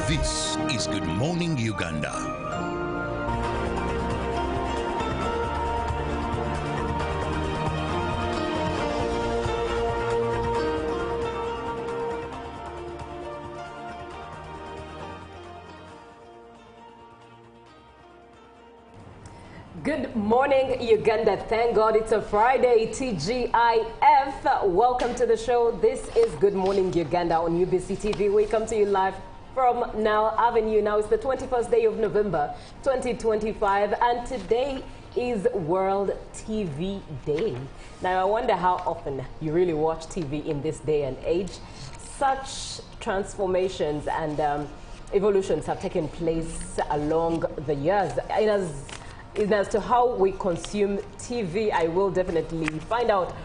This is Good Morning Uganda. Good morning, Uganda. Thank God it's a Friday. TGIF. Welcome to the show. This is Good Morning Uganda on UBC TV. We come to you live from Now Avenue. Now it's the 21st day of November 2025, and today is World TV Day. Now I wonder how often you really watch TV in this day and age. Such transformations and evolutions have taken place along the years. As to how we consume TV, I will definitely find out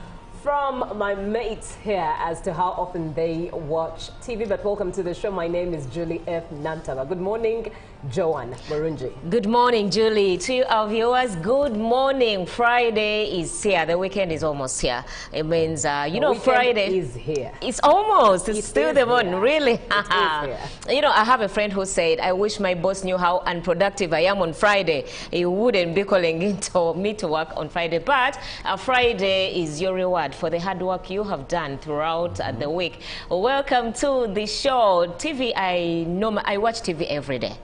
from my mates here as to how often they watch TV. But welcome to the show. My name is Julie F. Nantala. Good morning, Joanne Marunji. Good morning, Julie. To our viewers, good morning. Friday is here. The weekend is almost here. It means, you know, Friday is here. It's almost. It's still the morning, really. It is here. You know, I have a friend who said, I wish my boss knew how unproductive I am on Friday. He wouldn't be calling me to work on Friday. But Friday is your reward for the hard work you have done throughout the week. Welcome to the show. TV, I watch TV every day.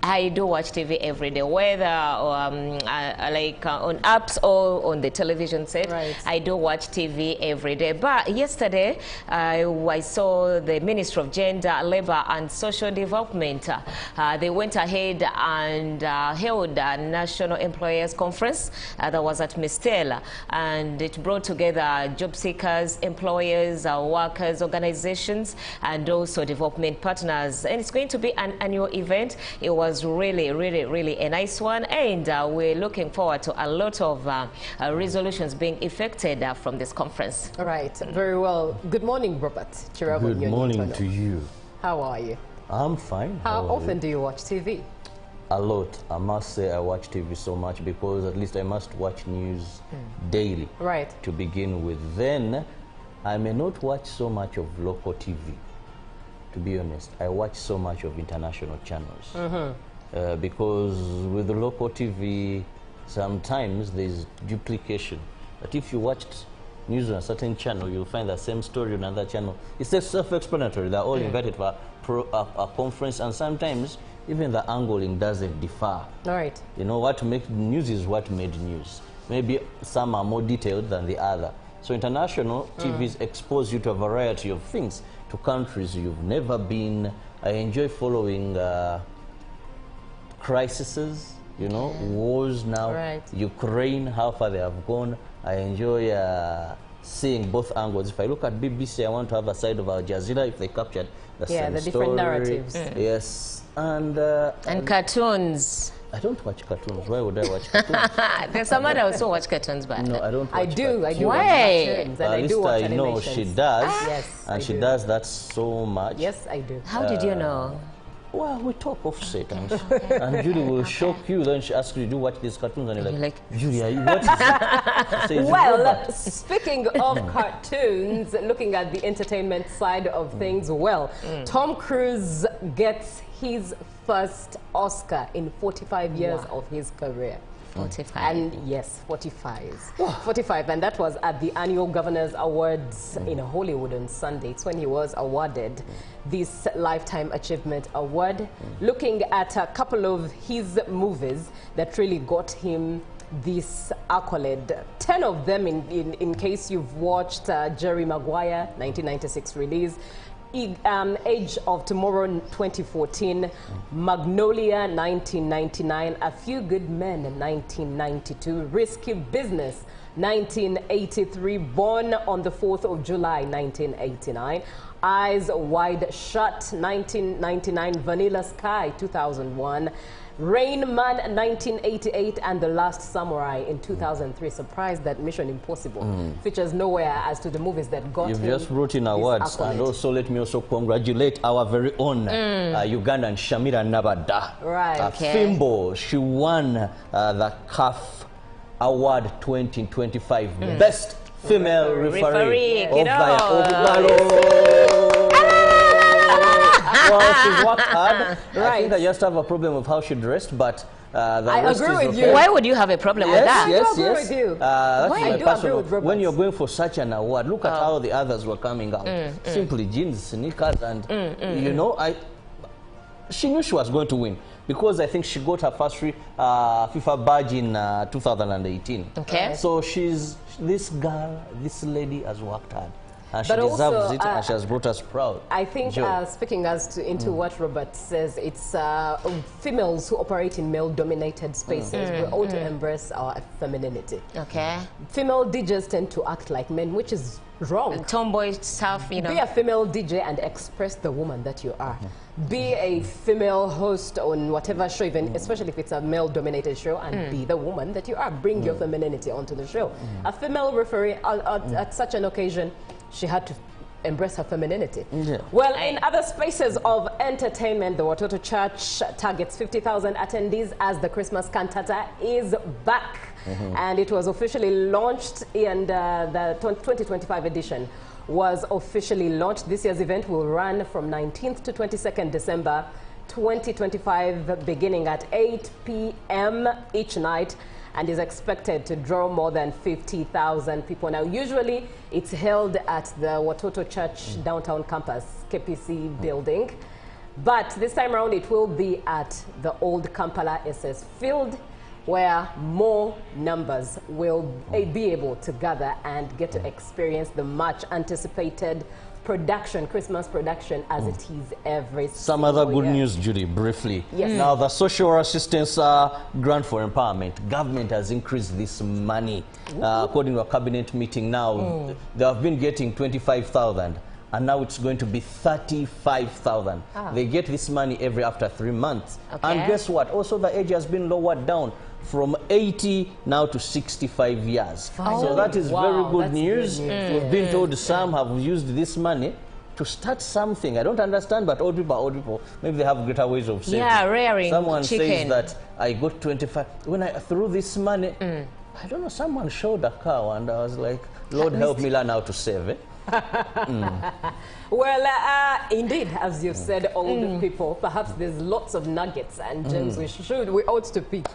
I do watch TV every day, whether on apps or on the television set. Right. I do watch TV every day. But yesterday, I saw the Ministry of Gender, Labour and Social Development. They went ahead and held a National Employers Conference that was at Mistela, and it brought together job seekers, employers, workers, organizations, and also development partners. And it's going to be an annual event. It was really a nice one, and we're looking forward to a lot of resolutions being effected from this conference. All right, very well. Good morning, Robert. Good morning to you. How are you? I'm fine. How often do you watch TV? A lot. I must say I watch TV so much because at least I must watch news daily. Right. To begin with. Then I may not watch so much of local TV. To be honest, I watch so much of international channels. Because with the local TV, sometimes there's duplication. But if you watched news on a certain channel, you'll find the same story on another channel. It's self-explanatory. They're all invited for a conference, and sometimes even the angling doesn't differ. All right. You know, what makes news is what made news. Maybe some are more detailed than the other. So international TVs expose you to a variety of things, to countries you've never been. I enjoy following crises, you know, wars now, Right. Ukraine, how far they have gone. I enjoy seeing both angles. If I look at BBC, I want to have a side of Al Jazeera if they captured the same the story. different narratives. Yes, and cartoons. I don't watch cartoons. Why would I watch cartoons? There's some other also watch cartoons, but No, I don't watch I do cartoons. watch Why? cartoons, and At I least do watch I know animations. she does, Yes, and I she do. does that so much. Yes, I do. how did you know? Well, we talk off set, and Julie will shock you. Then she asks you, "Do you watch these cartoons?" And you're like, "Julia, what is it?" So Well, speaking of cartoons, looking at the entertainment side of things, well, Tom Cruise gets his first Oscar in 45 years of his career. 45. And yes, 45. 45, and that was at the annual Governors Awards in Hollywood on Sunday. It's when he was awarded this Lifetime Achievement Award. Looking at a couple of his movies that really got him this accolade. 10 of them in case you've watched Jerry Maguire, 1996 release. Age of Tomorrow 2014, Magnolia 1999, A Few Good Men 1992, Risky Business 1983, Born on the 4th of July 1989, Eyes Wide Shut 1999, Vanilla Sky 2001, Rain Man 1988, and The Last Samurai in 2003. Surprised that Mission Impossible features nowhere as to the movies that got You've him just brought in awards, accolade. and also let me also congratulate our very own Ugandan Shamira Nabada. Right. Fimbo, she won the CAF Award 2025 Best Female Referee Referee, of get Via on. Ovalo. Well, she's worked hard. I Right. think I just have a problem with how she dressed, but the I rest agree is with okay. you. Why would you have a problem with that? I do agree with you. That's Why? my I do agree personal. with Roberts. When you're going for such an award, look at how the others were coming out. Simply jeans, sneakers, and you know, she knew she was going to win because I think she got her first FIFA badge in 2018. Okay. So this lady has worked hard. And she But deserves also, it, and she has brought us proud. I think, joy. speaking into what Robert says, it's females who operate in male-dominated spaces. We ought to embrace our femininity. Okay. Female DJs tend to act like men, which is wrong. Tomboy stuff, you know. Be a female DJ and express the woman that you are. Be a female host on whatever show, even especially if it's a male-dominated show, and be the woman that you are. Bring your femininity onto the show. A female referee at such an occasion, she had to embrace her femininity. Yeah. Well, in other spaces of entertainment, the Watoto Church targets 50,000 attendees as the Christmas cantata is back. And it was officially launched, and the 2025 edition was officially launched. This year's event will run from 19th to 22nd December 2025, beginning at 8 p.m. each night, and is expected to draw more than 50,000 people. Now, usually it's held at the Watoto Church downtown campus, KPC building, but this time around it will be at the old Kampala SS field, where more numbers will be able to gather and get to experience the much anticipated production, Christmas production, as it is every Some other single good year. news, Judy, briefly. Yes. Now, the social assistance grant for empowerment, government has increased this money. According to a cabinet meeting now, they have been getting 25,000. And now it's going to be 35,000. They get this money every after 3 months. Okay. And guess what? Also, the age has been lowered down from 80 now to 65 years. So that is Wow, very good that's news. good news. We've been told some have used this money to start something. I don't understand, but old people are old people. Maybe they have greater ways of saving. Yeah, rearing Someone chicken. says that I got 25. When I threw this money, I don't know, someone showed a cow, and I was like, Lord, help me learn how to save it. Well, indeed, as you've said, old people, perhaps there's lots of nuggets and gems we ought to pick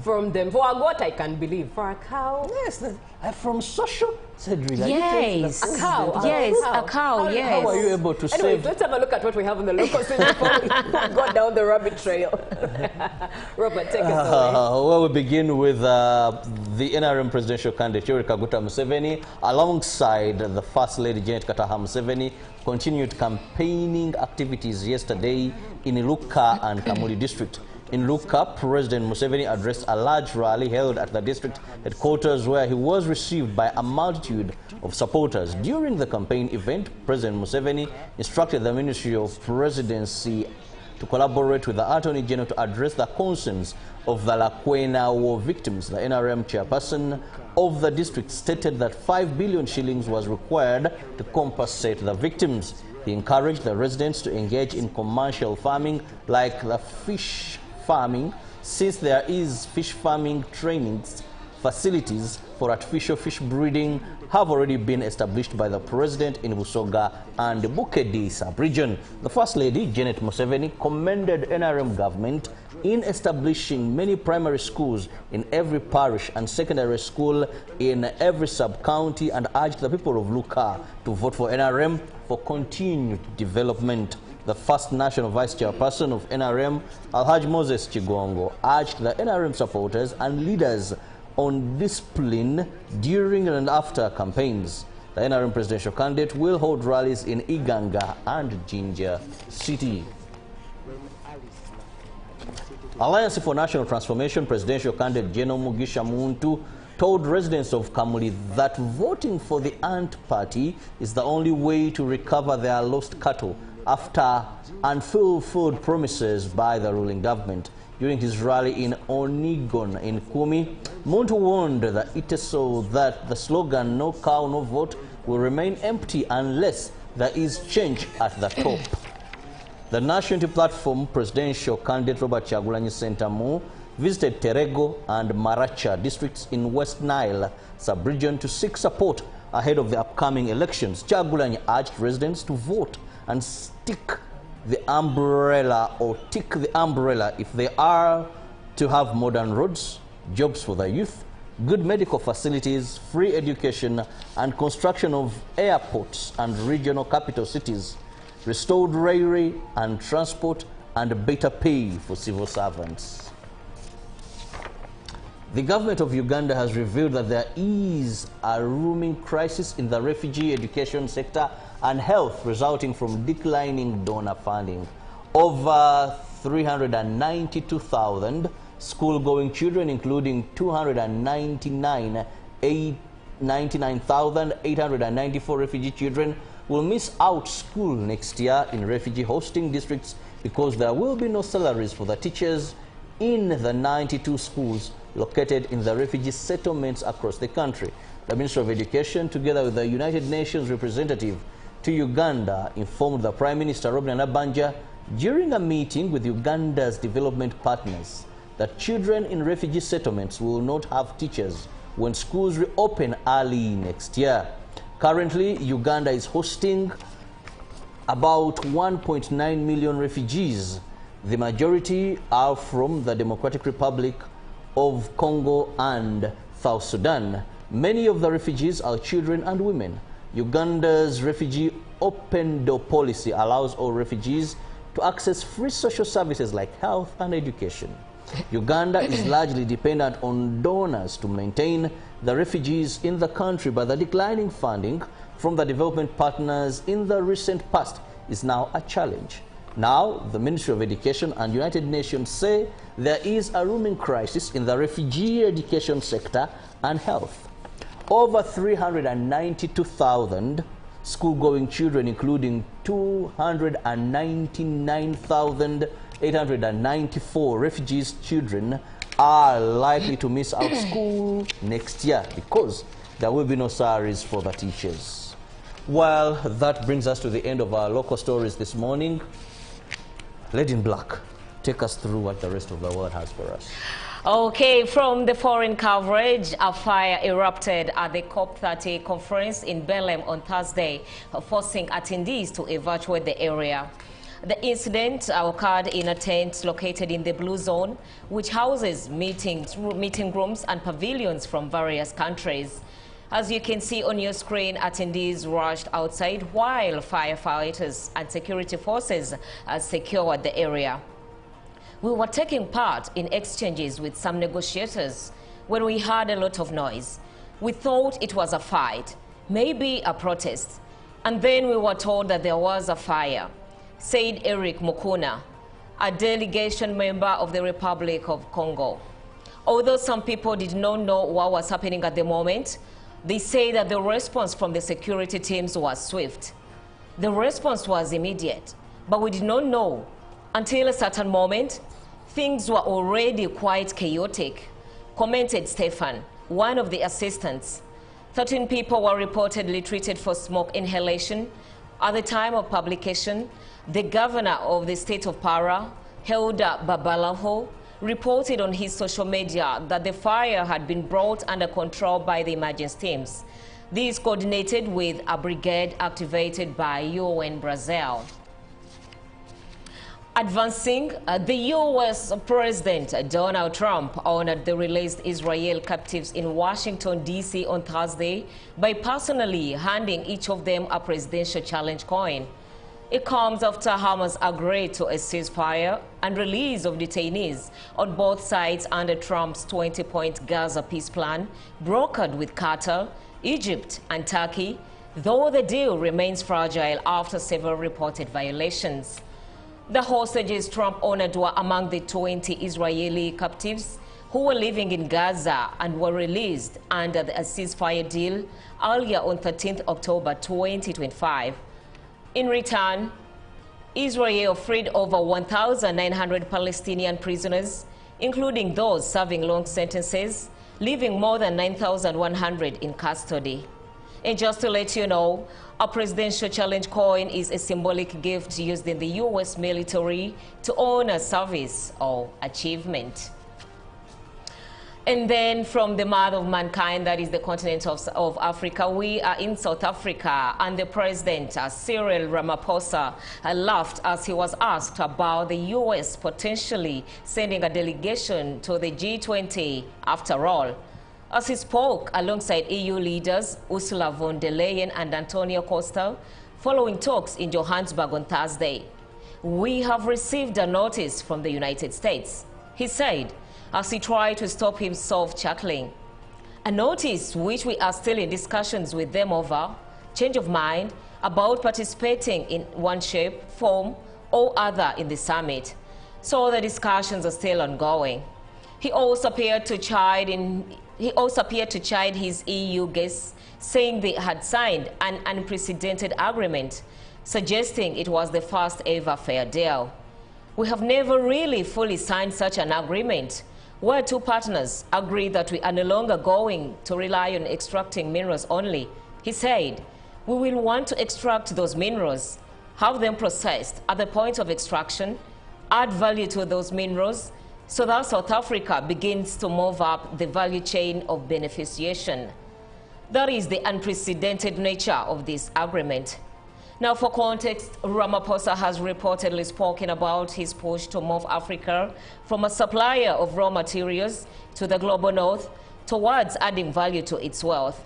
from them. For a goat, I can believe. For a cow, Yes, from social. Said, really? Yes. a cow. Yes, a cow, yes. How are you able to Anyways, save? let's have a look at what we have in the local scene before we go down the rabbit trail. Robert, take us away. Well, we begin with the NRM presidential candidate Yoweri Kaguta Museveni, alongside the First Lady Janet Kataha Museveni, continued campaigning activities yesterday in Iluka and Kamuli district. In Luka, President Museveni addressed a large rally held at the district headquarters where he was received by a multitude of supporters. During the campaign event, President Museveni instructed the Ministry of Presidency to collaborate with the Attorney General to address the concerns of the Lakwena war victims. The NRM chairperson of the district stated that 5 billion shillings was required to compensate the victims. He encouraged the residents to engage in commercial farming like the fish farming, since there is fish farming trainings facilities for artificial fish breeding have already been established by the president in Busoga and Bukedi sub-region. The First Lady, Janet Museveni, commended NRM government in establishing many primary schools in every parish and secondary school in every sub-county, and urged the people of Luka to vote for NRM for continued development. The first national vice chairperson of NRM, Alhaji Moses Chigongo, urged the NRM supporters and leaders on discipline during and after campaigns. The NRM presidential candidate will hold rallies in Iganga and Jinja City. Alliance for National Transformation presidential candidate Jeno Mugisha Muntu told residents of Kamuli that voting for the Ant Party is the only way to recover their lost cattle after unfulfilled promises by the ruling government. During his rally in Onigon in Kumi, Muntu warned the Iteso that the slogan "No cow, no vote" will remain empty unless there is change at the top. The National Unity Platform presidential candidate Robert Kyagulanyi Ssentamu visited Terego and Maracha districts in West Nile sub-region to seek support ahead of the upcoming elections. Kyagulanyi urged residents to vote and stick the umbrella or tick the umbrella if they are to have modern roads, jobs for the youth, good medical facilities, free education, and construction of airports and regional capital cities, restored railway and transport, and better pay for civil servants. The government of Uganda has revealed that there is a looming crisis in the refugee education sector and health resulting from declining donor funding. Over 392,000 school-going children, including 299,894 refugee children, will miss out school next year in refugee hosting districts because there will be no salaries for the teachers in the 92 schools located in the refugee settlements across the country. The Ministry of Education, together with the United Nations representative to Uganda, informed the Prime Minister Robert Nabanja during a meeting with Uganda's development partners that children in refugee settlements will not have teachers when schools reopen early next year. Currently, Uganda is hosting about 1.9 million refugees. The majority are from the Democratic Republic of Congo and South Sudan. Many of the refugees are children and women. Uganda's refugee open door policy allows all refugees to access free social services like health and education. Uganda is largely dependent on donors to maintain the refugees in the country, but the declining funding from the development partners in the recent past is now a challenge. Now, the Ministry of Education and United Nations say there is a looming crisis in the refugee education sector and health. Over 392,000 school-going children, including 299,894 refugees children, are likely to miss out school next year because there will be no salaries for the teachers. Well, that brings us to the end of our local stories this morning. Lady in Black, take us through what the rest of the world has for us. Okay, from the foreign coverage, a fire erupted at the COP30 conference in Belém on Thursday, forcing attendees to evacuate the area. The incident occurred in a tent located in the Blue Zone, which houses meeting rooms and pavilions from various countries. As you can see on your screen, attendees rushed outside while firefighters and security forces secured the area. We were taking part in exchanges with some negotiators when we heard a lot of noise. We thought it was a fight, maybe a protest, and then we were told that there was a fire, said Eric Mukuna, a delegation member of the Republic of Congo. Although some people did not know what was happening at the moment, they say that the response from the security teams was swift. The response was immediate, but we did not know until a certain moment. Things were already quite chaotic, commented Stefan, one of the assistants. 13 people were reportedly treated for smoke inhalation. At the time of publication, the governor of the state of Para, Hilda Babalaho, reported on his social media that the fire had been brought under control by the emergency teams. These coordinated with a brigade activated by UN Brazil. Advancing, the U.S. President Donald Trump honored the released Israeli captives in Washington, D.C. on Thursday by personally handing each of them a presidential challenge coin. It comes after Hamas agreed to a ceasefire and release of detainees on both sides under Trump's 20-point Gaza peace plan, brokered with Qatar, Egypt, and Turkey, though the deal remains fragile after several reported violations. The hostages Trump honored were among the 20 Israeli captives who were living in Gaza and were released under a ceasefire deal earlier on 13 October 2025. In return, Israel freed over 1,900 Palestinian prisoners, including those serving long sentences, leaving more than 9,100 in custody. And just to let you know, a presidential challenge coin is a symbolic gift used in the U.S. military to honor service or achievement. And then from the mother of mankind, that is the continent of Africa, we are in South Africa, and the president, Cyril Ramaphosa, laughed as he was asked about the U.S. potentially sending a delegation to the G20 after all. As he spoke alongside EU leaders Ursula von der Leyen and Antonio Costa, following talks in Johannesburg on Thursday, "We have received a notice from the United States," he said, as he tried to stop himself chuckling. "A notice which we are still in discussions with them over, change of mind about participating in one shape, form or other in the summit. So the discussions are still ongoing." He also appeared to chide his EU guests, saying they had signed an unprecedented agreement, suggesting it was the first ever fair deal. "We have never really fully signed such an agreement, where two partners agree that we are no longer going to rely on extracting minerals only," he said. "We will want to extract those minerals, have them processed at the point of extraction, add value to those minerals, so that South Africa begins to move up the value chain of beneficiation. That is the unprecedented nature of this agreement." Now, for context, Ramaphosa has reportedly spoken about his push to move Africa from a supplier of raw materials to the global north towards adding value to its wealth.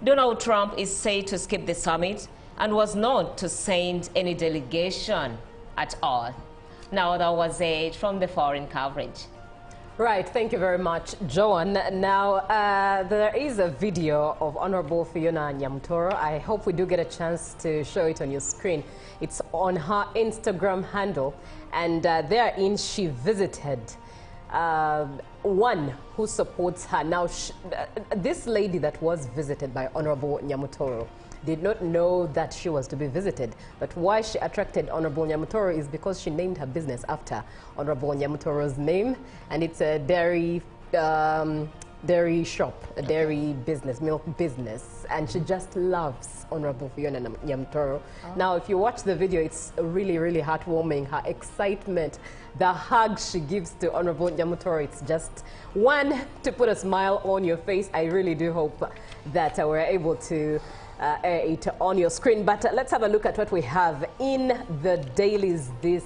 Donald Trump is said to skip the summit and was not to send any delegation at all. Now, that was it from the foreign coverage. Right, thank you very much, Joan. Now, there is a video of Honorable Fiona Nyamutoro. I hope we do get a chance to show it on your screen. It's on her Instagram handle, and therein she visited one who supports her. Now, this lady that was visited by Honorable Nyamutoro did not know that she was to be visited. But why she attracted Honorable Nyamutoro is because she named her business after Honorable Nyamutoro's name, and it's a dairy shop, a dairy business, milk business, and she just loves Honorable Fiona Nyamutoro. Oh. Now, if you watch the video, it's really, really heartwarming. Her excitement, the hug she gives to Honorable Nyamutoro, it's just one to put a smile on your face. I really do hope that we're able to air it on your screen. But let's have a look at what we have in the dailies this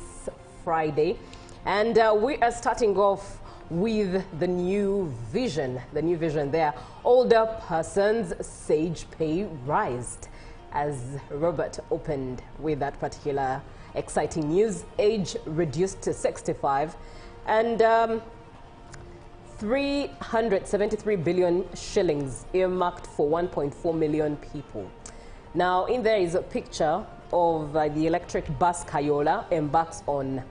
Friday. And we are starting off with the new vision. The new vision there. Older persons' SAGE pay rised, as Robert opened with that particular exciting news. Age reduced to 65. And 373 billion shillings earmarked for 1.4 million people. Now, in there is a picture of the electric bus Kayola embarks on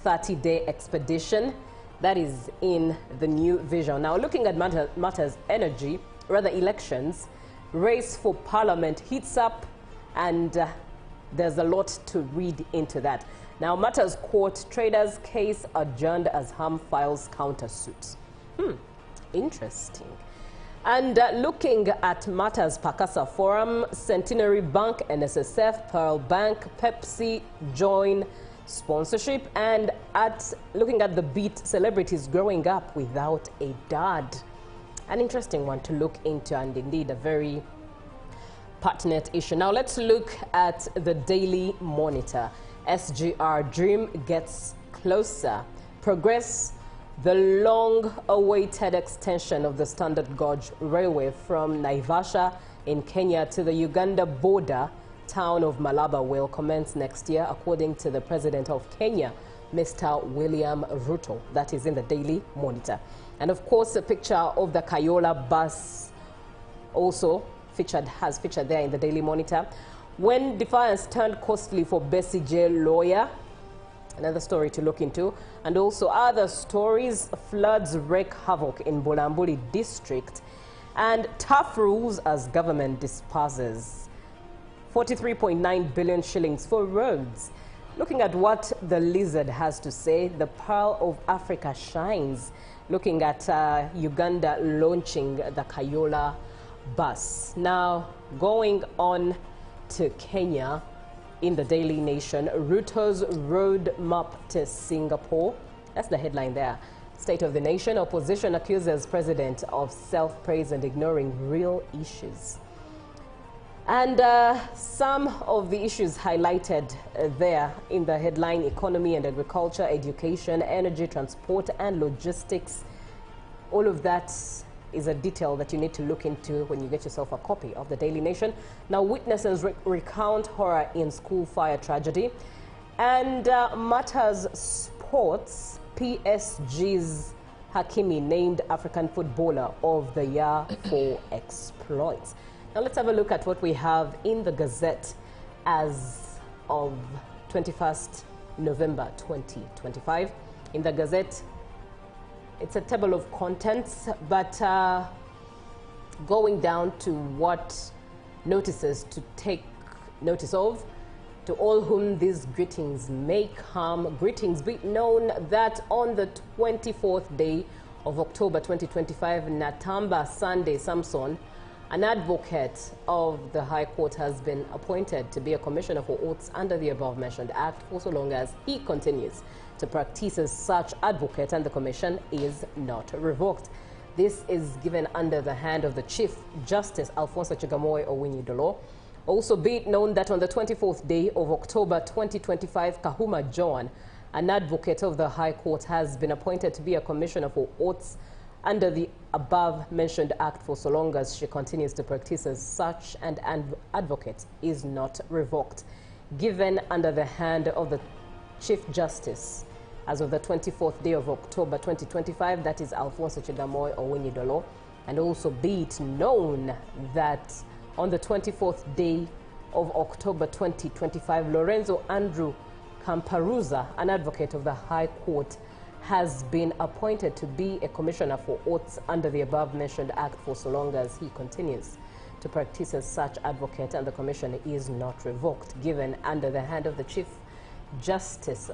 30-day expedition. That is in the new vision. Now, looking at matters energy, rather elections, race for parliament heats up, and there's a lot to read into that. Now, matters court traders case adjourned as Ham files countersuits. Interesting. And looking at matters Pakasa Forum, Centenary Bank, NSSF, Pearl Bank, Pepsi join sponsorship, and looking at the beat, celebrities growing up without a dad. An interesting one to look into, and indeed a very pertinent issue. Now let's look at the Daily Monitor. SGR dream gets closer. Progress. The long-awaited extension of the Standard Gauge Railway from Naivasha in Kenya to the Uganda border town of Malaba will commence next year, according to the President of Kenya, Mr. William Ruto. That is in the Daily Monitor. And of course, a picture of the Kayola bus also has featured there in the Daily Monitor. When defiance turned costly for Bessie J. lawyer, another story to look into. And also other stories, floods wreak havoc in Bulambuli district, and tough rules as government disperses 43.9 billion shillings for roads. Looking at what the Lizard has to say, the Pearl of Africa shines. Looking at Uganda launching the Kayola bus. Now, going on to Kenya, in the Daily Nation, Ruto's roadmap to Singapore. That's the headline there. State of the Nation, opposition accuses president of self-praise and ignoring real issues. And some of the issues highlighted there in the headline: economy and agriculture, education, energy, transport and logistics. All of that is a detail that you need to look into when you get yourself a copy of the Daily Nation. Now, witnesses recount horror in school fire tragedy. And matters sports, PSG's Hakimi named African Footballer of the Year for exploits. Now let's have a look at what we have in the Gazette as of 21st November 2025. In the Gazette, it's a table of contents, but going down to what notices to take notice of. To all whom these greetings may come, greetings. Be it known that on the 24th day of October 2025, Natamba Sunday Samson, an advocate of the High Court, has been appointed to be a commissioner for oaths under the above-mentioned act for so long as he continues to practice as such advocate and the commission is not revoked. This is given under the hand of the Chief Justice Alfonso Chigamoy Owinyi-Dolo. Also, be it known that on the 24th day of October 2025, Kahuma Joan, an advocate of the High Court, has been appointed to be a commissioner for oaths under the above-mentioned act for so long as she continues to practice as such and an advocate is not revoked. Given under the hand of the Chief Justice as of the 24th day of October 2025, that is Alfonso Chigamoy Owinyi-Dolo. And also be it known that on the 24th day of October 2025, Lorenzo Andrew Camparuza, an advocate of the High Court, has been appointed to be a commissioner for oaths under the above-mentioned act for so long as he continues to practice as such advocate and the commission is not revoked, given under the hand of the Chief Justice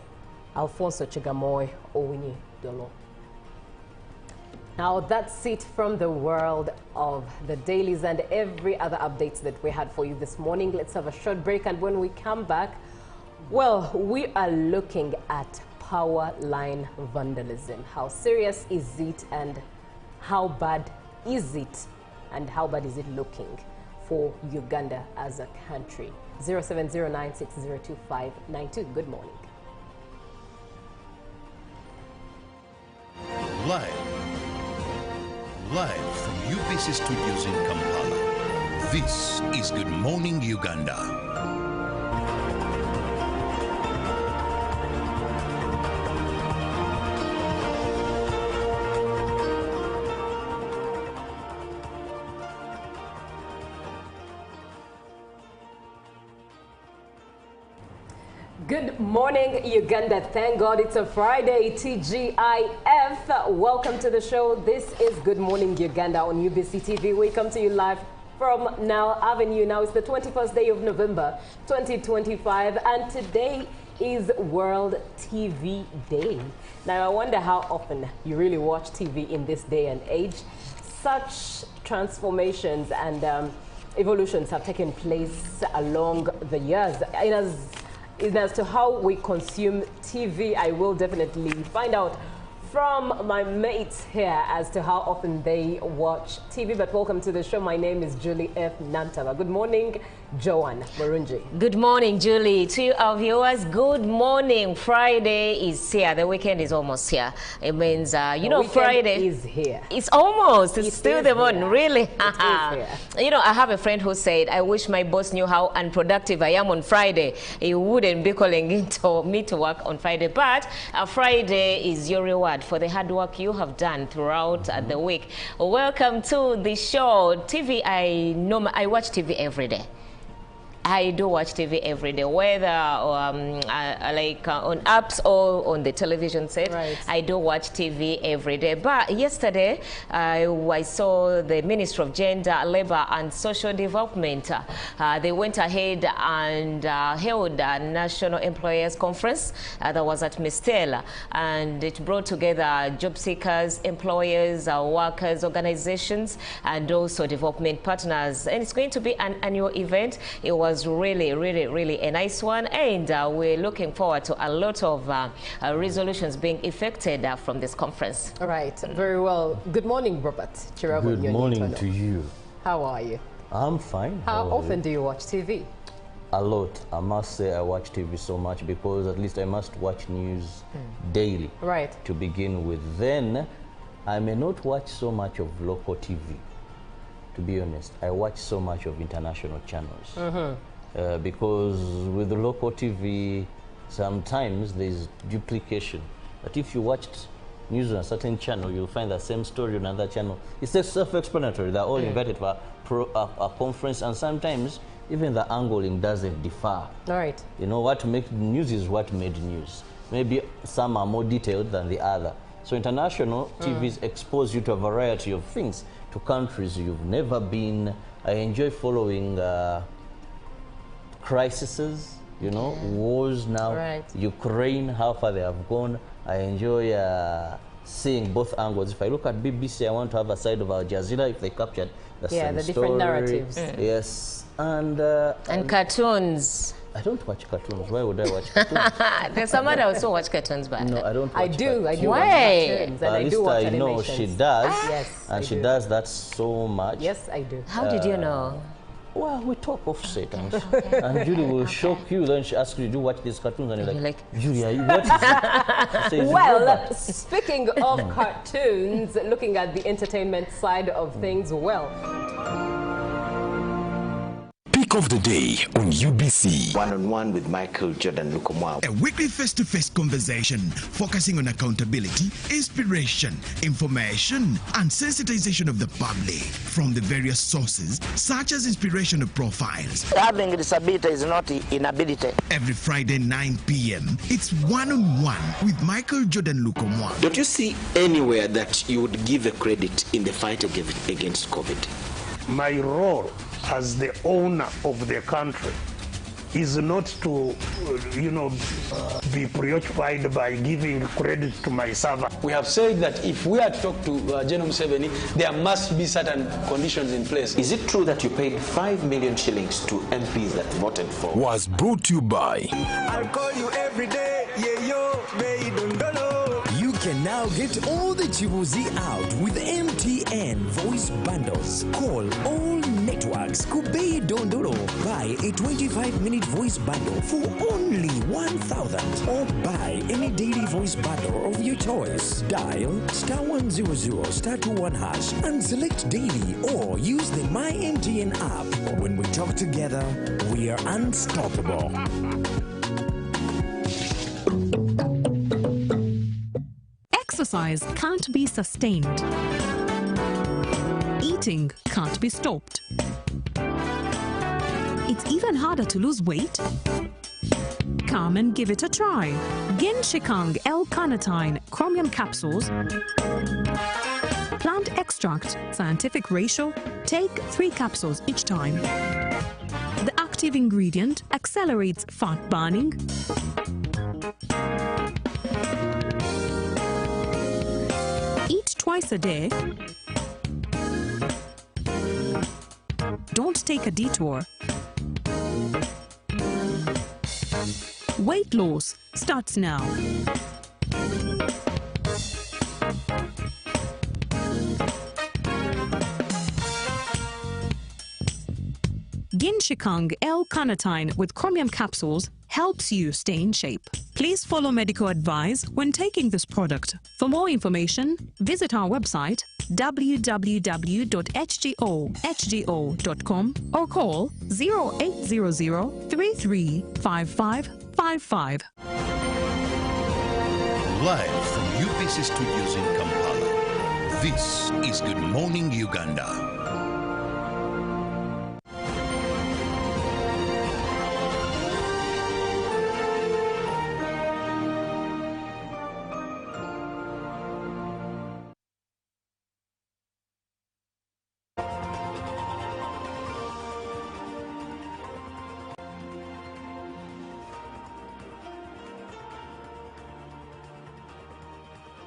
Alfonso Chigamoy Owinyi-Dolo. Now, that's it from the world of the dailies and every other updates that we had for you this morning. Let's have a short break, and when we come back, well, we are looking at power line vandalism. How serious is it, and how bad is it, and how bad is it looking for Uganda as a country? 0709602592. Good morning. Live from UBC Studios in Kampala, this is Good Morning Uganda. Good morning, Uganda. Thank God it's a Friday. TGIF. Welcome to the show. This is Good Morning Uganda on UBC TV. We come to you live from Nile Avenue. Now it's the 21st day of November 2025, and today is World TV Day. Now I wonder how often you really watch TV in this day and age. Such transformations and evolutions have taken place along the years. As to how we consume TV, I will definitely find out from my mates here as to how often they watch TV. But welcome to the show. My name is Julie F. Nantaba. Good morning, Joanne Marunji. Good morning, Julie. To our viewers, good morning. Friday is here. The weekend is almost here. It means, Friday is here. It's almost. It's still the morning, really. It is here. You know, I have a friend who said, I wish my boss knew how unproductive I am on Friday. He wouldn't be calling into me to work on Friday. But Friday is your reward for the hard work you have done throughout the week. Welcome to the show. TV, I watch TV every day. I do watch TV every day, whether on apps or on the television set. Right. I do watch TV every day. But yesterday, I saw the Ministry of Gender, Labor and Social Development. They went ahead and held a National Employers Conference that was at Mistela, and it brought together job seekers, employers, workers, organizations, and also development partners. And it's going to be an annual event. It was was really a nice one, and we're looking forward to a lot of resolutions being effected from this conference. All right, very well. Good morning, Robert. Good morning to you. How are you? I'm fine. How often do you watch TV? A lot. I must say I watch TV so much because at least I must watch news daily. Right. To begin with. Then I may not watch so much of local TV. To be honest, I watch so much of international channels. Because with the local TV, sometimes there's duplication. But if you watched news on a certain channel, you'll find the same story on another channel. It's self-explanatory. They're all invited for a conference, and sometimes even the angling doesn't differ. All right. You know, what made news is what made news. Maybe some are more detailed than the other. So international TVs expose you to a variety of things, to countries you've never been. I enjoy following crises, you know, wars now, Ukraine, how far they have gone. I enjoy seeing both angles. If I look at BBC, I want to have a side of Al Jazeera if they captured the same story. Different narratives. Yes. And cartoons. I don't watch cartoons. Why would I watch cartoons? There's someone that also watch cartoons, but no, I don't watch I do watch Why? cartoons, and I do watch I know animations. she does. Yes, and she does that so much. Yes, I do. How did you know? Well, we talk off set, and Julie will shock you. Then she asks you, "Do you watch these cartoons?" And you're like, "Julia, what is it?" Says, well, speaking of cartoons, looking at the entertainment side of things, well. Pick of the day on UBC. One-on-one with Michael Jordan Lukomwa. A weekly face-to-face conversation focusing on accountability, inspiration, information, and sensitization of the public from the various sources, such as inspirational profiles. Having a disability is not inability. Every Friday, 9 p.m., it's one-on-one with Michael Jordan Lukomwa. Don't you see anywhere that you would give a credit in the fight against COVID? My role as the owner of the country is not to, be preoccupied by giving credit to my servant. We have said that if we are to talk to General Museveni, there must be certain conditions in place. Is it true that you paid 5 million shillings to MPs that voted for? Was brought to you by. I'll call you every day, yeah, yo, baby, don't know. You can now get all the Chibuzi out with MTN voice bundles. Call all networks. Kubei Dondoro. Buy a 25-minute voice bundle for only 1,000. Or buy any daily voice bundle of your choice. Dial *100 *21 hash and select daily, or use the My MTN app. When we talk together, we are unstoppable. Exercise can't be sustained. Eating can't be stopped. It's even harder to lose weight. Come and give it a try. Genshikang L-carnitine chromium capsules. Plant extract, scientific ratio. Take 3 capsules each time. The active ingredient accelerates fat burning, eat twice a day. Don't take a detour. Weight loss starts now. Genshikang L-carnitine with chromium capsules helps you stay in shape. Please follow medical advice when taking this product. For more information, visit our website www.hgo.com or call 0800 335555. Live from UBC Studios in Kampala, this is Good Morning Uganda.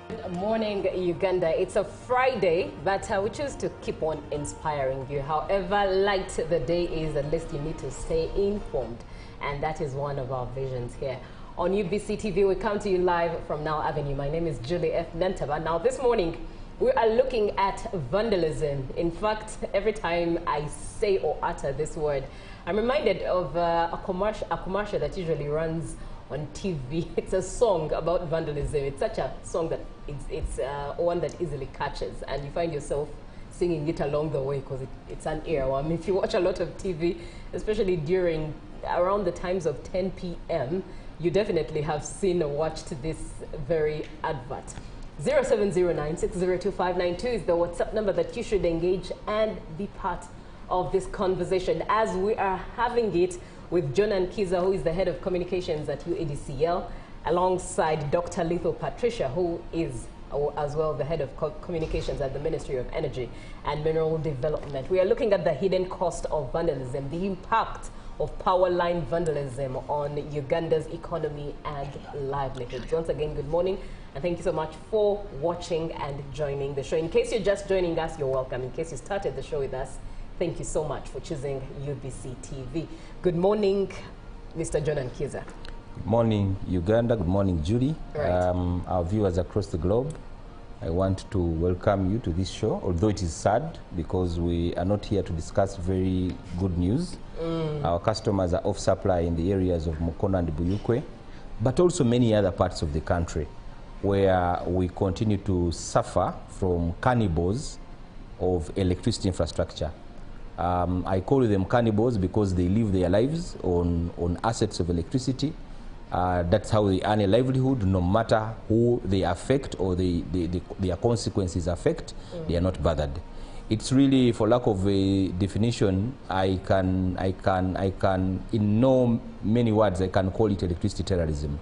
Good morning, Uganda. It's a Friday, but we choose to keep on inspiring you. However light the day is, at least you need to stay informed. And that is one of our visions here. On UBC TV, we come to you live from Now Avenue. My name is Julie F. Nantaba. Now, this morning, we are looking at vandalism. In fact, every time I say or utter this word, I'm reminded of a commercial that usually runs on TV. It's a song about vandalism. It's such a song that it's one that easily catches, and you find yourself singing it along the way because it's an earworm. If you watch a lot of TV, especially around the times of 10 p.m., you definitely have seen or watched this very advert. 0709-602-592 is the WhatsApp number that you should engage and be part of this conversation as we are having it with Jonan Kiza, who is the head of communications at UADCL, alongside Dr. Litho Patricia, who is as well the head of communications at the Ministry of Energy and Mineral Development. We are looking at the hidden cost of vandalism, the impact of power line vandalism on Uganda's economy and livelihoods. Once again, good morning, and thank you so much for watching and joining the show. In case you're just joining us, you're welcome. In case you started the show with us, thank you so much for choosing UBC TV. Good morning, Mr. Jonan Kiza. Good morning, Uganda. Good morning, Julie. Right. Our viewers across the globe, I want to welcome you to this show, although it is sad because we are not here to discuss very good news. Our customers are off supply in the areas of Mukono and Buyukwe, but also many other parts of the country where we continue to suffer from cannibals of electricity infrastructure. I call them cannibals because they live their lives on assets of electricity. That's how they earn a livelihood. No matter who they affect or their consequences affect, they are not bothered. It's really, for lack of a definition, I can, in no many words, I can call it electricity terrorism.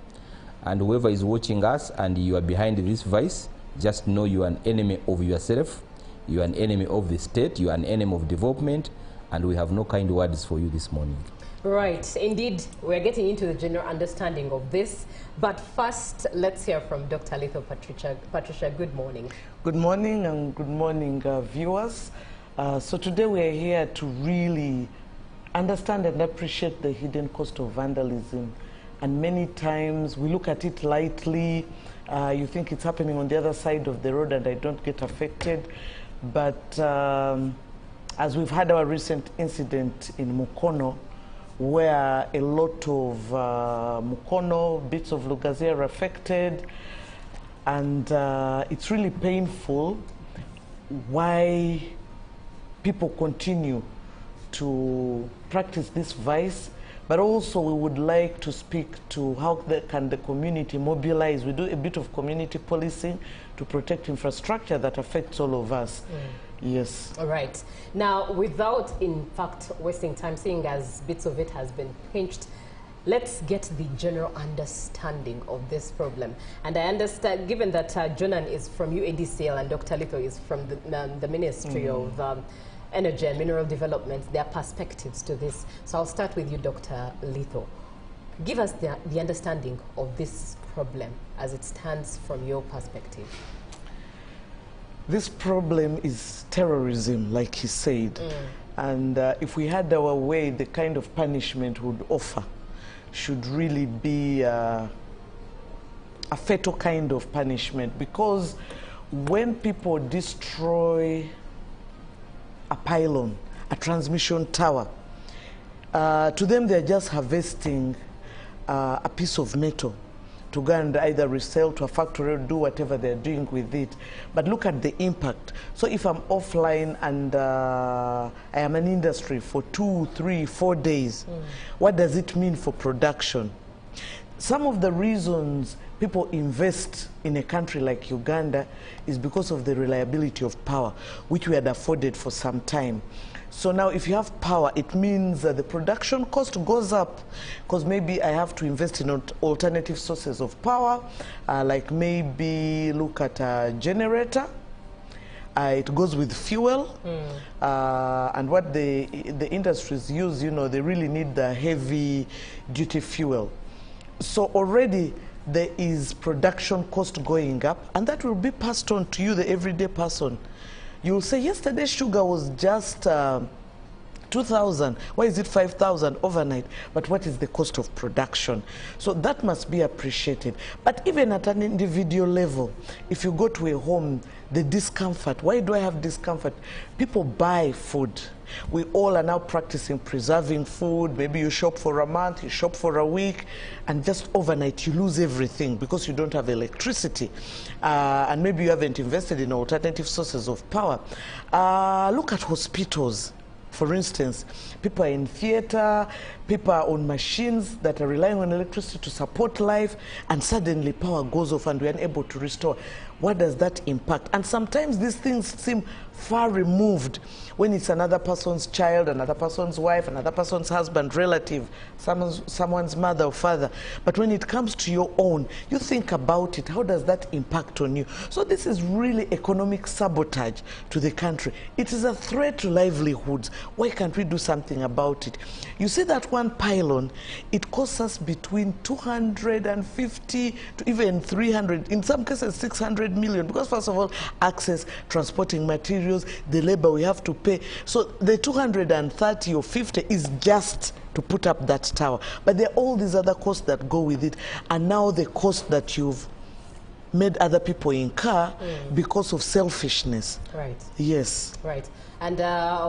And whoever is watching us and you are behind this vice, just know you are an enemy of yourself. You are an enemy of the state, you are an enemy of development, and we have no kind words for you this morning. Right, indeed, we're getting into the general understanding of this, but first, let's hear from Dr. Litho Patricia. Patricia, good morning. Good morning, and good morning, viewers. So today we are here to really understand and appreciate the hidden cost of vandalism. And many times we look at it lightly, you think it's happening on the other side of the road and I don't get affected. But as we've had our recent incident in Mukono, where a lot of Mukono, bits of Lugazia are affected, and it's really painful why people continue to practice this vice. But also we would like to speak to how can the community mobilize. We do a bit of community policing to protect infrastructure that affects all of us. Yes. All right. Now, without, in fact, wasting time, seeing as bits of it has been pinched, let's get the general understanding of this problem. And I understand, given that Jonan is from UADCL and Dr. Litho is from the Ministry of Energy and Mineral Development, their perspectives to this. So I'll start with you, Dr. Litho. Give us the understanding of this problem as it stands from your perspective. This problem is terrorism, like he said. And if we had our way, the kind of punishment we would offer should really be a fatal kind of punishment. Because when people destroy a pylon, a transmission tower, to them they're just harvesting a piece of metal to go and either resell to a factory or do whatever they're doing with it. But look at the impact. So if I'm offline and I am an industry for 2, 3, 4 days, what does it mean for production? Some of the reasons people invest in a country like Uganda is because of the reliability of power, which we had afforded for some time. So now if you have power, it means that the production cost goes up because maybe I have to invest in alternative sources of power, like maybe look at a generator. It goes with fuel, and what the industries use, you know, they really need the heavy duty fuel. So already there is production cost going up, and that will be passed on to you, the everyday person. You'll say, yesterday sugar was just 2,000. Why is it 5,000 overnight? But what is the cost of production? So that must be appreciated. But even at an individual level, if you go to a home, the discomfort. Why do I have discomfort? People buy food. We all are now practicing preserving food. Maybe you shop for a month, you shop for a week, and just overnight you lose everything because you don't have electricity. And maybe you haven't invested in alternative sources of power. Look at hospitals. For instance, people are in theater, people are on machines that are relying on electricity to support life, and suddenly power goes off and we are unable to restore. What does that impact? And sometimes these things seem far removed when it's another person's child, another person's wife, another person's husband, relative, someone's mother or father. But when it comes to your own, you think about it. How does that impact on you? So this is really economic sabotage to the country. It is a threat to livelihoods. Why can't we do something about it? You see that one pylon, it costs us between 250 to even 300, in some cases 600 million, because first of all, access, transporting materials, the labor we have to pay. So the 230 or 50 is just to put up that tower. But there are all these other costs that go with it, and now the cost that you've made other people incur because of selfishness. Right. Yes. Right. And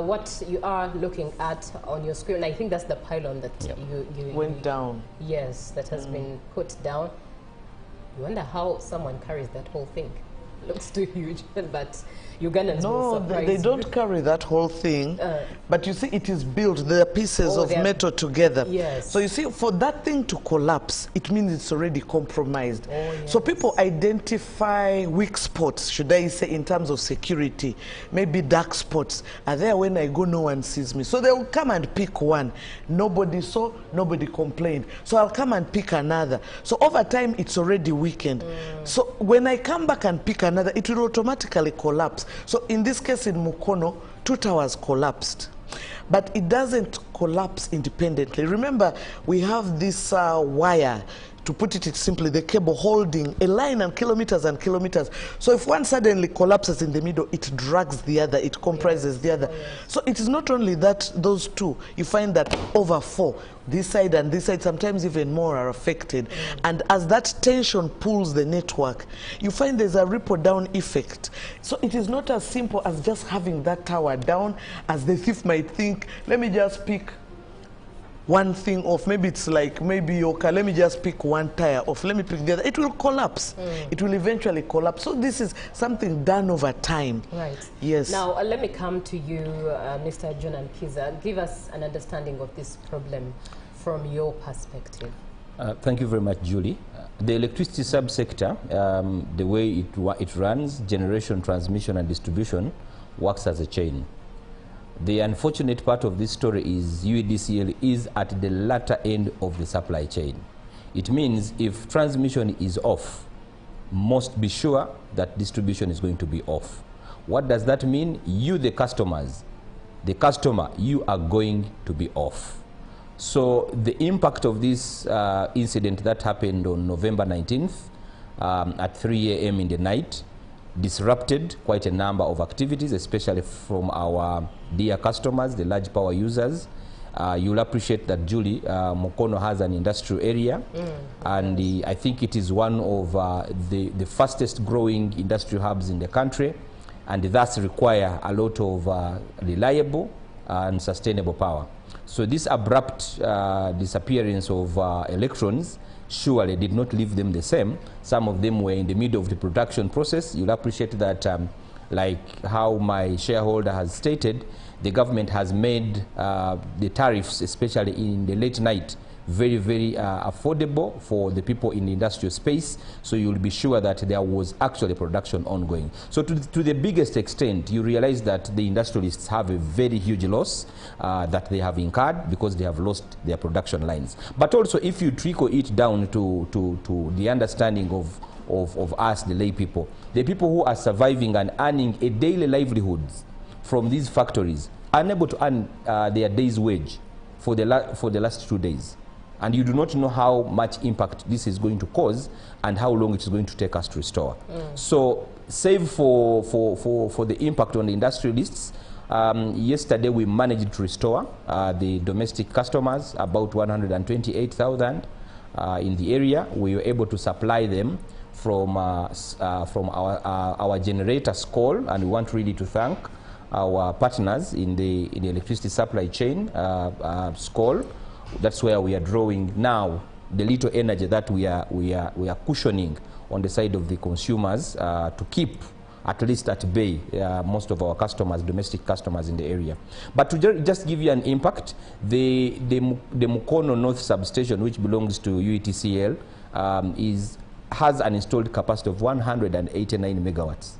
what you are looking at on your screen, I think that's the pylon that you went down. Yes, that has been put down. You wonder how someone carries that whole thing. Looks too huge, but Ugandans will surprise they don't carry that whole thing. But you see, it is built. There are pieces of metal together. Yes. So you see, for that thing to collapse, it means it's already compromised. So people identify weak spots, should I say, in terms of security. Maybe dark spots are there. When I go, no one sees me. So they'll come and pick one. Nobody saw, nobody complained. So I'll come and pick another. So over time, it's already weakened. So when I come back and pick another, it will automatically collapse. So in this case in Mukono, 2 towers collapsed. But it doesn't collapse independently. Remember, we have this wire, to put it simply, the cable holding a line and kilometers and kilometers. So if one suddenly collapses in the middle, it drags the other, it comprises the other. So it is not only that, those two, you find that over 4, this side and this side, sometimes even more, are affected. And as that tension pulls the network, you find there's a ripple down effect. So it is not as simple as just having that tower down, as the thief might think, let me just pick one thing off. Maybe it's like, maybe, okay, let me just pick one tire off, let me pick the other. It will collapse. It will eventually collapse. So this is something done over time. Right. Yes. Now, let me come to you, Mr. John Kiza. Give us an understanding of this problem from your perspective. Thank you very much, Julie. The electricity subsector, the way it runs, generation, transmission, and distribution, works as a chain. The unfortunate part of this story is UEDCL is at the latter end of the supply chain. It means if transmission is off, must be sure that distribution is going to be off. What does that mean? You, the customers, the customer, you are going to be off. So the impact of this incident that happened on November 19th at 3 a.m. in the night disrupted quite a number of activities, especially from our dear customers, the large power users. You'll appreciate that, Julie, Mukono has an industrial area, and I think it is one of the fastest growing industrial hubs in the country, and thus require a lot of reliable and sustainable power. So this abrupt disappearance of electrons surely did not leave them the same. Some of them were in the middle of the production process. You'll appreciate that, like how my shareholder has stated, the government has made the tariffs, especially in the late night, very, very affordable for the people in the industrial space. So you'll be sure that there was actually production ongoing. So to the biggest extent, you realize that the industrialists have a very huge loss that they have incurred because they have lost their production lines. But also, if you trickle it down to the understanding of us, the lay people, the people who are surviving and earning a daily livelihoods from these factories, are unable to earn their day's wage for the last 2 days. And you do not know how much impact this is going to cause and how long it is going to take us to restore. So, save for the impact on the industrialists, yesterday we managed to restore the domestic customers, about 128,000 in the area. We were able to supply them from our generator's call, and we want really to thank our partners in the electricity supply chain, SCOL. That's where we are drawing now the little energy that we are cushioning on the side of the consumers to keep at least at bay most of our customers, domestic customers in the area. But to just give you an impact, the Mukono North substation, which belongs to UETCL, has an installed capacity of 189 megawatts.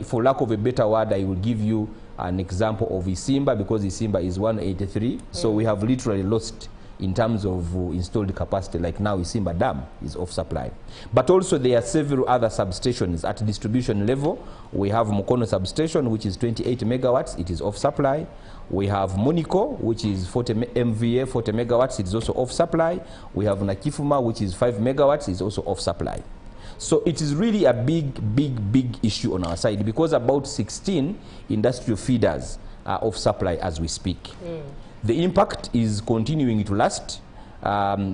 For lack of a better word, I will give you an example of Isimba, because Isimba is 183. So we have literally lost in terms of installed capacity. Like now, Isimba Dam is off supply. But also there are several other substations at distribution level. We have Mukono substation, which is 28 megawatts. It is off supply. We have Moniko, which is 40 MVA, 40 megawatts. It is also off supply. We have Nakifuma, which is 5 megawatts. It is also off supply. So it is really a big issue on our side, because about 16 industrial feeders are off supply as we speak. The impact is continuing to last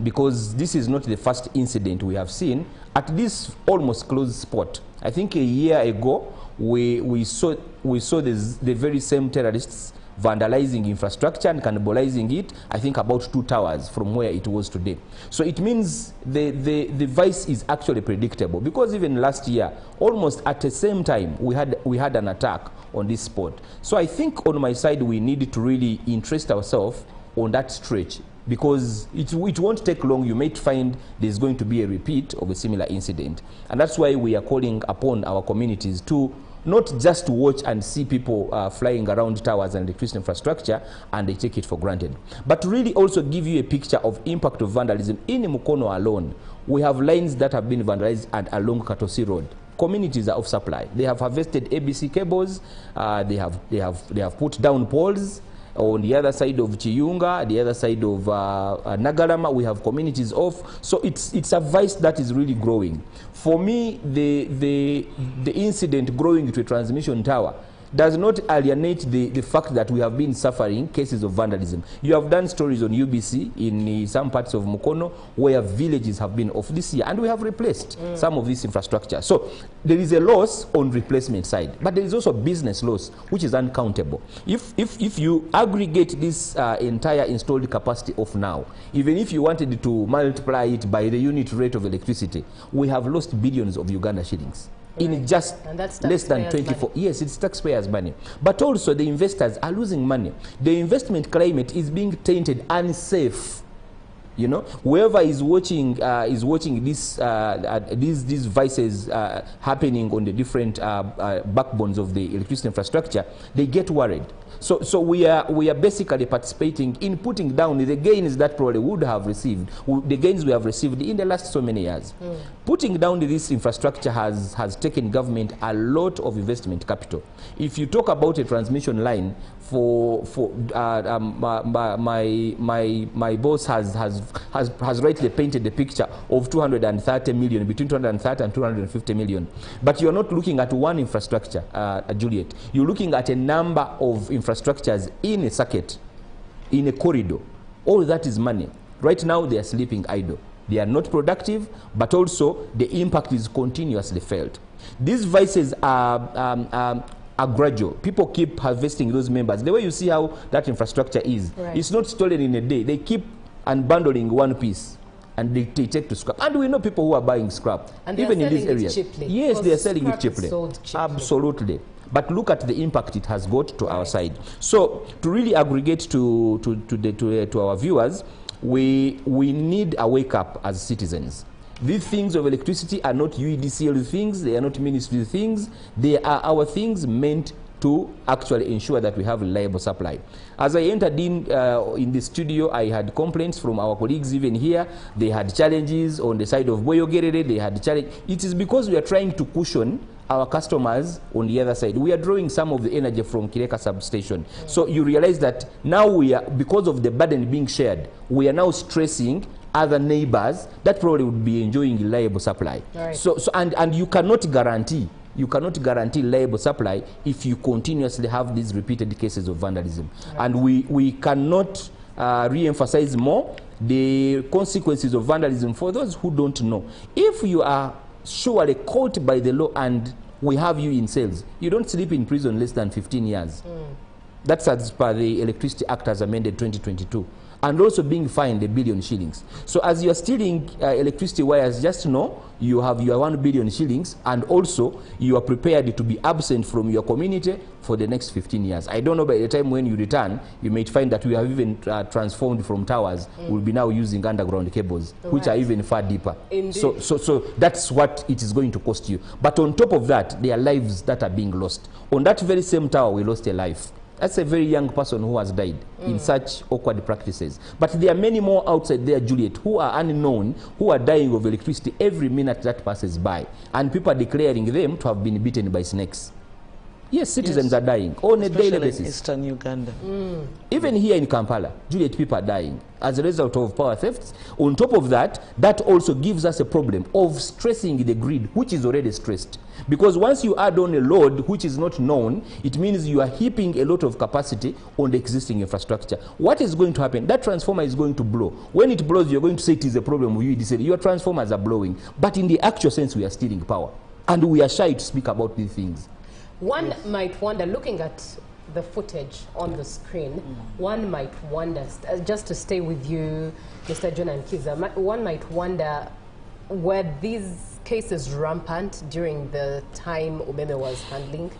because this is not the first incident we have seen at this almost closed spot. I think a year ago we saw the very same terrorists vandalizing infrastructure and cannibalizing it, I think about 2 towers from where it was today. So it means the vice is actually predictable, because even last year, almost at the same time, we had an attack on this spot. So I think on my side, we need to really interest ourselves on that stretch, because it won't take long. You might find there's going to be a repeat of a similar incident. And that's why we are calling upon our communities to not just to watch and see people flying around towers and electricity infrastructure and they take it for granted, but to really also give you a picture of impact of vandalism. In Mukono alone, we have lines that have been vandalized and along Katosi Road. Communities are off supply. They have harvested ABC cables. They have put down poles. On the other side of Chiyunga, the other side of Nagarama, we have communities off. So it's a vice that is really growing. For me, the incident growing to a transmission tower does not alienate the fact that we have been suffering cases of vandalism. You have done stories on UBC in some parts of Mukono where villages have been off this year, and we have replaced some of this infrastructure. So there is a loss on replacement side, but there is also business loss, which is uncountable. If you aggregate this entire installed capacity of now, even if you wanted to multiply it by the unit rate of electricity, we have lost billions of Uganda shillings. In just less than 24 years. It's taxpayers' money. But also the investors are losing money. The investment climate is being tainted, unsafe. You know, whoever is watching these vices happening on the different backbones of the electricity infrastructure, they get worried. So we are basically participating in putting down the gains that probably would have received, the gains we have received in the last so many years. Putting down this infrastructure has taken government a lot of investment capital. If you talk about a transmission line, my boss has rightly painted the picture of 230 million, between 230 and 250 million. But you're not looking at one infrastructure, Juliet. You're looking at a number of infrastructures in a circuit, in a corridor. All that is money. Right now, they are sleeping idle. They are not productive, but also the impact is continuously felt. These vices are gradual. People keep harvesting those members. The way you see how that infrastructure is, it's not stolen in a day. They keep unbundling one piece and they take to scrap. And we know people who are buying scrap, and even in these areas. Yes, they are selling it cheaply. Absolutely. But look at the impact it has got to our side. So to really aggregate to our viewers, we need a wake up as citizens. These things of electricity are not UEDCL things, they are not ministry things, they are our things meant to actually ensure that we have reliable supply. As I entered in the studio, I had complaints from our colleagues even here. They had challenges on the side of Boyogerere. They had challenge. It is because we are trying to cushion our customers on the other side. We are drawing some of the energy from Kireka substation. So you realize that now we are, because of the burden being shared, we are now stressing other neighbors that probably would be enjoying reliable supply. Right. And you cannot guarantee reliable supply if you continuously have these repeated cases of vandalism. Right. And we cannot re-emphasize more the consequences of vandalism for those who don't know. If you are surely caught by the law and we have you in cells, you don't sleep in prison less than 15 years. That's as per the Electricity Act as amended 2022. And also being fined 1 billion shillings. So as you are stealing electricity wires, just know you have your 1 billion shillings, and also you are prepared to be absent from your community for the next 15 years. I don't know, by the time when you return, you may find that we have even transformed from towers. We'll be now using underground cables, which are even far deeper. So that's what it is going to cost you. But on top of that, there are lives that are being lost. On that very same tower, we lost a life. That's a very young person who has died in such awkward practices. But there are many more outside there, Juliet, who are unknown, who are dying of electricity every minute that passes by. And people are declaring them to have been bitten by snakes. Yes, citizens are dying on a daily basis. In Eastern Uganda. Even here in Kampala, Juliet, people are dying as a result of power thefts. On top of that, that also gives us a problem of stressing the grid, which is already stressed. Because once you add on a load which is not known, it means you are heaping a lot of capacity on the existing infrastructure. What is going to happen? That transformer is going to blow. When it blows, you're going to say it is a problem with you. Your transformers are blowing. But in the actual sense, we are stealing power. And we are shy to speak about these things. One might wonder, looking at the footage on the screen, one might wonder, just to stay with you, Mr. John and Kiza, one might wonder, were these cases rampant during the time Umeme was handling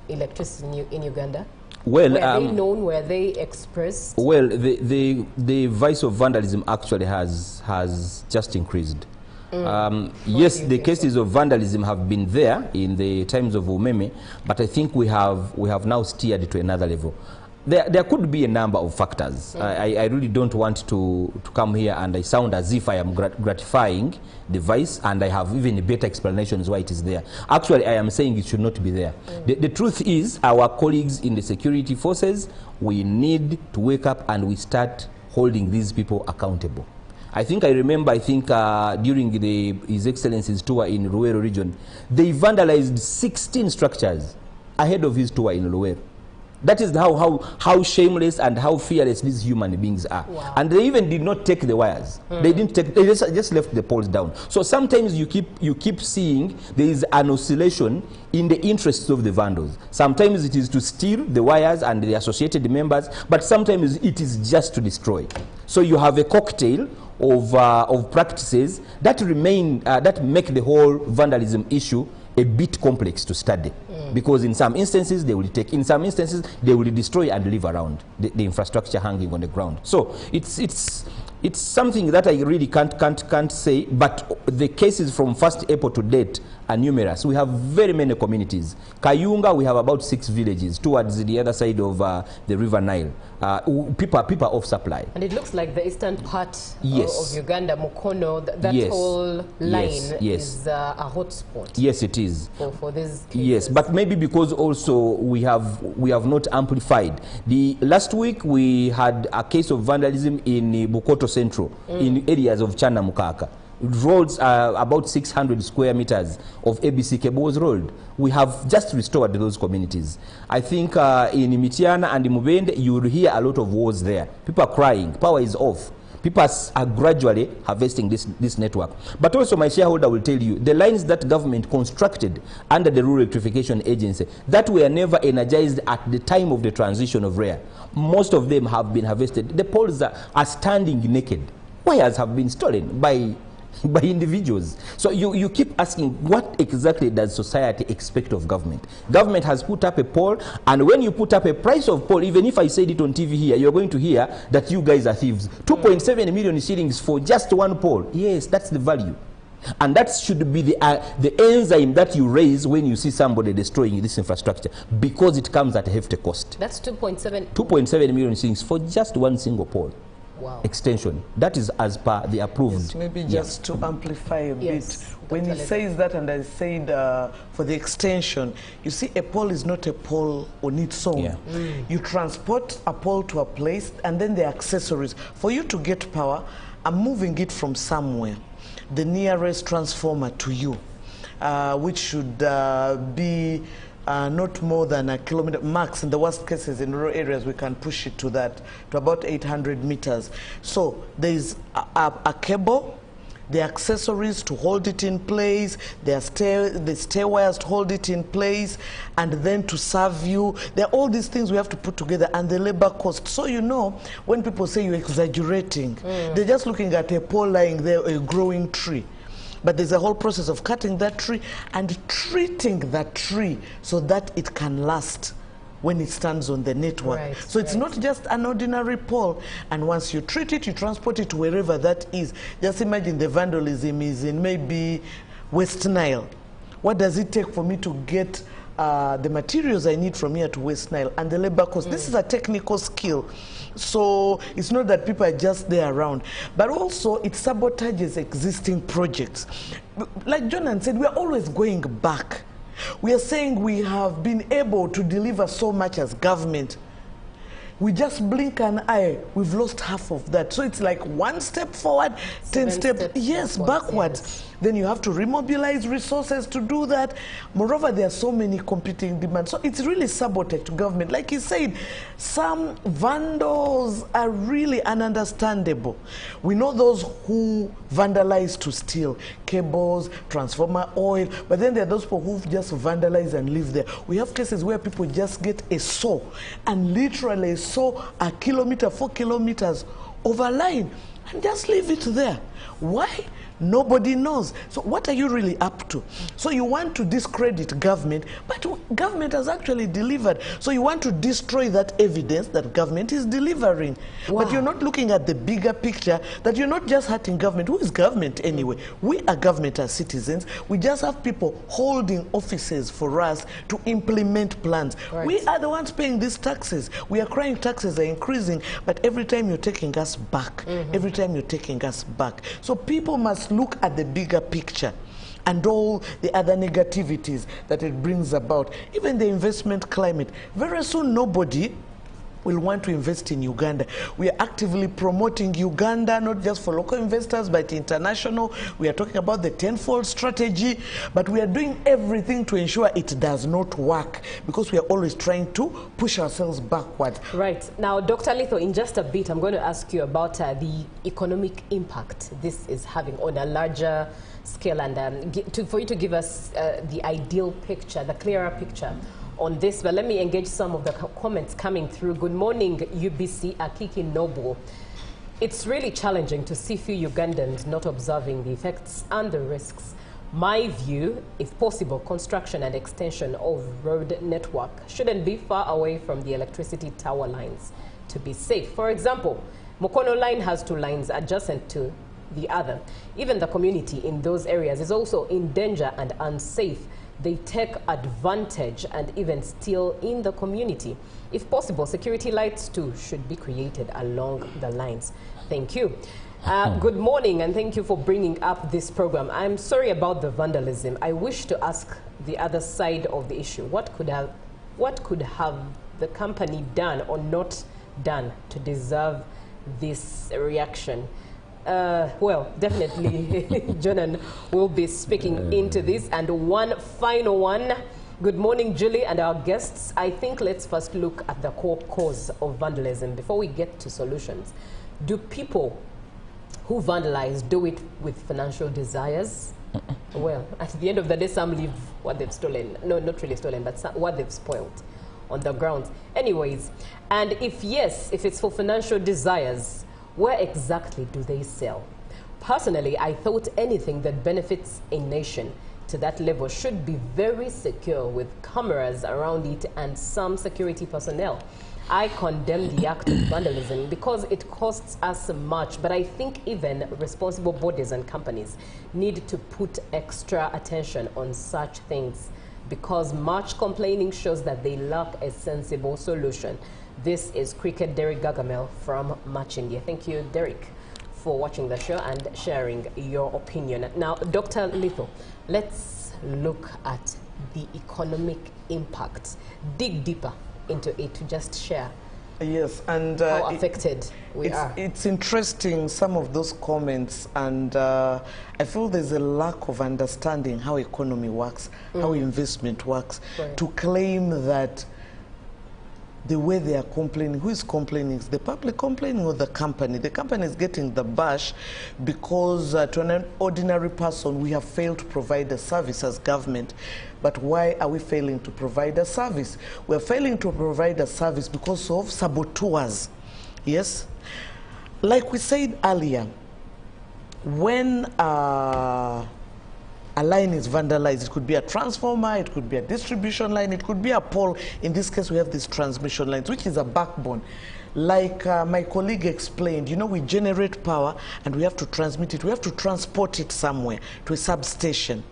electricity in Uganda? Well, were they known? Were they expressed? Well, the vice of vandalism actually has just increased. Yes, the cases of vandalism have been there in the times of Umeme, but I think we have now steered to another level. There could be a number of factors. I really don't want to come here and I sound as if I am gratifying the vice, and I have even better explanations why it is there. Actually, I am saying it should not be there. The truth is, our colleagues in the security forces, we need to wake up and we start holding these people accountable. I remember during His Excellency's tour in Luweero region, they vandalized 16 structures ahead of his tour in Luweero. That is how shameless and how fearless these human beings are. Wow. And they even did not take the wires. They didn't take. They just left the poles down. So sometimes you keep seeing there is an oscillation in the interests of the vandals. Sometimes it is to steal the wires and the associated members, but sometimes it is just to destroy. So you have a cocktail of practices that make the whole vandalism issue a bit complex to study. Because in some instances they will take, in some instances they will destroy and leave around the infrastructure hanging on the ground. So it's something that I really can't say, but the cases from 1st April to date are numerous. We have very many communities. Kayunga, we have about 6 villages towards the other side of the River Nile. People are off supply. And it looks like the eastern part of Uganda, Mukono, that whole line is a hotspot. Yes, it is. For these cases. Yes, but maybe because also we have not amplified. The last week we had a case of vandalism in Bukoto Central, in areas of Chana Mukaka. Roads are about 600 square meters of ABC cable was rolled. We have just restored those communities. I think in Mitiana and Mubende, you will hear a lot of wars there. People are crying. Power is off. People are gradually harvesting this network. But also my shareholder will tell you, the lines that government constructed under the Rural Electrification Agency, that were never energized at the time of the transition of REA, most of them have been harvested. The poles are standing naked. Wires have been stolen by individuals. So you keep asking, what exactly does society expect of government? Government has put up a pole, and when you put up a price of pole, even if I said it on TV here, you're going to hear that you guys are thieves. 2.7 million shillings for just one pole. Yes, that's the value. And that should be the enzyme that you raise when you see somebody destroying this infrastructure, because it comes at a hefty cost. That's 2.7 million shillings for just one single pole. Wow. Extension. That is as per the approved. Yes, maybe just to amplify a bit. When he says that, and I said for the extension, you see, a pole is not a pole on its own. You transport a pole to a place, and then the accessories. For you to get power, I'm moving it from somewhere, the nearest transformer to you, which should be not more than a kilometer max. In the worst cases, in rural areas, we can push it to that, to about 800 meters. So there is a cable, the accessories to hold it in place, the stair wires to hold it in place, and then to serve you. There are all these things we have to put together, and the labor cost. So you know, when people say you're exaggerating, they're just looking at a pole lying there, a growing tree. But there's a whole process of cutting that tree and treating that tree so that it can last when it stands on the network. So it's not just an ordinary pole. And once you treat it, you transport it to wherever that is. Just imagine the vandalism is in maybe West Nile. What does it take for me to get the materials I need from here to West Nile, and the labor cost? This is a technical skill. So it's not that people are just there around, but also it sabotages existing projects. Like Jonan said, we are always going back. We are saying we have been able to deliver so much as government. We just blink an eye, we've lost half of that. So it's like one step forward, 10 steps backwards. Then you have to remobilize resources to do that. Moreover, there are so many competing demands. So it's really sabotage to government. Like he said, some vandals are really ununderstandable. We know those who vandalize to steal cables, transformer oil, but then there are those people who just vandalize and live there. We have cases where people just get a saw and literally saw a kilometer, 4 kilometers over line and just leave it there. Why? Nobody knows. So what are you really up to? So you want to discredit government, but government has actually delivered. So you want to destroy that evidence that government is delivering. But you're not looking at the bigger picture, that you're not just hurting government. Who is government anyway? We are government as citizens. We just have people holding offices for us to implement plans. We are the ones paying these taxes. We are crying taxes are increasing, but every time you're taking us back, every time you're taking us back. So people must look at the bigger picture and all the other negativities that it brings about. Even the investment climate. Very soon nobody will want to invest in Uganda. We are actively promoting Uganda, not just for local investors, but international. We are talking about the tenfold strategy, but we are doing everything to ensure it does not work, because we are always trying to push ourselves backward. Right. Now, Dr. Litho, in just a bit, I'm going to ask you about the economic impact this is having on a larger scale, and for you to give us the ideal picture, the clearer picture on this. But let me engage some of the comments coming through. Good morning, UBC Akiki Noble. It's really challenging to see few Ugandans not observing the effects and the risks. My view, if possible, construction and extension of road network shouldn't be far away from the electricity tower lines to be safe. For example, Mukono line has 2 lines adjacent to the other. Even the community in those areas is also in danger and unsafe. They take advantage and even steal in the community. If possible, security lights too should be created along the lines. Thank you. Good morning, and thank you for bringing up this program. I'm sorry about the vandalism. I wish to ask the other side of the issue. What could have the company done or not done to deserve this reaction? Well, definitely, Jonan will be speaking into this. And one final one. Good morning, Julie and our guests. I think let's first look at the core cause of vandalism before we get to solutions. Do people who vandalize do it with financial desires? Well, at the end of the day, some leave what they've stolen. No, not really stolen, but what they've spoiled on the ground. Anyways, and if yes, if it's for financial desires, where exactly do they sell? Personally, I thought anything that benefits a nation to that level should be very secure, with cameras around it and some security personnel. I condemn the act of vandalism because it costs us much. But I think even responsible bodies and companies need to put extra attention on such things, because much complaining shows that they lack a sensible solution. This is Cricket Derek Gagamel from Machindia. Thank you, Derek, for watching the show and sharing your opinion. Now, Dr. Litho, let's look at the economic impact. Dig deeper into it to just share. Yes, and how affected we are. It's interesting, some of those comments, and I feel there's a lack of understanding how economy works, how investment works, to claim that the way they are complaining, who is complaining? Is the public complaining or the company? The company is getting the bash because to an ordinary person, we have failed to provide a service as government. But why are we failing to provide a service? We're failing to provide a service because of saboteurs. Yes? Like we said earlier, when a line is vandalized, it could be a transformer, it could be a distribution line, it could be a pole. In this case, we have these transmission lines, which is a backbone. Like my colleague explained, you know, we generate power and we have to transmit it. We have to transport it somewhere, to a substation.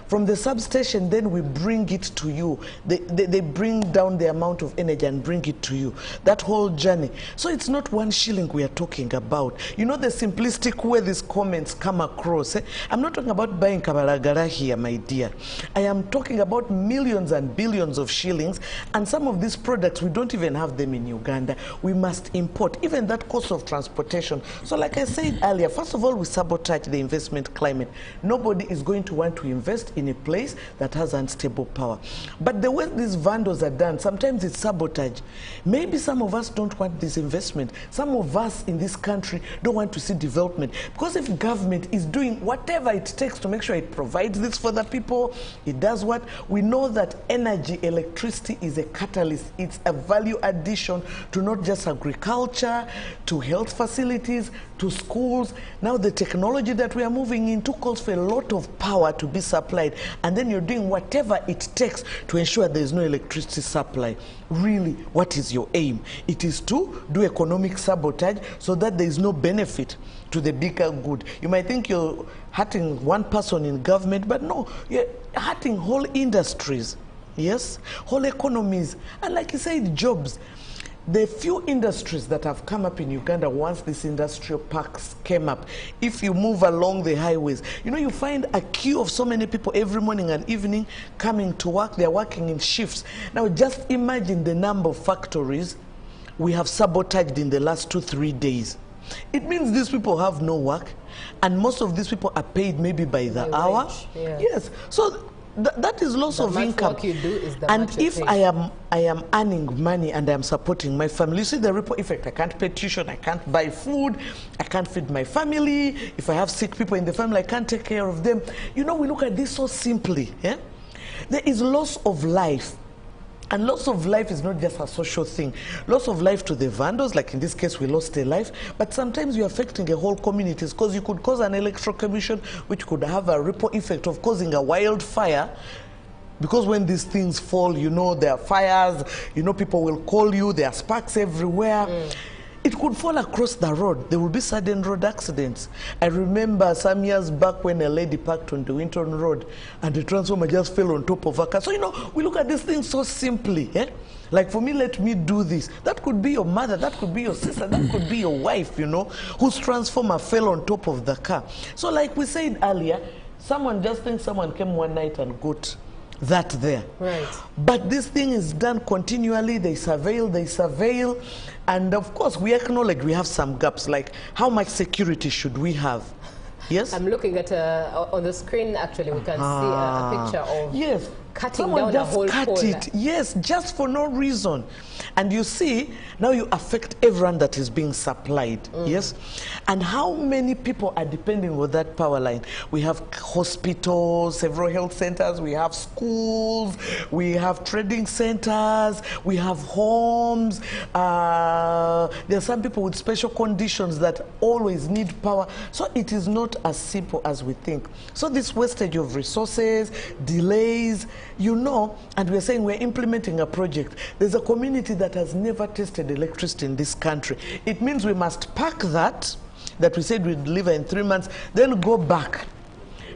From the substation, then we bring it to you. They bring down the amount of energy and bring it to you. That whole journey. So it's not 1 shilling we are talking about. You know the simplistic way these comments come across. I'm not talking about buying kabalagara here, my dear. I am talking about millions and billions of shillings, and some of these products, we don't even have them in Uganda. We must import, even that cost of transportation. So like I said earlier, first of all, we sabotage the investment climate. Nobody is going to want to invest in a place that has unstable power. But the way these vandals are done, sometimes it's sabotage. Maybe some of us don't want this investment. Some of us in this country don't want to see development. Because if government is doing whatever it takes to make sure it provides this for the people, it does what? We know that energy, electricity is a catalyst. It's a value addition to not just agriculture, to health facilities, to schools. Now the technology that we are moving into calls for a lot of power to be supplied, and then you're doing whatever it takes to ensure there is no electricity supply. Really, what is your aim? It is to do economic sabotage so that there is no benefit to the bigger good. You might think you're hurting one person in government, but no, you're hurting whole industries, yes, whole economies, and like you said, jobs. The few industries that have come up in Uganda once these industrial parks came up, if you move along the highways, you know, you find a queue of so many people every morning and evening coming to work. They're working in shifts. Now, just imagine the number of factories we have sabotaged in the last 2-3 days. It means these people have no work, and most of these people are paid maybe by the hour. Yes. So that is loss of income. And if I am earning money and I am supporting my family, you see the ripple effect. I can't pay tuition, I can't buy food, I can't feed my family. If I have sick people in the family, I can't take care of them. You know, we look at this so simply. Yeah? There is loss of life. And loss of life is not just a social thing. Loss of life to the vandals, like in this case we lost a life, but sometimes you're affecting a whole community, because you could cause an electrocution which could have a ripple effect of causing a wildfire. Because when these things fall, you know, there are fires, you know, people will call you, there are sparks everywhere. It could fall across the road. There will be sudden road accidents. I remember some years back when a lady parked on the Winton Road and the transformer just fell on top of her car. So, you know, we look at these things so simply. Eh? Like, for me, let me do this. That could be your mother, that could be your sister, that could be your wife, you know, whose transformer fell on top of the car. So like we said earlier, someone just thinks someone came one night and got that there. Right. But this thing is done continually. They surveil, and of course we acknowledge we have some gaps, like how much security should we have? Yes? I'm looking at, on the screen actually, we can see a picture of cutting down a whole pole. Yes, just for no reason. And you see, now you affect everyone that is being supplied, yes? And how many people are depending on that power line? We have hospitals, several health centers, we have schools, we have trading centers, we have homes. There are some people with special conditions that always need power. So it is not as simple as we think. So this wastage of resources, delays, You know, and we're saying we're implementing a project. There's a community that has never tasted electricity in this country. It means we must pack that we said we'd deliver in 3 months, then go back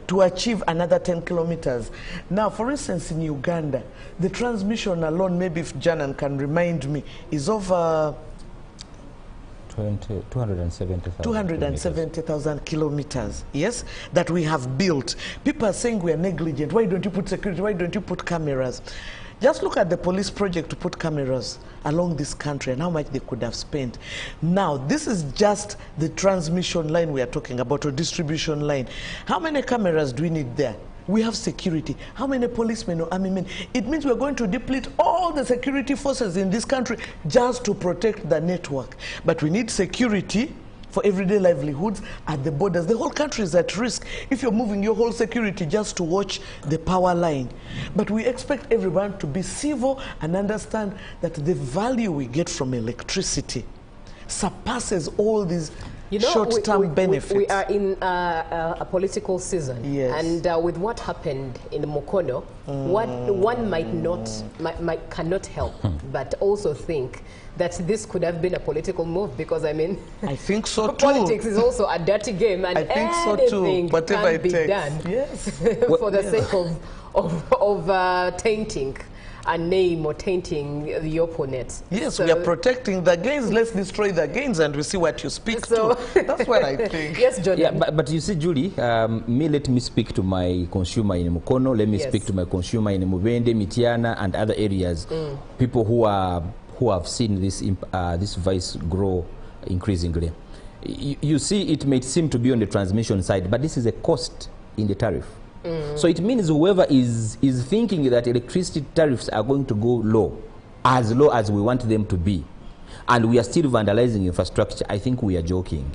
to achieve another 10 kilometers. Now, for instance, in Uganda, the transmission alone, maybe if Janan can remind me, is over 270,000 kilometers, yes, that we have built. People are saying we are negligent. Why don't you put security? Why don't you put cameras? Just look at the police project to put cameras along this country and how much they could have spent. Now, this is just the transmission line we are talking about, or distribution line. How many cameras do we need there? We have security. How many policemen or army men? It means we're going to deplete all the security forces in this country just to protect the network. But we need security for everyday livelihoods at the borders. The whole country is at risk if you're moving your whole security just to watch the power line. But we expect everyone to be civil and understand that the value we get from electricity surpasses all these short-term benefits. We are in a political season, yes. And with what happened in Mukono, one cannot help but also think that this could have been a political move, because I mean, I think so too. Politics is also a dirty game, and I think so too. Whatever can be done, yes, for the sake of tainting a name or tainting the opponent. Yes, so we are protecting the gains. Let's destroy the gains and we see what you speak to. That's what I think. Yes, Jordan. Yeah, but you see, Julie, let me speak to my consumer in Mukono. Let me speak to my consumer in Mubende, Mitiana, and other areas. People who have seen this vice grow increasingly. You see, it may seem to be on the transmission side, but this is a cost in the tariff. So it means whoever is thinking that electricity tariffs are going to go low as we want them to be, and we are still vandalizing infrastructure, I think we are joking.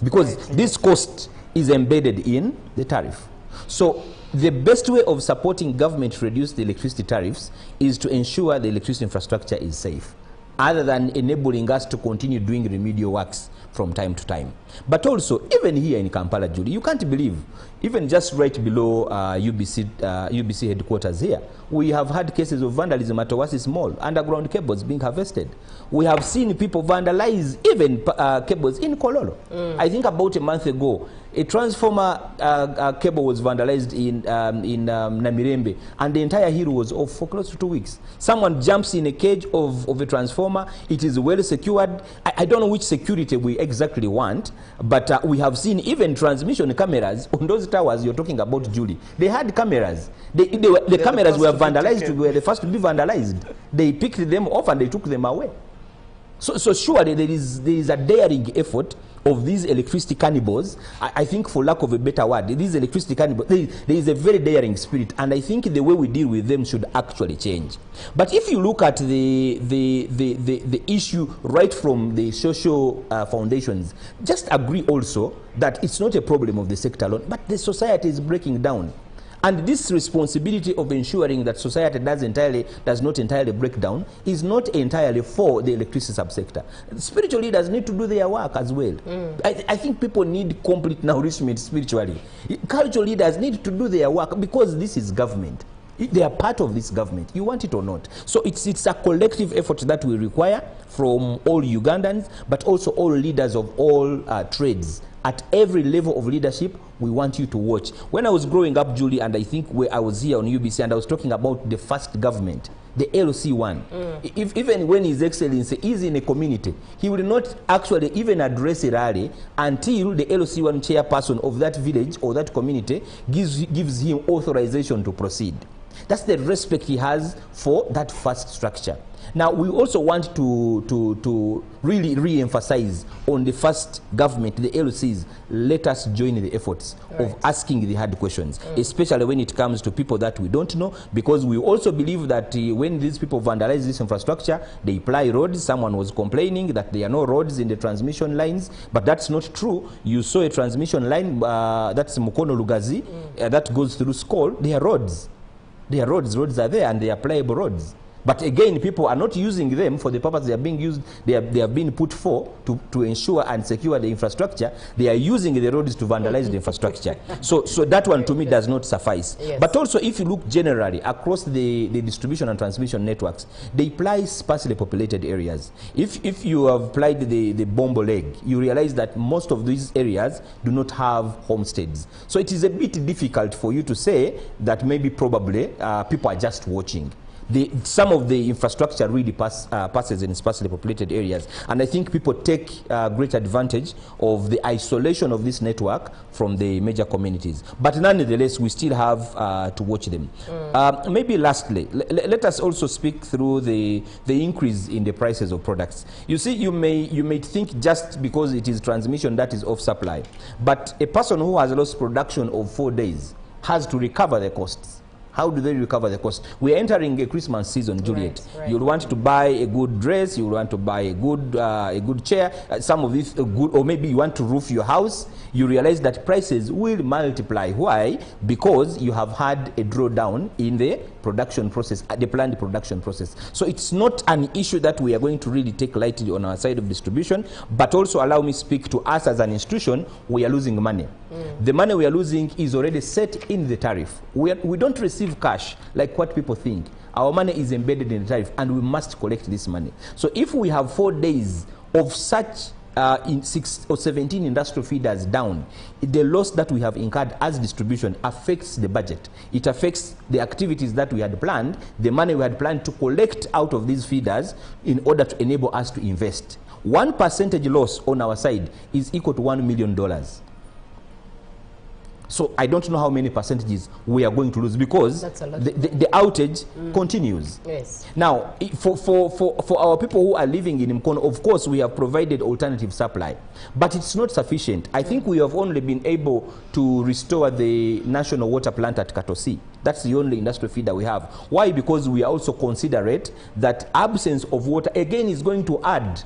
Because this cost is embedded in the tariff. So the best way of supporting government to reduce the electricity tariffs is to ensure the electricity infrastructure is safe, other than enabling us to continue doing remedial works from time to time. But also, even here in Kampala, Julie, you can't believe, even just right below UBC headquarters here, we have had cases of vandalism at Owassis Mall, underground cables being harvested. We have seen people vandalize even cables in Kololo. I think about a month ago, a transformer cable was vandalized in Namirembe, and the entire hill was off for close to 2 weeks. Someone jumps in a cage of a transformer. It is well secured. I don't know which security we exactly want, but we have seen even transmission cameras on those towers you're talking about, Julie. They had cameras. The cameras were vandalized, were the first to be vandalized. They picked them off and they took them away. So surely there is a daring effort of these electricity cannibals. I think, for lack of a better word, these electricity cannibals, there is a very daring spirit, and I think the way we deal with them should actually change. But if you look at the issue right from the social foundations, just agree also that it's not a problem of the sector alone, but the society is breaking down. And this responsibility of ensuring that society does not entirely break down is not entirely for the electricity subsector. Spiritual leaders need to do their work as well. I think people need complete nourishment spiritually. Cultural leaders need to do their work, because this is government. They are part of this government, you want it or not. So it's a collective effort that we require from all Ugandans, but also all leaders of all trades. At every level of leadership, we want you to watch. When I was growing up, Julie, and I think I was here on UBC, and I was talking about the first government, the LC one. Even when His Excellency is in a community, he will not actually even address a rally until the LC one chairperson of that village or that community gives him authorization to proceed. That's the respect he has for that first structure. Now, we also want to really re-emphasize on the first government, the LCs. Let us join the efforts of asking the hard questions, especially when it comes to people that we don't know, because we also believe that when these people vandalize this infrastructure, they apply roads. Someone was complaining that there are no roads in the transmission lines, but that's not true. You saw a transmission line, that's Mukono Lugazi, that goes through Skol. They are roads. They are roads. Roads are there, and they are pliable roads. But again, people are not using them for the purpose they are being used. They have been put for to ensure and secure the infrastructure. They are using the roads to vandalize the infrastructure. So that one to me does not suffice. Yes. But also, if you look generally across the distribution and transmission networks, they apply sparsely populated areas. If you have applied the Bombo leg, you realize that most of these areas do not have homesteads. So it is a bit difficult for you to say that maybe probably people are just watching. Some of the infrastructure really passes in sparsely populated areas, and I think people take great advantage of the isolation of this network from the major communities. But nonetheless, we still have to watch them. Maybe lastly, let us also speak through the increase in the prices of products. You see, you may think just because it is transmission that is off supply, but a person who has lost production of 4 days has to recover the costs. How do they recover the cost? We're entering a Christmas season, Juliet. Right. You'll want to buy a good dress, you'll want to buy a good chair, some of these good, or maybe you want to roof your house. You realize that prices will multiply. Why? Because you have had a drawdown in the production process, the planned production process. So it's not an issue that we are going to really take lightly on our side of distribution, but also allow me speak to us as an institution. We are losing money. The money we are losing is already set in the tariff. We don't receive cash like what people think. Our money is embedded in the tariff, and we must collect this money. So if we have 4 days of such in 6 or 17 industrial feeders down, the loss that we have incurred as distribution affects the budget. It affects the activities that we had planned, the money we had planned to collect out of these feeders in order to enable us to invest. 1% loss on our side is equal to $1 million. So I don't know how many percentages we are going to lose, because the outage continues. Yes. Now, for our people who are living in Mkono, of course, we have provided alternative supply, but it's not sufficient. I think we have only been able to restore the national water plant at Katosi. That's the only industrial feeder we have. Why? Because we are also considerate that absence of water, again, is going to add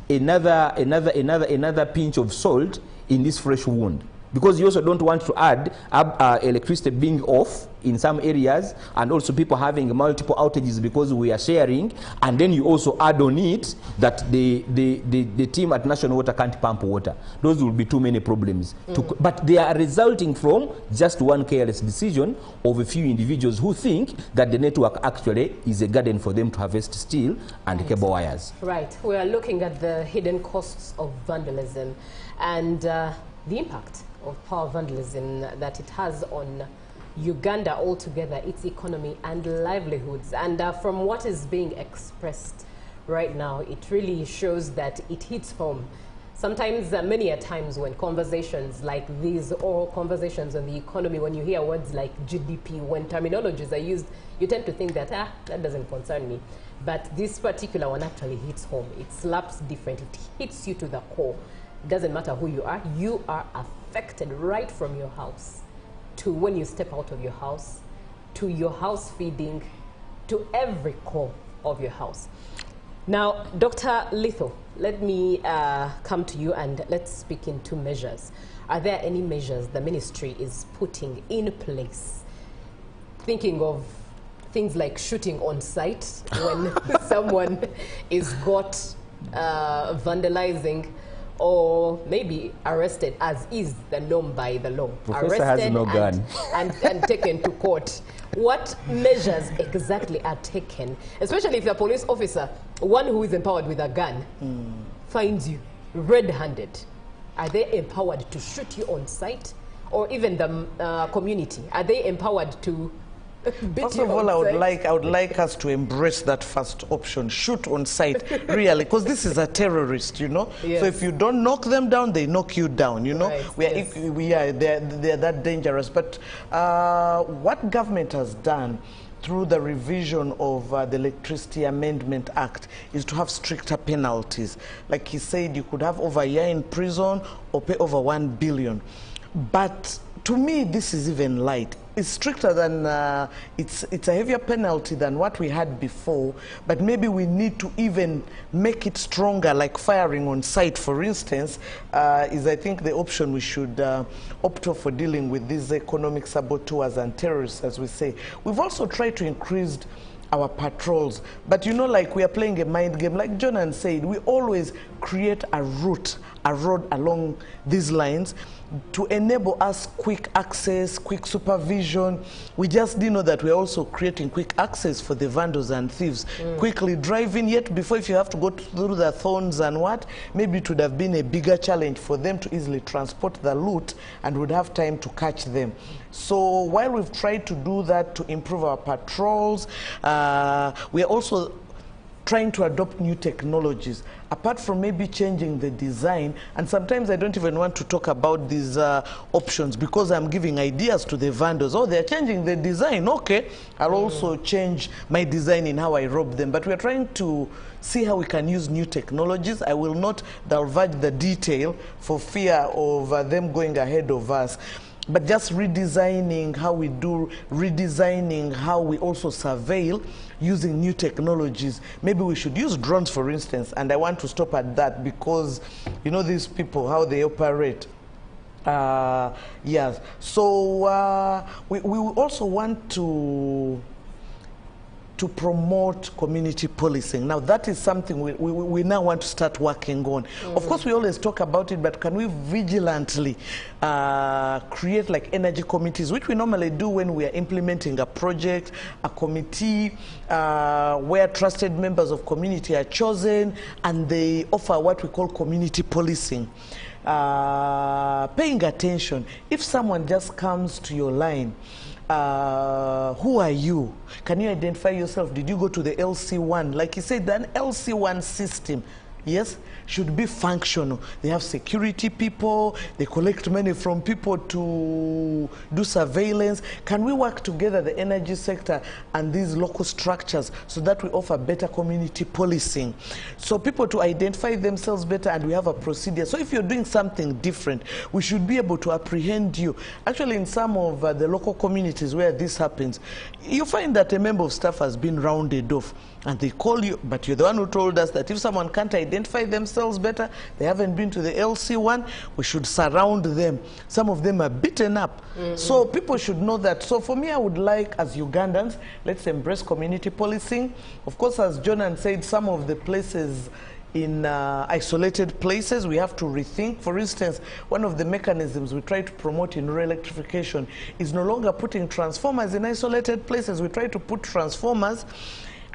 another pinch of salt in this fresh wound. Because you also don't want to add electricity being off in some areas, and also people having multiple outages because we are sharing, and then you also add on it that the team at National Water can't pump water. Those will be too many problems. But they are resulting from just one careless decision of a few individuals who think that the network actually is a garden for them to harvest steel and cable wires. Right. We are looking at the hidden costs of vandalism and the impact of power vandalism that it has on Uganda altogether, its economy and livelihoods. And from what is being expressed right now, it really shows that it hits home. Sometimes, many a times when conversations like these, or conversations on the economy, when you hear words like GDP, when terminologies are used, you tend to think that, that doesn't concern me. But this particular one actually hits home. It slaps different. It hits you to the core. It doesn't matter who you are affected right from your house to when you step out of your house, to your house feeding, to every core of your house. Now, Dr. Litho, let me come to you and let's speak into measures. Are there any measures the ministry is putting in place? Thinking of things like shooting on site when someone is caught vandalizing, or maybe arrested, as is the norm by the law. Professor has no gun. And taken to court. What measures exactly are taken, especially if a police officer, one who is empowered with a gun, finds you red-handed? Are they empowered to shoot you on site? Or even the community, are they empowered to First of all, I would like us to embrace that first option, shoot on sight, really, because this is a terrorist, you know. Yes. So if you don't knock them down, they knock you down, you know. Right. They're that dangerous. But what government has done through the revision of the Electricity Amendment Act is to have stricter penalties. Like he said, you could have over a year in prison or pay over 1 billion. But to me, this is even light. It's stricter than, it's a heavier penalty than what we had before, but maybe we need to even make it stronger, like firing on site, for instance, is I think the option we should opt for dealing with these economic saboteurs and terrorists, as we say. We've also tried to increase our patrols. But you know, like we are playing a mind game, like Jonan said, we always create a route, a road along these lines to enable us quick access, quick supervision. We just didn't know that we're also creating quick access for the vandals and thieves. Quickly driving, yet before, if you have to go through the thorns and what, maybe it would have been a bigger challenge for them to easily transport the loot and would have time to catch them. So while we've tried to do that to improve our patrols, we are also trying to adopt new technologies, apart from maybe changing the design. And sometimes I don't even want to talk about these options because I'm giving ideas to the vendors. Oh, they're changing the design. Okay, I'll also change my design in how I rob them. But we're trying to see how we can use new technologies. I will not divulge the detail for fear of them going ahead of us. But just redesigning how we do, redesigning how we also surveil using new technologies. Maybe we should use drones, for instance, and I want to stop at that because, you know, these people, how they operate. Yes, so we also want to promote community policing. Now that is something we now want to start working on. Of course we always talk about it, but can we vigilantly create like energy committees, which we normally do when we are implementing a project, a committee where trusted members of community are chosen and they offer what we call community policing. Paying attention. If someone just comes to your line, who are you? Can you identify yourself? Did you go to the LC1? Like you said, an LC1 system, yes, should be functional. They have security people, they collect money from people to do surveillance. Can we work together, the energy sector and these local structures, so that we offer better community policing? So people to identify themselves better, and we have a procedure. So if you're doing something different, we should be able to apprehend you. Actually, in some of the local communities where this happens, you find that a member of staff has been rounded off and they call you, but you're the one who told us that if someone can't identify themselves better, they haven't been to the LC1, we should surround them. Some of them are beaten up. So people should know that. So for me, I would like, as Ugandans, let's embrace community policing. Of course, as Jonan said, some of the places in isolated places, we have to rethink. For instance, one of the mechanisms we try to promote in rural electrification is no longer putting transformers in isolated places. We try to put transformers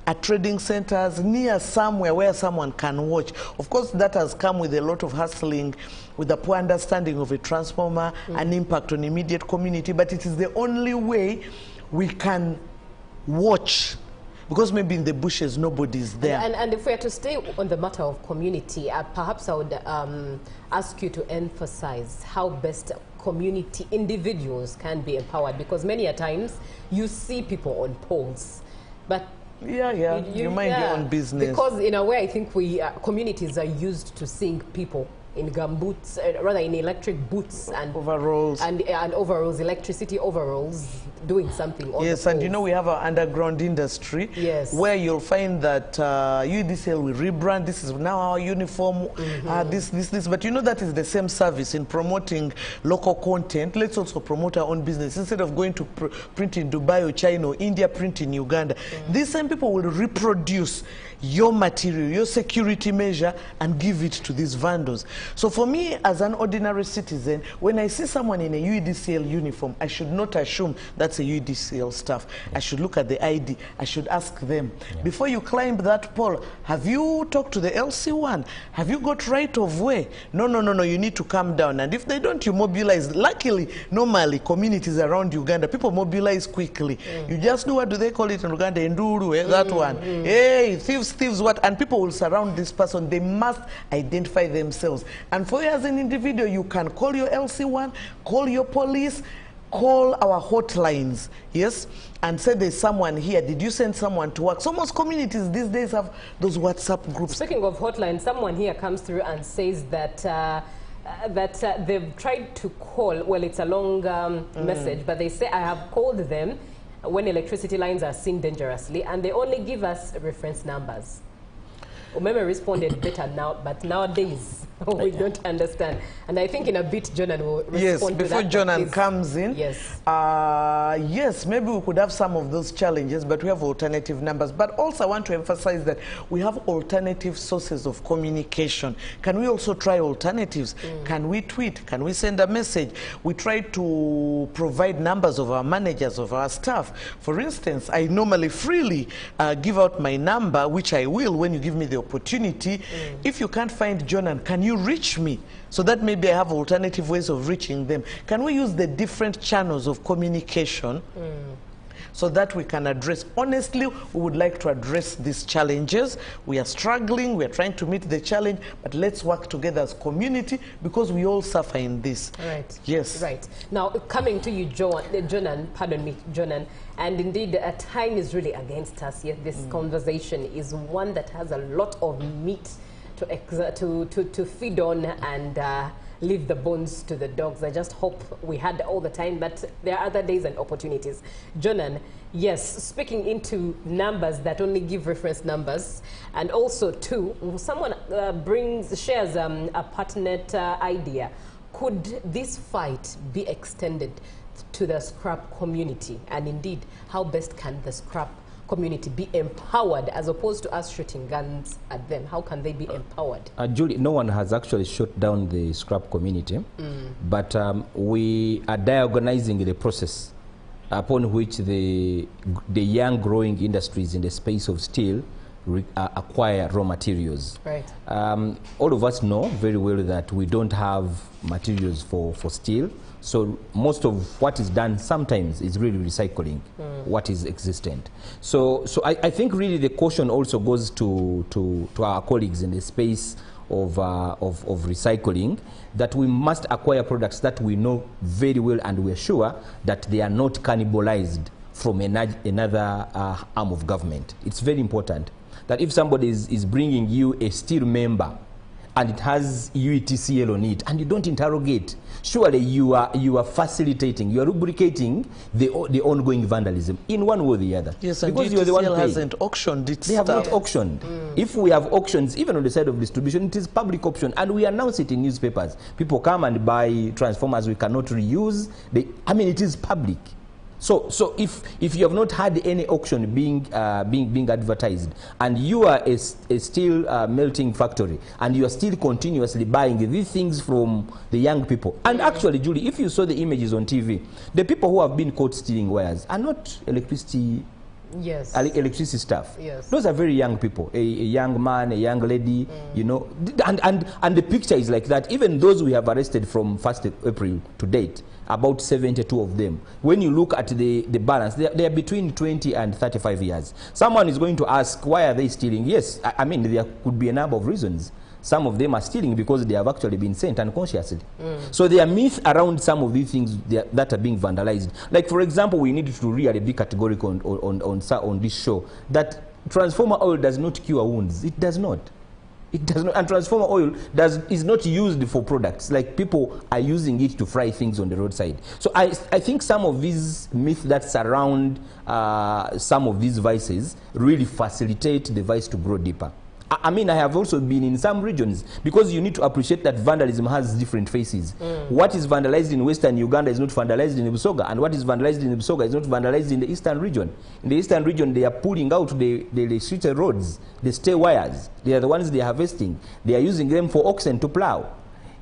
at trading centers near somewhere where someone can watch. Of course, that has come with a lot of hustling, with a poor understanding of a transformer, an impact on immediate community, but it is the only way we can watch, because maybe in the bushes nobody's there. And if we are to stay on the matter of community, perhaps I would ask you to emphasize how best community individuals can be empowered, because many a times you see people on poles, but you mind your own business. Because in a way, I think we communities are used to seeing people in gumboots, rather in electric boots and overalls, and overalls, electricity overalls, doing something. On yes, and you know we have our underground industry. Yes, where you'll find that UDCL will rebrand. This is now our uniform. This. But you know that is the same service in promoting local content. Let's also promote our own business instead of going to print in Dubai or China or India, print in Uganda. These same people will reproduce your material, your security measure, and give it to these vendors. So for me, as an ordinary citizen, when I see someone in a UDCL uniform, I should not assume that's a UDCL staff. I should look at the ID. I should ask them, before you climb that pole, have you talked to the LC1? Have you got right of way? No, you need to come down. And if they don't, you mobilize. Luckily, normally, communities around Uganda, people mobilize quickly. You just do, what do they call it in Uganda? Nduru, that one. Hey, thieves, what? And people will surround this person. They must identify themselves. And for you as an individual, you can call your LC1, call your police, call our hotlines, yes, and say there's someone here. Did you send someone to work? So most communities these days have those WhatsApp groups. Speaking of hotlines, someone here comes through and says that they've tried to call. Well, it's a long message, but they say, I have called them when electricity lines are seen dangerously, and they only give us reference numbers. Umeme responded better now, but nowadays we don't understand. And I think in a bit, Jonan will respond yes, to that. before Jonan comes in, yes, maybe we could have some of those challenges, but we have alternative numbers. But also I want to emphasize that we have alternative sources of communication. Can we also try alternatives? Can we tweet? Can we send a message? We try to provide numbers of our managers, of our staff. For instance, I normally freely give out my number, which I will when you give me the opportunity. If you can't find Jonan, can you reach me? So that maybe I have alternative ways of reaching them. Can we use the different channels of communication so that we can address? Honestly, we would like to address these challenges. We are struggling, we are trying to meet the challenge, but let's work together as community because we all suffer in this. Right. Yes. Right. Now, coming to you, Jonan, pardon me, Jonan, and indeed, time is really against us. Yet this conversation is one that has a lot of meat to feed on and leave the bones to the dogs. I just hope we had all the time, but there are other days and opportunities. Jonan, yes, speaking into numbers that only give reference numbers, and also too, someone shares a partnet idea. Could this fight be extended to the scrap community? And indeed, how best can the scrap community be empowered as opposed to us shooting guns at them? How can they be empowered? Julie, no one has actually shut down the scrap community, but we are diagonizing the process upon which the young growing industries in the space of steel acquire raw materials. Right. All of us know very well that we don't have materials for steel. So most of what is done sometimes is really recycling what is existent. So I think really the caution also goes to our colleagues in the space of recycling, that we must acquire products that we know very well and we're sure that they are not cannibalized from another arm of government. It's very important that if somebody is bringing you a steel member and it has UETCL on it, and you don't interrogate, surely you are facilitating, you are lubricating the ongoing vandalism in one way or the other. Yes, because and you are the one paying. hasn't auctioned its They have stuff. not auctioned. If we have auctions, even on the side of distribution, it is public auction, and we announce it in newspapers. People come and buy transformers we cannot reuse. It is public. So if you have not had any auction being advertised, and you are a steel melting factory, and you are still continuously buying these things from the young people, and actually, Julie, if you saw the images on TV, the people who have been caught stealing wires are not electricity staff. Yes. Those are very young people, a young man, a young lady, you know, and the picture is like that. Even those we have arrested from 1st April to date, about 72 of them. When you look at the balance, they are between 20 and 35 years. Someone is going to ask, why are they stealing? Yes, I mean, there could be a number of reasons. Some of them are stealing because they have actually been sent unconsciously. So there are myths around some of these things that are being vandalized. Like, for example, we need to really be categorical on this show that transformer oil does not cure wounds. It does not. It does not. And transformer oil is not used for products. Like, people are using it to fry things on the roadside. So I think some of these myths that surround some of these vices really facilitate the vice to grow deeper. I mean, I have also been in some regions, because you need to appreciate that vandalism has different faces. What is vandalized in Western Uganda is not vandalized in Busoga, and what is vandalized in Busoga is not vandalized in the Eastern region. In the Eastern region, they are pulling out the street roads, the stay wires. They are the ones they are harvesting. They are using them for oxen to plow.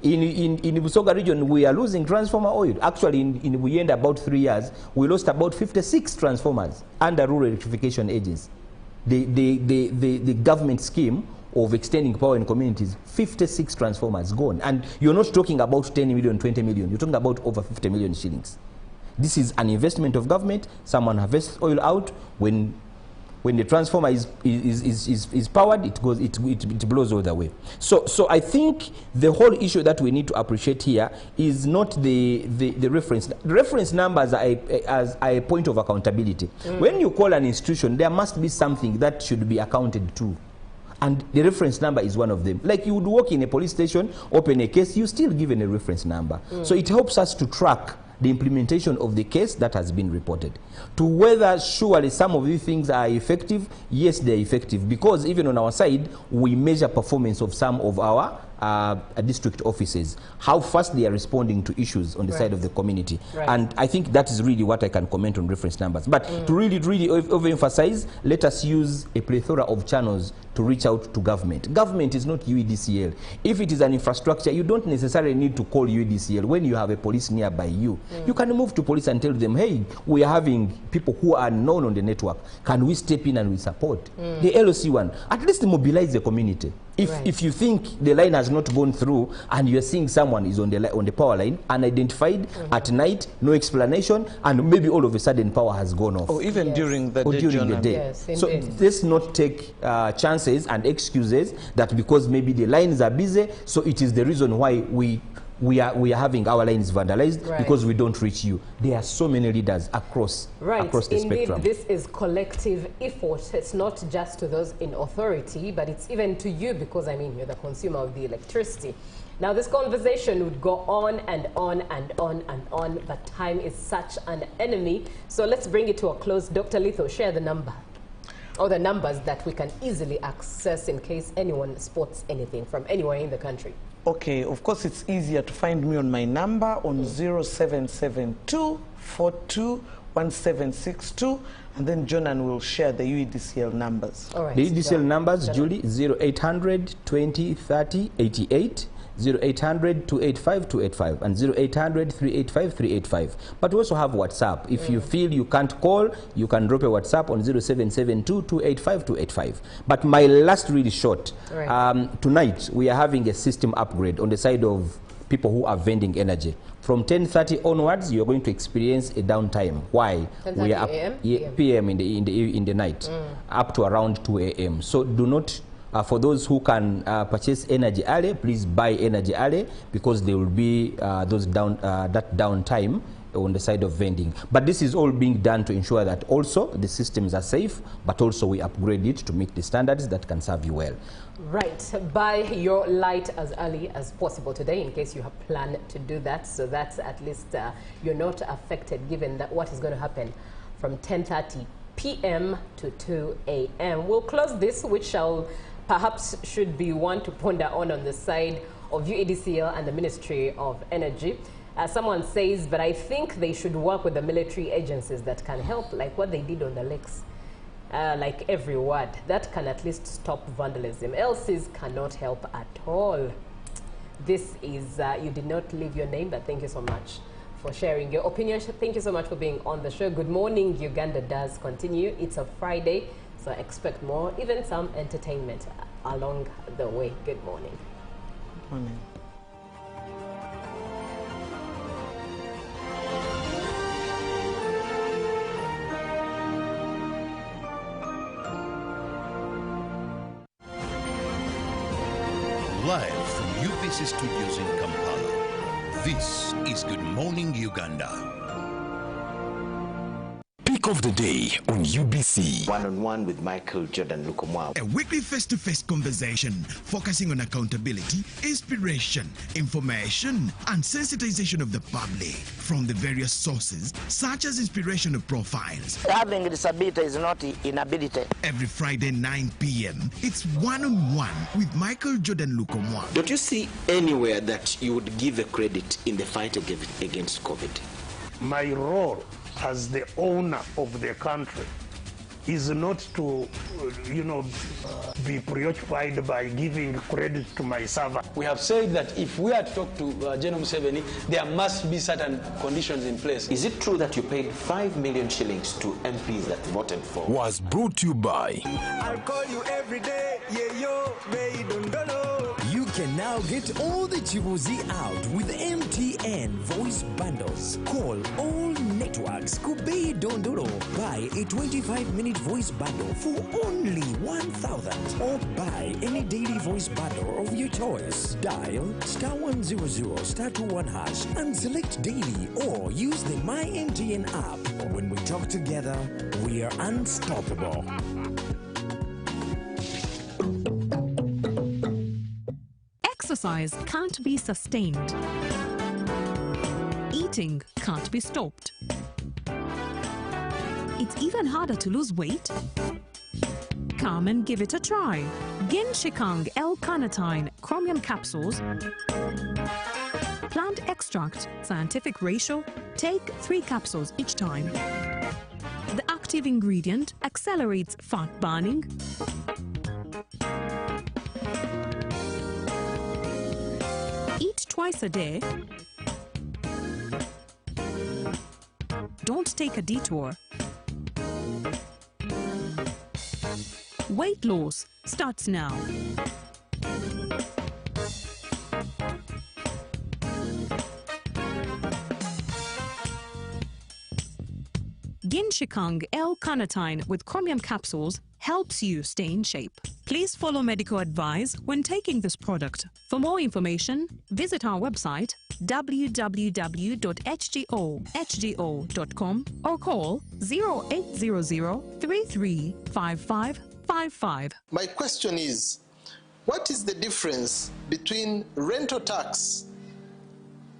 In the Busoga region, we are losing transformer oil. Actually, in Uganda, about 3 years, we lost about 56 transformers under rural electrification agencies. The government scheme of extending power in communities, 56 transformers gone. And you're not talking about 10 million, 20 million. You're talking about over 50 million shillings. This is an investment of government. Someone harvests oil out. When the transformer is powered, it blows all the way. So I think the whole issue that we need to appreciate here is not the reference. The reference numbers are a point of accountability. When you call an institution, there must be something that should be accounted to. And the reference number is one of them. Like, you would walk in a police station, open a case, you still given a reference number. So it helps us to track the implementation of the case that has been reported. To whether surely some of these things are effective, yes, they're effective, because even on our side, we measure performance of some of our district offices, how fast they are responding to issues on the side of the community. And I think that is really what I can comment on reference numbers. But to really overemphasize, let us use a plethora of channels to reach out to government. Government is not UEDCL. If it is an infrastructure, you don't necessarily need to call UEDCL. When you have a police nearby you, you can move to police and tell them, hey, we are having people who are known on the network. Can we step in and we support? The LOC one, at least mobilize the community. If you think the line has not gone through and you're seeing someone is on the power line, unidentified, at night, no explanation, and maybe all of a sudden power has gone off. Or even during the day. Yes, so let's not take chances and excuses that because maybe the lines are busy, so it is the reason why we are having our lines vandalized because we don't reach you. There are so many leaders across the spectrum. This is collective effort. It's not just to those in authority, but it's even to you because, I mean, you're the consumer of the electricity. Now, this conversation would go on and on and on and on, but time is such an enemy. So let's bring it to a close. Dr. Litho, share the number or the numbers that we can easily access in case anyone spots anything from anywhere in the country. Okay, of course, it's easier to find me on my number on 0772 421762, and then Jonan will share the UEDCL numbers. All right, the UEDCL numbers, Julie, 0800 20 30 88. 0800 285 285 and 0800 385 385. But we also have WhatsApp. If you feel you can't call, you can drop a WhatsApp on 0772 285 285. But my last really short, tonight we are having a system upgrade on the side of people who are vending energy. From 10:30 onwards, you're going to experience a downtime. Why? We are up PM in the night, up to around 2 a.m. So do not. For those who can purchase energy early, please buy energy early because there will be that downtime on the side of vending. But this is all being done to ensure that also the systems are safe, but also we upgrade it to meet the standards that can serve you well. Right. Buy your light as early as possible today in case you have planned to do that, so that at least you're not affected given that what is going to happen from 10:30 p.m. to 2 a.m. We'll close this, which perhaps should be one to ponder on the side of UEDCL and the Ministry of Energy. Someone says, but I think they should work with the military agencies that can help, like what they did on the lakes, like every ward. That can at least stop vandalism. LCs cannot help at all. This is, you did not leave your name, but thank you so much for sharing your opinion. Thank you so much for being on the show. Good morning, Uganda does continue. It's a Friday, so expect more, even some entertainment along the way. Good morning. Good morning. Live from UBC Studios in Kampala, this is Good Morning Uganda. Pick of the day on UBC. One-on-one with Michael Jordan Lukomwa. A weekly face-to-face conversation focusing on accountability, inspiration, information, and sensitization of the public from the various sources, such as inspirational profiles. Having a disability is not inability. Every Friday, 9 p.m., it's one-on-one with Michael Jordan Lukomwa. Don't you see anywhere that you would give a credit in the fight against COVID? My role as the owner of the country is not to, be preoccupied by giving credit to my servant. We have said that if we are to talk to General Museveni, there must be certain conditions in place. Is it true that you paid 5 million shillings to MPs that voted for? Was brought to you by. I'll call you every day, yeah, yo, baby, don't know. You can now get all the Chibuzi out with MTN voice bundles. Call all networks Kubei Dondoro. Buy a 25-minute voice bundle for only 1,000 or buy any daily voice bundle of your choice. Dial *100 *21# and select daily or use the My MTN app. When we talk together, we are unstoppable. Exercise can't be sustained. Eating can't be stopped. It's even harder to lose weight Come and give it a try. Ginshikang L-carnitine chromium capsules. Plant extract, scientific ratio. Take 3 capsules each time. The active ingredient accelerates fat burning. Eat twice a day. Don't take a detour. Weight loss starts now. Ginshikang L-carnitine with chromium capsules helps you stay in shape. Please follow medical advice when taking this product. For more information, visit our website www.hgo.com or call 0800 335555. My question is, what is the difference between rental tax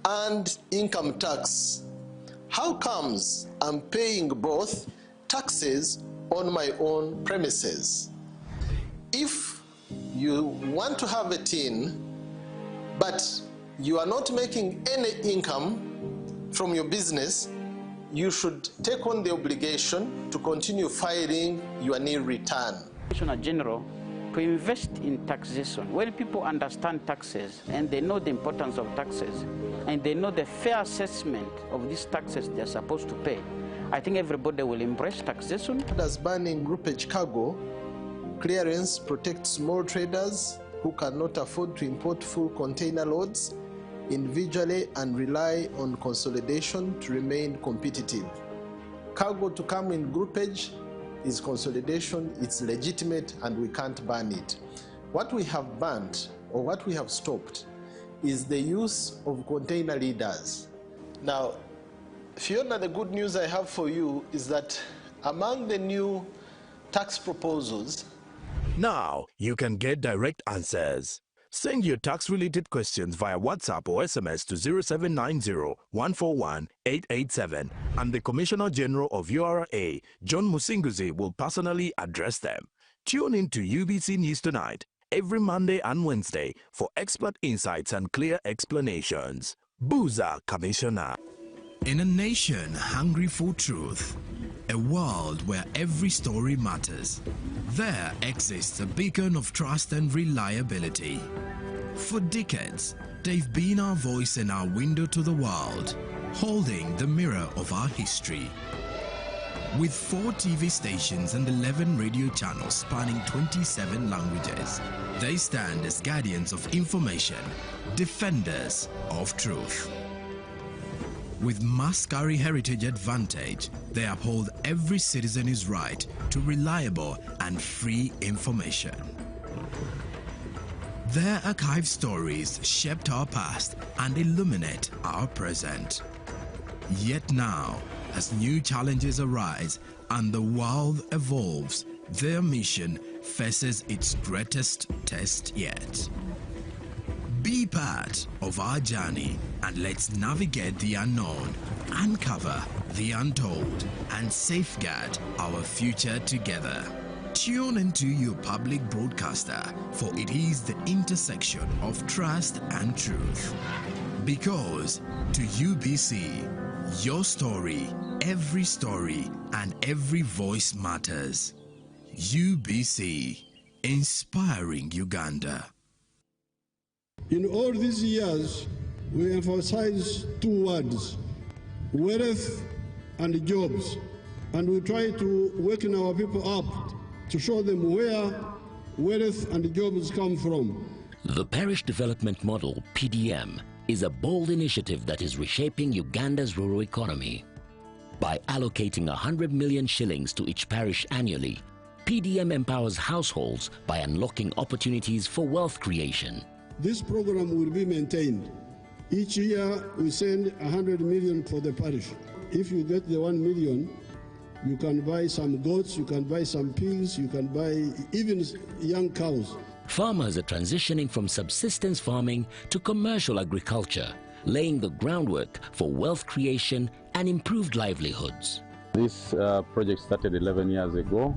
and income tax? How comes I'm paying both taxes on my own premises? If you want to have a tin, but you are not making any income from your business, you should take on the obligation to continue filing your nil return. Commissioner General, to invest in taxation, when people understand taxes and they know the importance of taxes and they know the fair assessment of these taxes they're supposed to pay, I think everybody will embrace taxation. As banning groupage cargo, clearance protects small traders who cannot afford to import full container loads individually and rely on consolidation to remain competitive. Cargo to come in groupage is consolidation, it's legitimate, and we can't ban it. What we have banned, or what we have stopped, is the use of container leaders. Now, Fiona, the good news I have for you is that among the new tax proposals, now you can get direct answers. Send your tax-related questions via WhatsApp or SMS to 0790-141-887, and the Commissioner General of URA, John Musinguzi, will personally address them. Tune in to UBC News Tonight every Monday and Wednesday for expert insights and clear explanations. Booza Commissioner. In a nation hungry for truth, a world where every story matters, there exists a beacon of trust and reliability. For decades, they've been our voice and our window to the world, holding the mirror of our history. With 4 TV stations and 11 radio channels spanning 27 languages, they stand as guardians of information, defenders of truth. With Mascari Heritage Advantage, they uphold every citizen's right to reliable and free information. Their archived stories shaped our past and illuminate our present. Yet now, as new challenges arise and the world evolves, their mission faces its greatest test yet. Be part of our journey and let's navigate the unknown, uncover the untold, and safeguard our future together. Tune into your public broadcaster, for it is the intersection of trust and truth. Because to UBC, your story, and every voice matters. UBC, inspiring Uganda. In all these years, we emphasize 2 words, wealth and jobs, and we try to waken our people up to show them where wealth and jobs come from. The Parish Development Model, PDM, is a bold initiative that is reshaping Uganda's rural economy. By allocating 100 million shillings to each parish annually, PDM empowers households by unlocking opportunities for wealth creation. This program will be maintained. Each year we send 100 million for the parish. If you get the 1 million, you can buy some goats, you can buy some pigs, you can buy even young cows. Farmers are transitioning from subsistence farming to commercial agriculture, laying the groundwork for wealth creation and improved livelihoods. This project started 11 years ago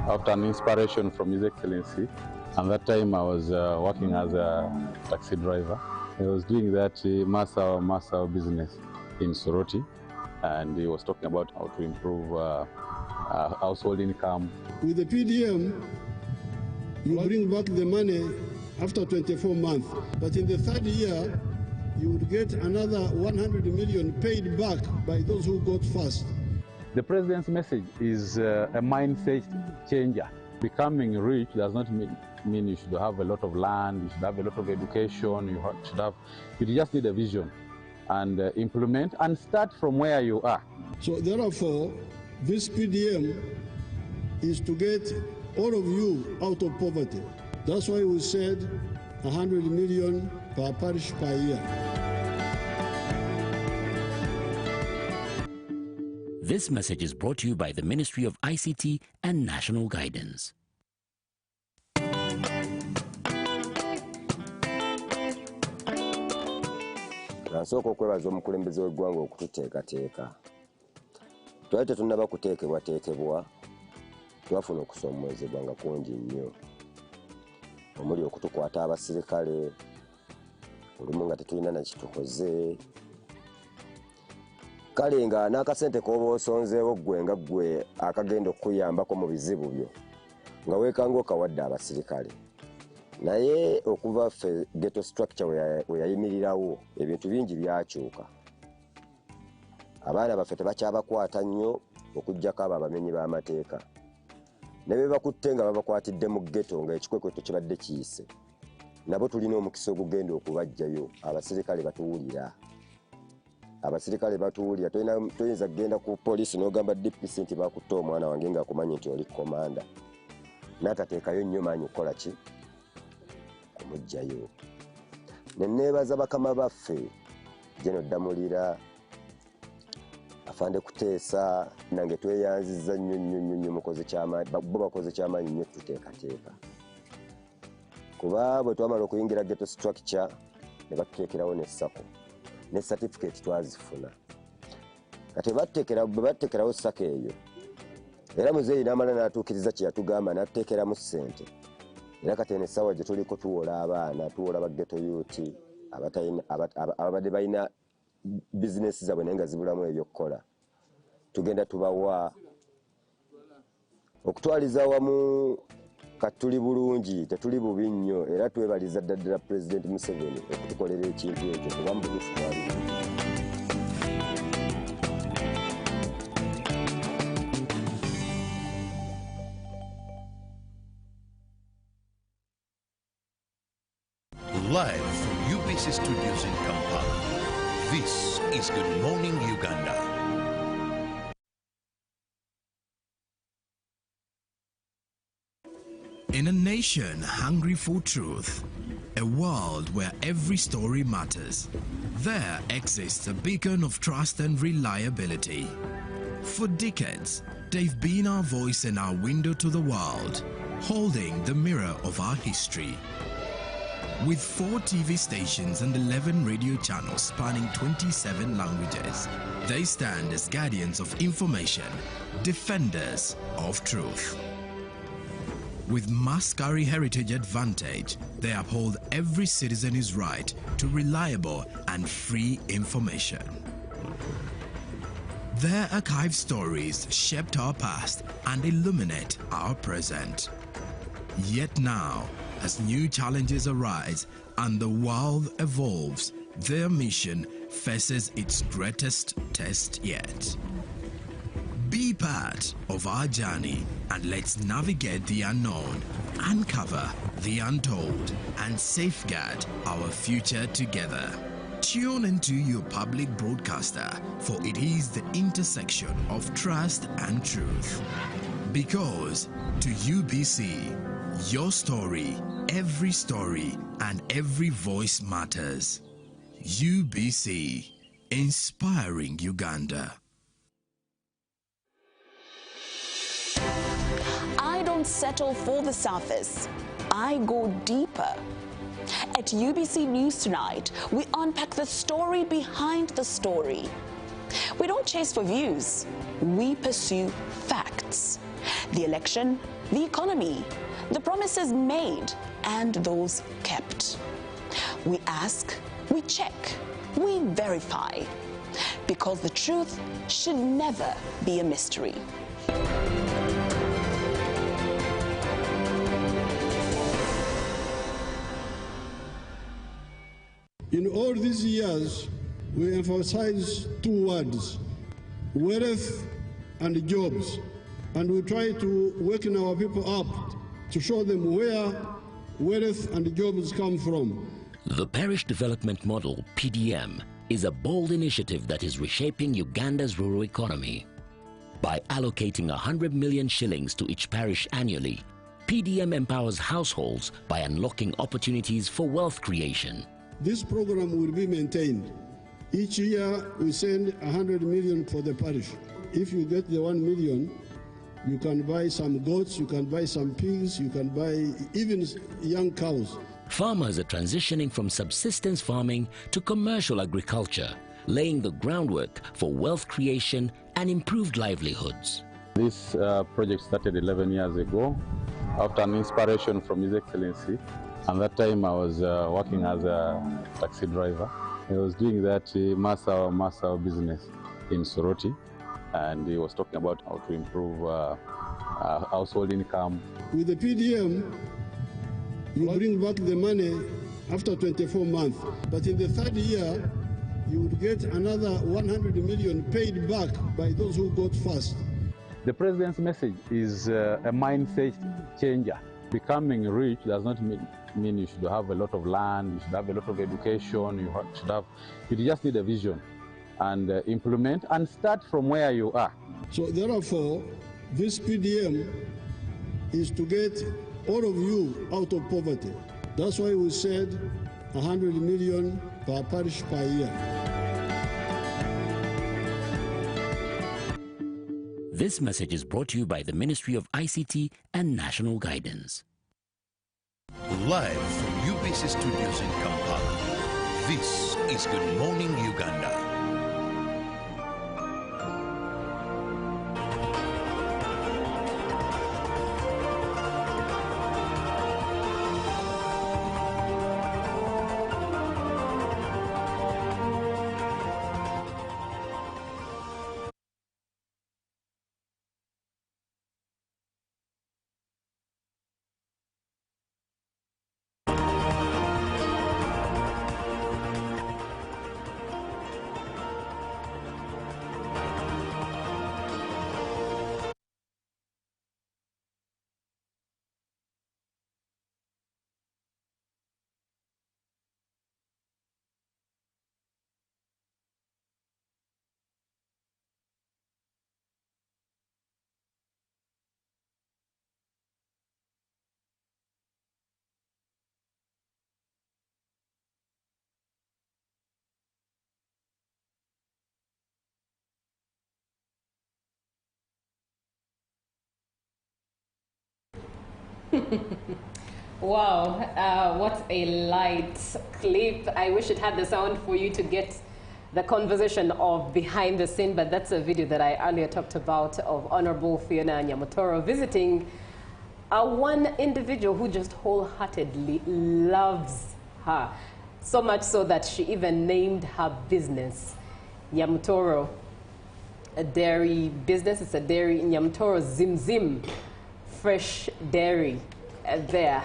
after an inspiration from His Excellency. And that time I was working as a taxi driver. I was doing that Massa business in Soroti, and he was talking about how to improve household income. With the PDM, you bring back the money after 24 months, but in the third year, you would get another 100 million paid back by those who got first. The President's message is a mindset changer. Becoming rich does not mean you should have a lot of land, you should have a lot of education, you just need a vision and implement and start from where you are. So therefore, this PDM is to get all of you out of poverty. That's why we said 100 million per parish per year. This message is brought to you by the Ministry of ICT and National Guidance. Nsooka okwebaza omukulembeze w'eggwanga okututeekateeka. Twali tetunnaba kuteekebwateekebwa, twafuna okusoomoozebwa nga kungi nnyo. Omuli okutukwata abasirikale, olumu nga tetulina na kitukoze. Kale nga n'akasente k'oba osonzeewo ggwe nga ggwe akagenda okukuyambako mu bizibu byo, nga weekanga okawadde abasirikale. Naye okuva ffe ghetto structure we yayimirirawo ebintu bingi byakyuka. Abaana baffe tebakyabakwata nnyo okuggyako abo abamenyi b'amateeka. Ne be bakutte nga babakwatidde mu ghetto nga ekikwekweto kibadde kiyise. Nabo tulina omukisa ogugenda okubaggyayo. Abasirikale batuwulira. Abasirikale batuwulira. Toyinza kugenda ku poliisi n'ogamba DPC nti bakutte omwana wange ng'akumanyi nti oli komanda. N'atateekayo nnyo maanyi kukola ki? Kumugyayo. Ne neebaza bakama baffe, Jeno Damulira, Afande Kuteesa, nange tweyanzizza nnyo mukoze kyamaanyi, bo bakoze kyamaanyi nnyo tuteekateeka. Kuba bwe twamala okuyingira ghetto structure ne batuteekerawo n'essako. Ne certificate twazifuna. Kati bwe batteekerawo ssako eyo, era muzeeyi n'amala n'atuukiriza kye yatugamba n'atuteekeramu ssente. Era kati eno essaawa gye tuliko tuwola abaana, tuwola ba ghetto youth, ababadde balina bizinesi zaabwe naye nga zibulamu ebyokukola. Tugenda tubawa okutwaliza wamu kati tuli bulungi, tetuli bubi nnyo, era twebaliza ddala President Museveni okutukolera ekintu ekyo kuba mubuufu twali. Live from UBC Studios in Kampala, this is Good Morning Uganda. In a nation hungry for truth, a world where every story matters, there exists a beacon of trust and reliability. For decades, they've been our voice and our window to the world, holding the mirror of our history. With 4 TV stations and 11 radio channels spanning 27 languages, they stand as guardians of information, defenders of truth. With Mascari Heritage Advantage, they uphold every citizen's right to reliable and free information. Their archive stories shaped our past and illuminate our present. Yet now, as new challenges arise and the world evolves, their mission faces its greatest test yet. Be part of our journey and let's navigate the unknown, uncover the untold, and safeguard our future together. Tune into your public broadcaster, for it is the intersection of trust and truth. Because to UBC, your story, and every voice matters. UBC, inspiring Uganda. I don't settle for the surface. I go deeper. At UBC News Tonight, we unpack the story behind the story. We don't chase for views. We pursue facts. The election, the economy, the promises made, and those kept. We ask, we check, we verify, because the truth should never be a mystery. In all these years, we emphasize two words, wealth and jobs. And we try to waken our people up to show them where wealth and jobs come from. The Parish Development Model, PDM, is a bold initiative that is reshaping Uganda's rural economy. By allocating 100 million shillings to each parish annually, PDM empowers households by unlocking opportunities for wealth creation. This program will be maintained. Each year we send 100 million for the parish. If you get the 1 million, you can buy some goats, you can buy some pigs, you can buy even young cows. Farmers are transitioning from subsistence farming to commercial agriculture, laying the groundwork for wealth creation and improved livelihoods. This project started 11 years ago after an inspiration from His Excellency. And that time I was working as a taxi driver. I was doing that Massa business in Soroti, and he was talking about how to improve household income. With the PDM, you bring back the money after 24 months, but in the third year, you would get another 100 million paid back by those who got first. The President's message is a mindset changer. Becoming rich does not mean you should have a lot of land, you should have a lot of education, you just need a vision and implement and start from where you are. So therefore, this PDM is to get all of you out of poverty. That's why we said 100 million per parish per year. This message is brought to you by the Ministry of ICT and National Guidance. Live from UBC Studios in Kampala, this is Good Morning Uganda. Wow, what a light clip. I wish it had the sound for you to get the conversation of behind the scene, but that's a video that I earlier talked about of Honorable Fiona Nyamutoro visiting one individual who just wholeheartedly loves her. So much so that she even named her business Nyamutoro, a dairy business. It's a dairy, Nyamutoro Zim Zim Fresh Dairy there.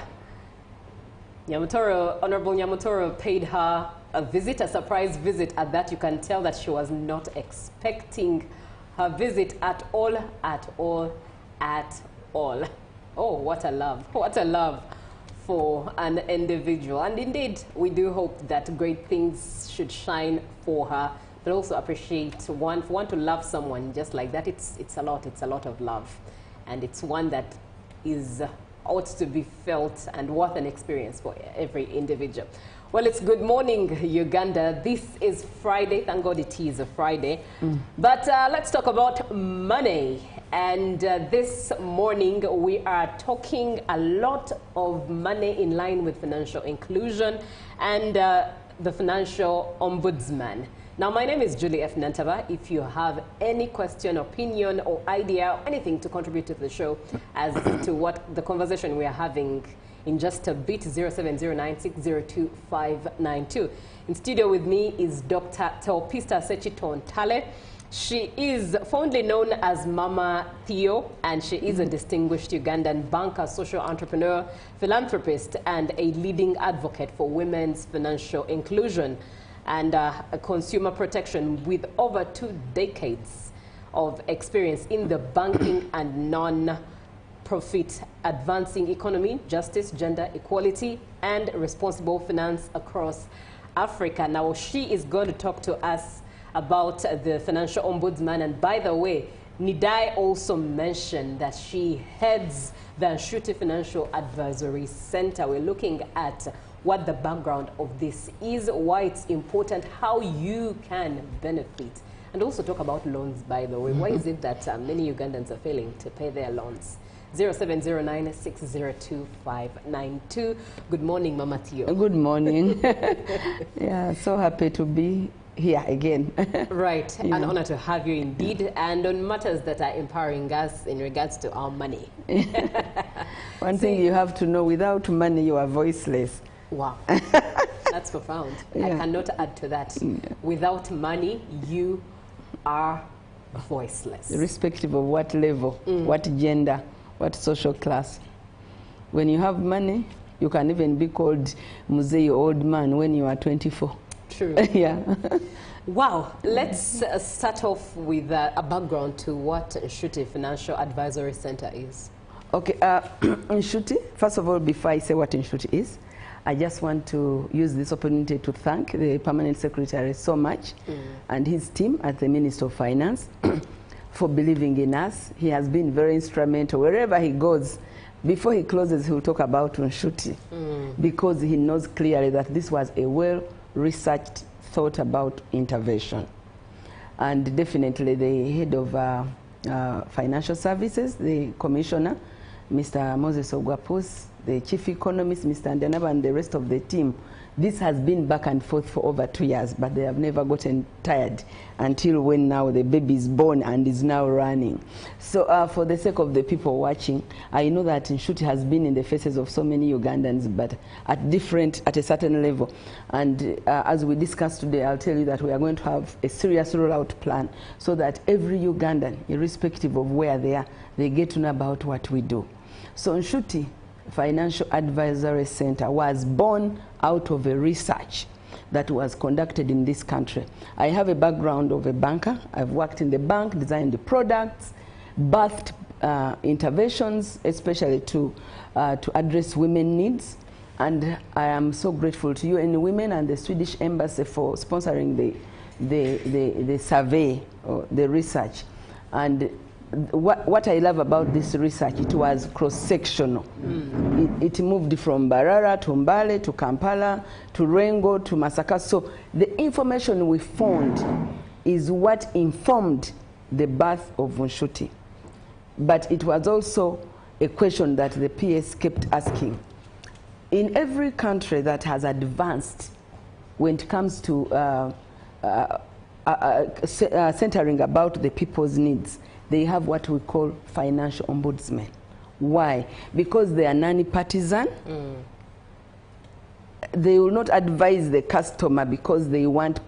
Honorable Nyamutoro paid her a visit, a surprise visit. At that, you can tell that she was not expecting her visit at all, at all, at all. Oh, what a love for an individual. And indeed, we do hope that great things should shine for her, but also appreciate for one to love someone just like that. It's a lot of love. And it's one that ought to be felt and worth an experience for every individual. Well, it's Good Morning Uganda. This is Friday. Thank God it is a Friday. But let's talk about money. And this morning we are talking a lot of money in line with financial inclusion and the financial ombudsman. Now, my name is Julie F. Nantaba. If you have any question, opinion, or idea, or anything to contribute to the show as to what the conversation we are having in just a bit, 0709602592. In studio with me is Dr. Theopista Sechiton Tale. She is fondly known as Mama Theo, and she is a distinguished Ugandan banker, social entrepreneur, philanthropist, and a leading advocate for women's financial inclusion and consumer protection with over 2 decades of experience in the banking and non-profit advancing economy, justice, gender equality, and responsible finance across Africa. Now, she is going to talk to us about the financial ombudsman. And by the way, Nidai also mentioned that she heads the Nshuti Financial Advisory Center. We're looking at what the background of this is, why it's important, how you can benefit, and also talk about loans, by the way. Why is it that many Ugandans are failing to pay their loans? 0709602592. Good morning, Mama Theo. Good morning. Yeah, so happy to be here again. Right, Yeah. An honor to have you indeed, and on matters that are empowering us in regards to our money. One thing you have to know, without money you are voiceless. Wow, that's profound. I Yeah. cannot add to that. Without money, you are voiceless. Irrespective of what level, what gender, what social class. When you have money, you can even be called Muzei old man when you are 24. True. Yeah. Wow, let's start off with a background to what Nshuti Financial Advisory Center is. Okay, Nshuti, first of all, before I say what Nshuti is, I just want to use this opportunity to thank the Permanent Secretary so much and his team at the Minister of Finance for believing in us. He has been very instrumental. Wherever he goes, before he closes, he'll talk about Nshuti because he knows clearly that this was a well-researched, thought-about intervention. And definitely the head of financial services, the commissioner, Mr. Moses Ogwapus, the chief economist, Mr. Andanaba, and the rest of the team. This has been back and forth for over 2 years, but they have never gotten tired until when now the baby is born and is now running. So for the sake of the people watching, I know that Nshuti has been in the faces of so many Ugandans, but at a certain level. And as we discussed today, I'll tell you that we are going to have a serious rollout plan so that every Ugandan, irrespective of where they are, they get to know about what we do. So Nshuti Financial Advisory Center was born out of a research that was conducted in this country. I have a background of a banker. I've worked in the bank, designed the products, birthed interventions, especially to address women needs. And I am so grateful to you and women and the Swedish Embassy for sponsoring the survey or the research. And what I love about this research, it was cross-sectional. It moved from Barara to Mbale to Kampala to Rengo to Masaka. So the information we found is what informed the birth of Nshuti. But it was also a question that the PS kept asking. In every country that has advanced when it comes to centering about the people's needs, they have what we call financial ombudsmen. Why? Because they are non-partisan. They will not advise the customer because they want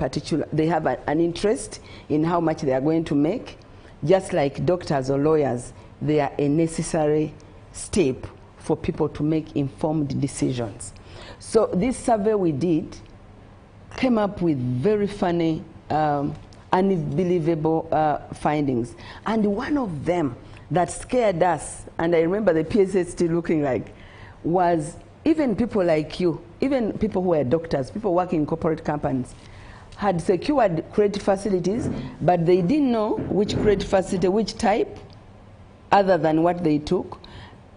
they have an interest in how much they are going to make. Just like doctors or lawyers, they are a necessary step for people to make informed decisions. So this survey we did came up with very funny, unbelievable findings. And one of them that scared us, and I remember the PSA still looking like, was even people like you, even people who are doctors, people working in corporate companies, had secured credit facilities, but they didn't know which credit facility, which type, other than what they took,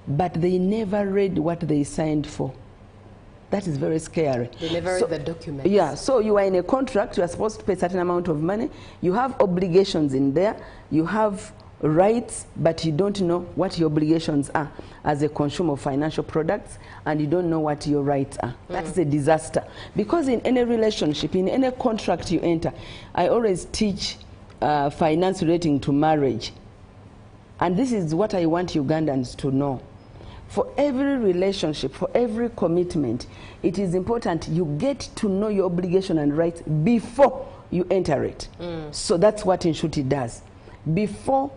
but they never read what they signed for. That is very scary. They never read the documents. Yeah, so you are in a contract, you are supposed to pay a certain amount of money, you have obligations in there, you have rights, but you don't know what your obligations are as a consumer of financial products, and you don't know what your rights are. That's a disaster. Because in any relationship, in any contract you enter, I always teach finance relating to marriage. And this is what I want Ugandans to know. For every relationship, for every commitment, it is important you get to know your obligation and rights before you enter it. So that's what Inshuti does. Before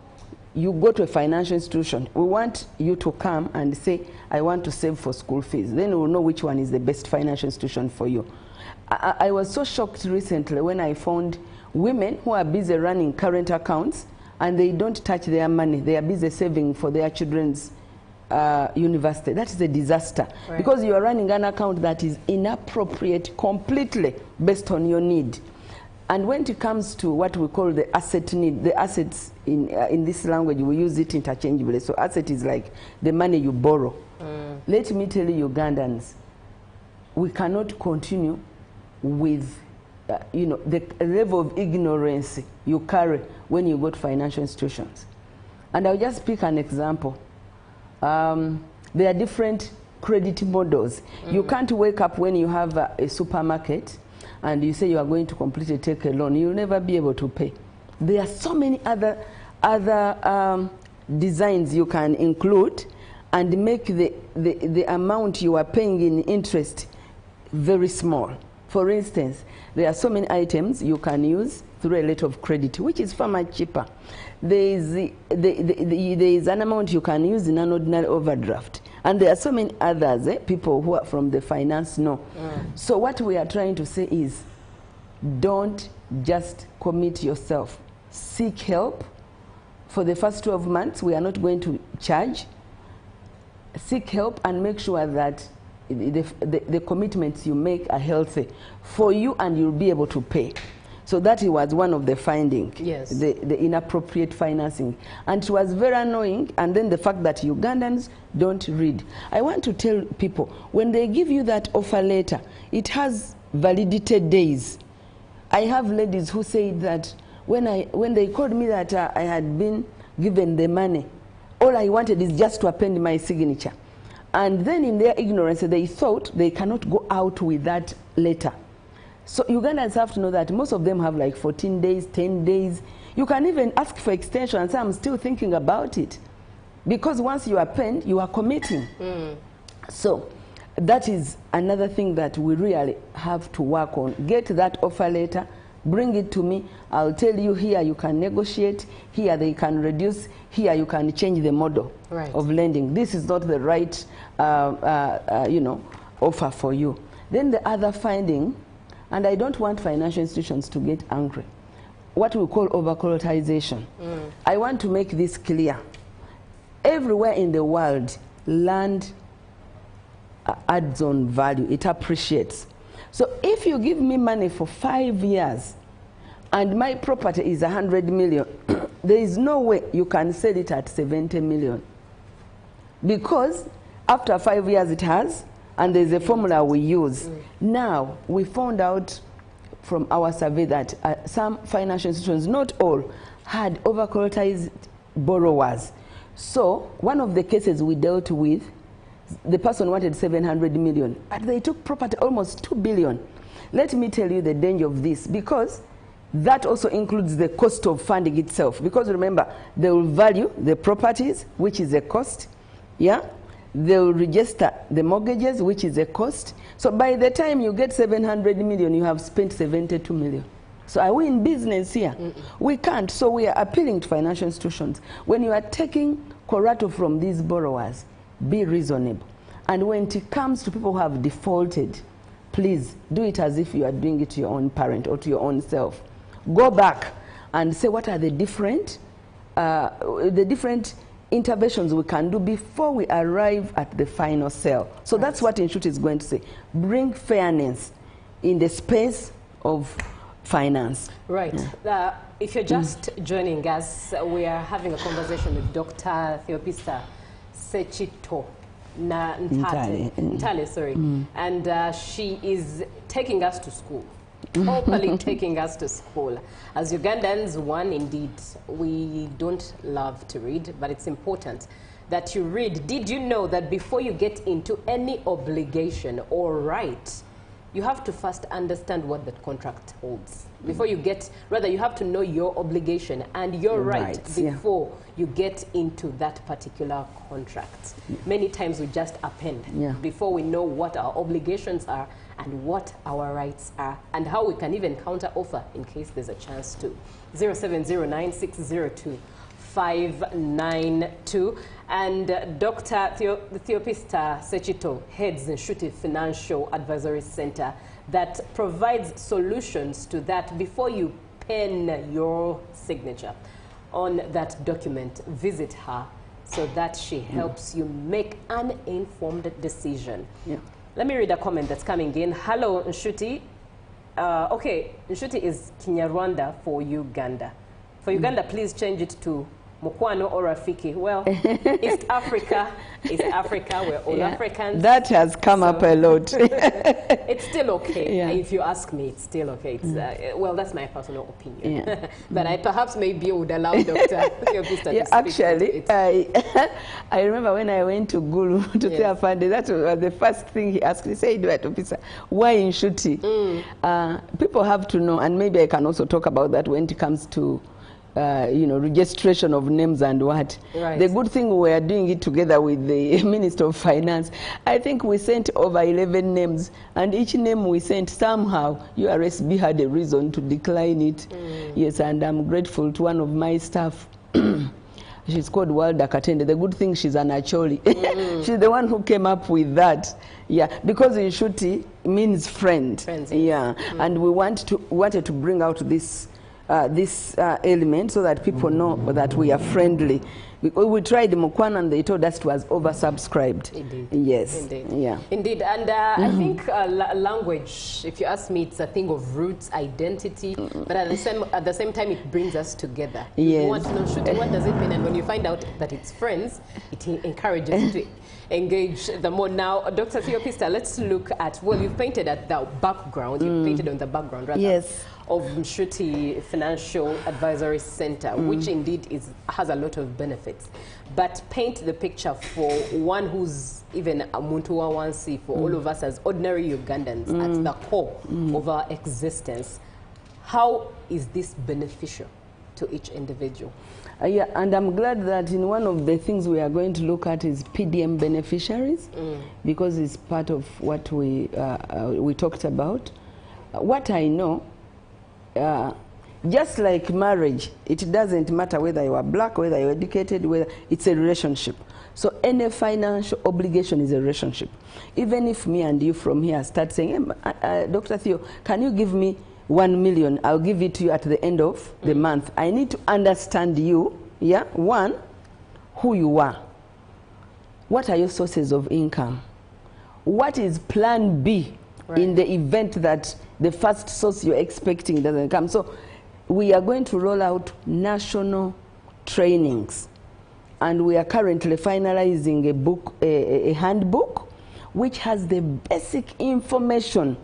you go to a financial institution, we want you to come and say, I want to save for school fees. Then we'll know which one is the best financial institution for you. I was so shocked recently when I found women who are busy running current accounts and they don't touch their money. They are busy saving for their children's university. That is a disaster. Right. Because you are running an account that is inappropriate completely based on your need. And when it comes to what we call the asset need, the assets in this language, we use it interchangeably. So asset is like the money you borrow. Let me tell you, Ugandans, we cannot continue with the level of ignorance you carry when you go to financial institutions. And I'll just pick an example. There are different credit models. You can't wake up when you have a supermarket and you say you are going to completely take a loan. You'll never be able to pay. There are so many other designs you can include and make the amount you are paying in interest very small. For instance, there are so many items you can use through a letter of credit, which is far much cheaper. There is an amount you can use in an ordinary overdraft. And there are so many others, people who are from the finance know. So what we are trying to say is, don't just commit yourself. Seek help. For the first 12 months, we are not going to charge. Seek help and make sure that the commitments you make are healthy for you and you'll be able to pay. So that was one of the findings, yes. The inappropriate financing. And it was very annoying. And then the fact that Ugandans don't read. I want to tell people, when they give you that offer letter, it has validity days. I have ladies who say that when they called me that I had been given the money, all I wanted is just to append my signature. And then in their ignorance, they thought they cannot go out with that letter. So Ugandans have to know that most of them have like 14 days, 10 days. You can even ask for extension and say, I'm still thinking about it. Because once you append, you are committing. So that is another thing that we really have to work on. Get that offer letter, bring it to me. I'll tell you here you can negotiate, here they can reduce, here you can change the model of lending. This is not the right offer for you. Then the other finding, and I don't want financial institutions to get angry, what we call over-collateralization. I want to make this clear. Everywhere in the world, land adds on value, it appreciates. So if you give me money for 5 years and my property is 100 million, there is no way you can sell it at 70 million. Because after 5 years it has, and there's a formula we use. Now, we found out from our survey that some financial institutions, not all, had over-collateralized borrowers. So, one of the cases we dealt with, the person wanted 700 million, but they took property almost 2 billion. Let me tell you the danger of this, because that also includes the cost of funding itself. Because remember, they will value the properties, which is a cost, yeah? They will register the mortgages, which is a cost. So by the time you get 700 million, you have spent 72 million. So are we in business here? We can't. So we are appealing to financial institutions. When you are taking collateral from these borrowers, be reasonable. And when it comes to people who have defaulted, please do it as if you are doing it to your own parent or to your own self. Go back and say what are the different interventions we can do before we arrive at the final sale. So that's what Inshuti is going to say. Bring fairness in the space of finance. Right. If you're just joining us, we are having a conversation with Dr. Theopista Sechito Ntale, sorry. And she is taking us to school. properly taking us to school. As Ugandans, one, indeed, we don't love to read, but it's important that you read. Did you know that before you get into any obligation or right, you have to first understand what that contract holds? Before you get, rather, you have to know your obligation and your right before you get into that particular contract. Many times we just append before we know what our obligations are and what our rights are and how we can even counter offer in case there's a chance to. 0709602592. And Dr. Theopista Sechito heads Nshuti Financial Advisory Center that provides solutions to that before you pen your signature on that document. Visit her so that she helps you make an informed decision. Let me read a comment that's coming in. Hello, Nshuti. Okay, Nshuti is Kinyarwanda for Uganda. For Uganda, please change it to Mukwano or Rafiki. Well, East Africa, we're all Africans. That has come up a lot. It's still okay. If you ask me, it's still okay. It's, well, that's my personal opinion. But I perhaps maybe would allow Dr. Theopista to speak. Actually, I remember when I went to Gulu to Theopande, that was the first thing he asked. He said, Theopista, why Nshuti? People have to know, and maybe I can also talk about that when it comes to you know, registration of names and what. The good thing we are doing it together with the Minister of Finance. I think we sent over 11 names, and each name we sent, somehow URSB had a reason to decline it. Yes, and I'm grateful to one of my staff. She's called Walda Katende. The good thing, she's an Acholi. She's the one who came up with that. Because Nshuti means friend. And we wanted to bring out this element so that people know that we are friendly. Because we tried Mukwano and they told us it was oversubscribed. Indeed. Yes. Indeed. Indeed. And I think language, if you ask me, it's a thing of roots, identity, but at the same time, it brings us together. You want to know, Nshuti, what does it mean? And when you find out that it's friends, it encourages you to engage the more. Now, Dr. Theopista, let's look at, well, you've painted at the background, you've painted on the background, rather, of Nshuti Financial Advisory Center, which indeed has a lot of benefits. But paint the picture for one who's even a Muntu Wansi, for all of us as ordinary Ugandans at the core of our existence. How is this beneficial to each individual? And I'm glad that in one of the things we are going to look at is PDM beneficiaries, because it's part of what we talked about. What I know, just like marriage, it doesn't matter whether you are black, whether you're educated, whether it's a relationship. So any financial obligation is a relationship. Even if me and you from here start saying, hey, Dr. Theo, can you give me 1 million? I'll give it to you at the end of the month. I need to understand you, one, who you are. What are your sources of income? What is plan B in the event that the first source you're expecting doesn't come? So we are going to roll out national trainings, and we are currently finalizing a book, a handbook, which has the basic information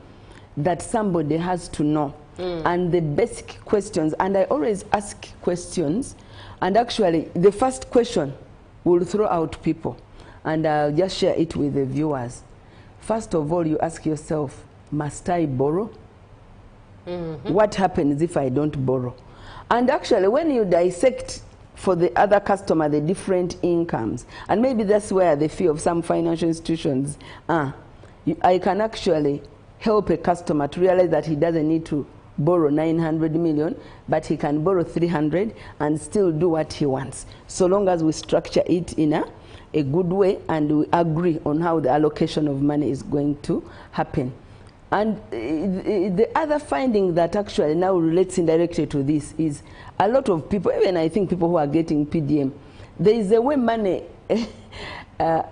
that somebody has to know, and the basic questions. And I always ask questions, and actually the first question will throw out people, and I'll just share it with the viewers. First of all, you ask yourself, must I borrow? What happens if I don't borrow? And actually, when you dissect for the other customer the different incomes, and maybe that's where the fear of some financial institutions are, I can actually help a customer to realize that he doesn't need to borrow 900 million, but he can borrow 300 and still do what he wants, so long as we structure it in a good way and we agree on how the allocation of money is going to happen. And the other finding that actually now relates indirectly to this is a lot of people, even I think people who are getting PDM, there is a way money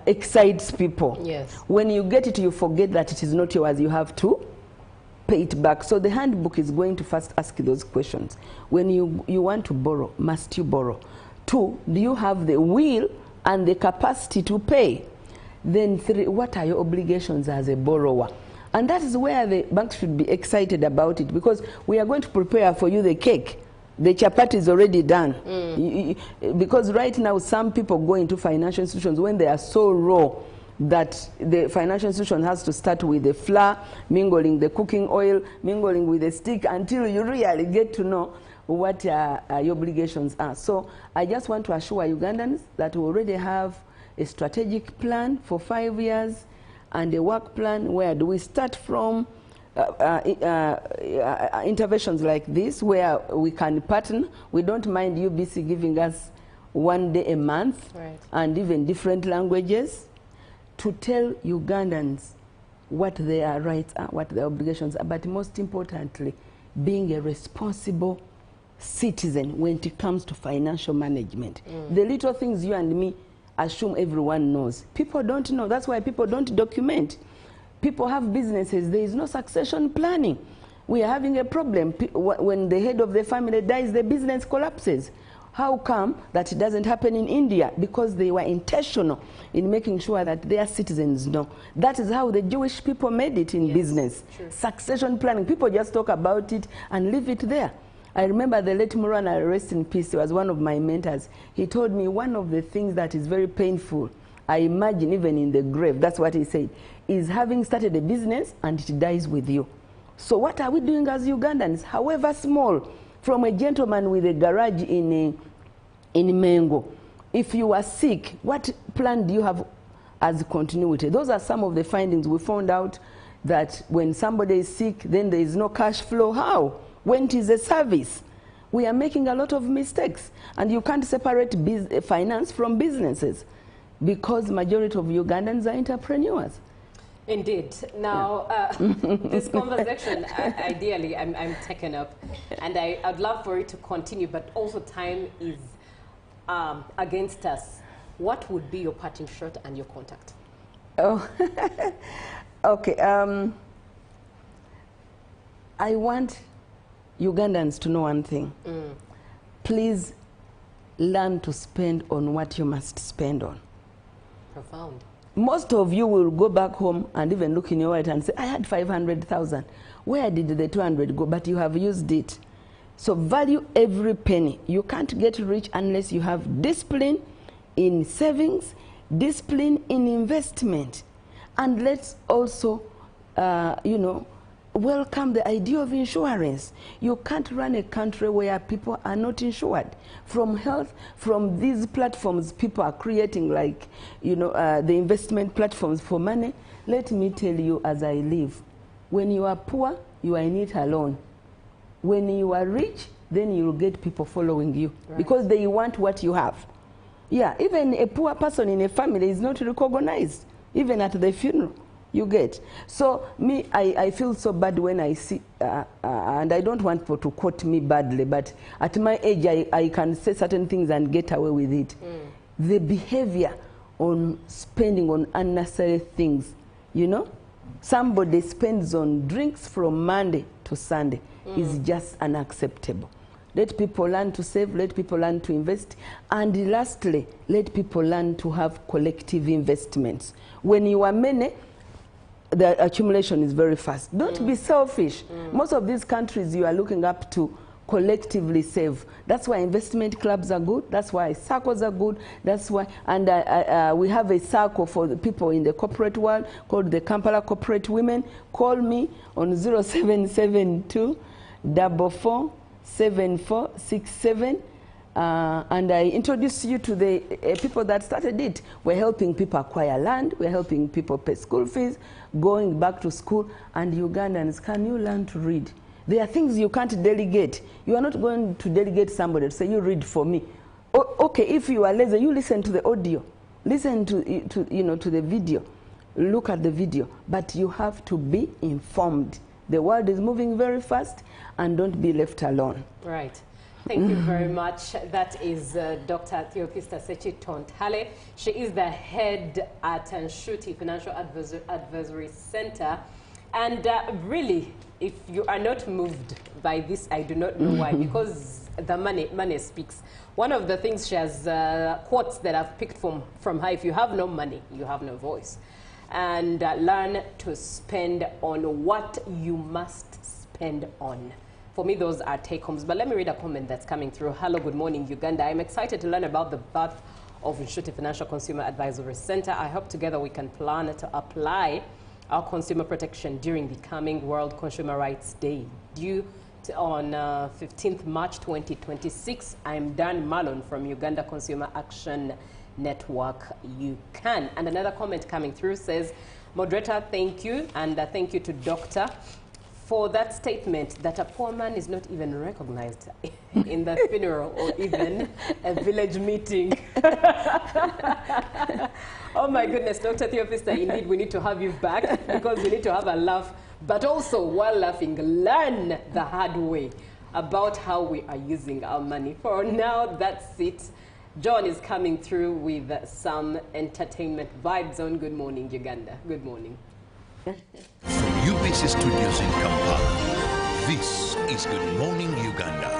excites people. When you get it, you forget that it is not yours. You have to pay it back. So the handbook is going to first ask those questions. When you want to borrow, must you borrow? 2, do you have the will and the capacity to pay? Then 3, what are your obligations as a borrower? And that is where the banks should be excited about it, because we are going to prepare for you the cake. The chapati is already done. Because right now some people go into financial institutions when they are so raw that the financial institution has to start with the flour, mingling the cooking oil, mingling with the stick until you really get to know what your obligations are. So I just want to assure Ugandans that we already have a strategic plan for 5 years and a work plan. Where do we start from? Interventions like this where we can partner. We don't mind UBC giving us 1 day a month, and even different languages, to tell Ugandans what their rights are, what their obligations are, but most importantly, being a responsible citizen when it comes to financial management. The little things you and me assume everyone knows. People don't know. That's why people don't document. People have businesses. There is no succession planning. We are having a problem. When the head of the family dies, the business collapses. How come that it doesn't happen in India? Because they were intentional in making sure that their citizens know. That is how the Jewish people made it in business. Succession planning. People just talk about it and leave it there. I remember the late Murana, rest in peace, he was one of my mentors. He told me one of the things that is very painful, I imagine even in the grave, that's what he said, is having started a business and it dies with you. So what are we doing as Ugandans, however small, from a gentleman with a garage in Mengo? If you are sick, what plan do you have as continuity? Those are some of the findings. We found out that when somebody is sick, then there is no cash flow. How? When it is a service. We are making a lot of mistakes, and you can't separate finance from businesses because majority of Ugandans are entrepreneurs. Indeed. Now, this conversation, ideally, I'm taken up, and I'd love for it to continue, but also time is against us. What would be your parting shot and your contact? Oh, okay. I want Ugandans to know one thing. Please learn to spend on what you must spend on. Profound. Most of you will go back home and even look in your wallet and say, I had 500,000. Where did the 200 go? But you have used it. So value every penny. You can't get rich unless you have discipline in savings, discipline in investment. And let's also, welcome the idea of insurance. You can't run a country where people are not insured. From health, from these platforms people are creating, like, the investment platforms for money. Let me tell you as I live, when you are poor, you are in it alone. When you are rich, then you will get people following you because they want what you have. Yeah, even a poor person in a family is not recognized, even at the funeral. You get. So me, I feel so bad when I see, and I don't want people to quote me badly, but at my age, I can say certain things and get away with it. The behavior on spending on unnecessary things, somebody spends on drinks from Monday to Sunday is just unacceptable. Let people learn to save, let people learn to invest, and lastly, let people learn to have collective investments. When you are many, the accumulation is very fast. Don't be selfish. Most of these countries you are looking up to collectively save. That's why investment clubs are good. That's why circles are good. That's why, and we have a circle for the people in the corporate world called the Kampala Corporate Women. Call me on 0772 44 7467. And I introduce you to the people that started it. We're helping people acquire land. We're helping people pay school fees, going back to school. And Ugandans, can you learn to read? There are things you can't delegate. You are not going to delegate somebody to say, you read for me. Okay, if you are lazy, you listen to the audio. Listen to the video. Look at the video. But you have to be informed. The world is moving very fast, and don't be left alone. Right. Thank you very much. That is Dr. Theopista Sechi Tontale. She is the head at Nshuti Financial Advisory Center. And really, if you are not moved by this, I do not know why, because the money speaks. One of the things she has, quotes that I've picked from her, if you have no money, you have no voice. and learn to spend on what you must spend on. For me, those are take-homes. But let me read a comment that's coming through. Hello, good morning, Uganda. I'm excited to learn about the birth of Nshuti Financial Consumer Advisory Center. I hope together we can plan to apply our consumer protection during the coming World Consumer Rights Day, due on 15th March 2026. I'm Dan Malon from Uganda Consumer Action Network. You can. And another comment coming through says, moderator, thank you, and thank you to Doctor for that statement that a poor man is not even recognized in the funeral or even a village meeting. Oh my goodness, Dr. Theophista, indeed we need to have you back because we need to have a laugh, but also while laughing, learn the hard way about how we are using our money. For now, that's it. John is coming through with some entertainment vibes on Good Morning Uganda. Good morning. UBC Studios in Kampala. This is Good Morning Uganda.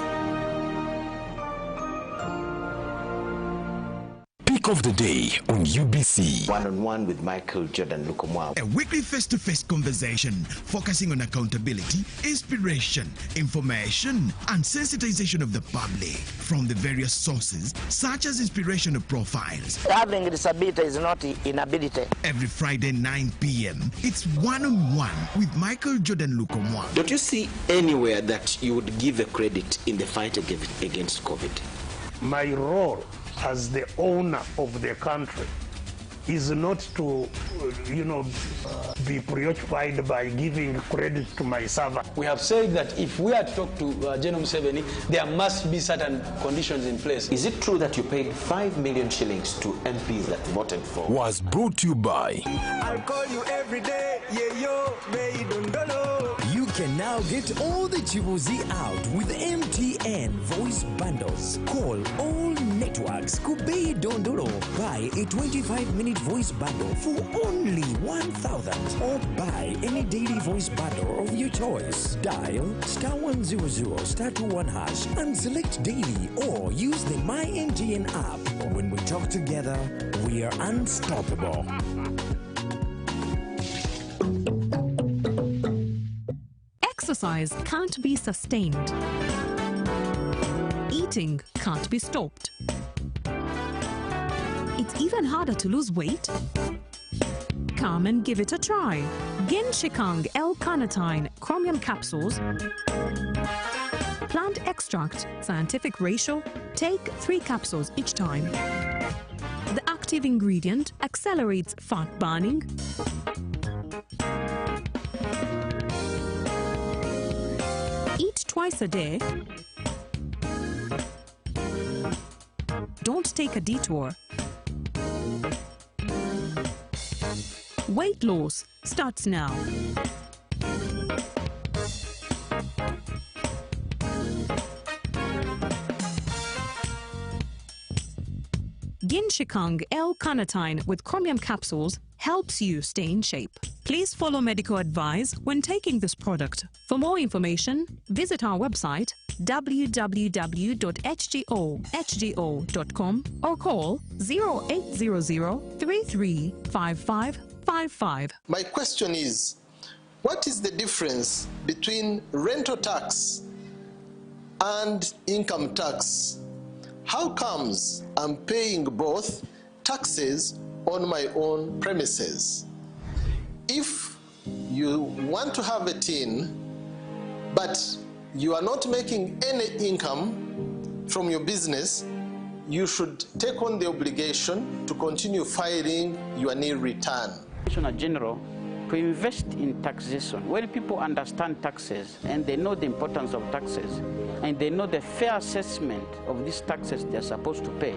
Pick of the day on UBC. One-on-one with Michael Jordan Lukomwa. A weekly face-to-face conversation focusing on accountability, inspiration, information, and sensitization of the public from the various sources, such as inspirational profiles. Having a disability is not inability. Every Friday, 9 p.m., it's one-on-one with Michael Jordan Lukomwa. Don't you see anywhere that you would give a credit in the fight against COVID? My role as the owner of the country is not to, be preoccupied by giving credit to my servant. We have said that if we are to talk to General Museveni, there must be certain conditions in place. Is it true that you paid 5 million shillings to MPs that voted for? Was brought to you by. I'll call you every day, yeah, yo, baby, don't know. You can now get all the Chibuzi out with MTN voice bundles. Call all networks Kubei Dondoro. Buy a 25-minute voice bundle for only 1,000, or buy any daily voice bundle of your choice. Dial *100 *21 hash and select daily, or use the My MTN app. When we talk together, we are unstoppable. Exercise can't be sustained. Eating can't be stopped. It's even harder to lose weight. Come and give it a try. Genshikang L-carnitine chromium capsules, plant extract, scientific ratio, take 3 capsules each time. The active ingredient accelerates fat burning, eat twice a day, don't take a detour. Weight loss starts now. Genshikang L-carnitine with chromium capsules helps you stay in shape. Please follow medical advice when taking this product. For more information, visit our website www.hgo.com or call 0800 335555. My question is, what is the difference between rental tax and income tax? How comes I'm paying both taxes on my own premises? If you want to have a tin, but you are not making any income from your business, you should take on the obligation to continue filing your nil return. Commissioner General, to invest in taxation. When people understand taxes and they know the importance of taxes and they know the fair assessment of these taxes they're supposed to pay,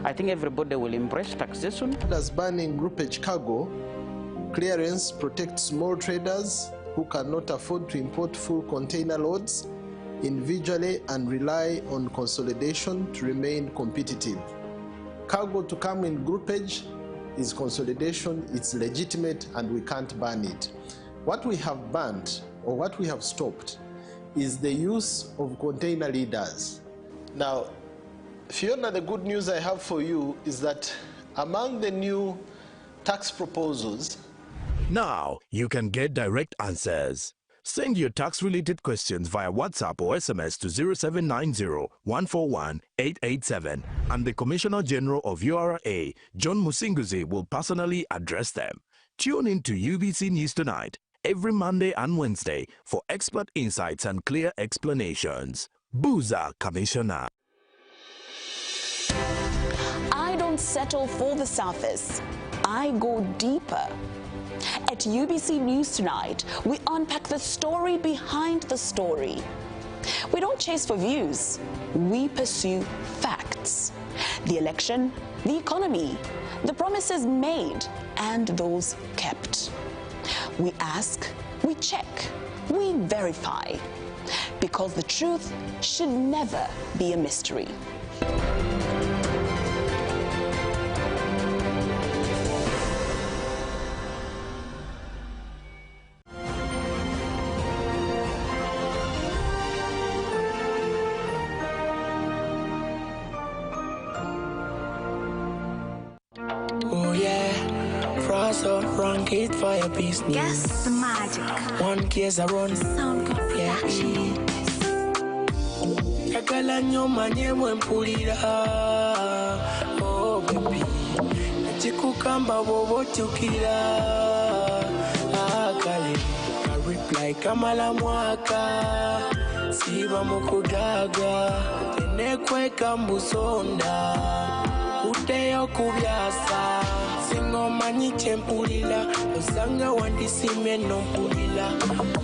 I think everybody will embrace taxation. As banning groupage cargo clearance protects small traders who cannot afford to import full container loads individually and rely on consolidation to remain competitive. Cargo to come in groupage is consolidation, it's legitimate, and we can't ban it. What we have banned, or what we have stopped, is the use of container leaders. Now, Fiona, the good news I have for you is that among the new tax proposals, Now, you can get direct answers. Send your tax-related questions via WhatsApp or SMS to 0790-141-887, and the Commissioner General of URA, John Musinguzi, will personally address them. Tune in to UBC News Tonight every Monday and Wednesday for expert insights and clear explanations. Booza Commissioner. I don't settle for the surface. I go deeper. At UBC News Tonight, we unpack the story behind the story. We don't chase for views. We pursue facts. The election, the economy, the promises made, and those kept. We ask, we check, we verify. Because the truth should never be a mystery. Oh yeah, frost up, rank it for your business. Guess the magic. One case I run. Sound good production. Yakala nyoma nyemwe mpulira. Oh baby, chikukamba bobo chukira. Akale, I reply kamala mwaka. Siba mukudaga, tenekwe kambusonda. Uteyo kubyasa singoma nyiche mpulila osanga wandisime nompulila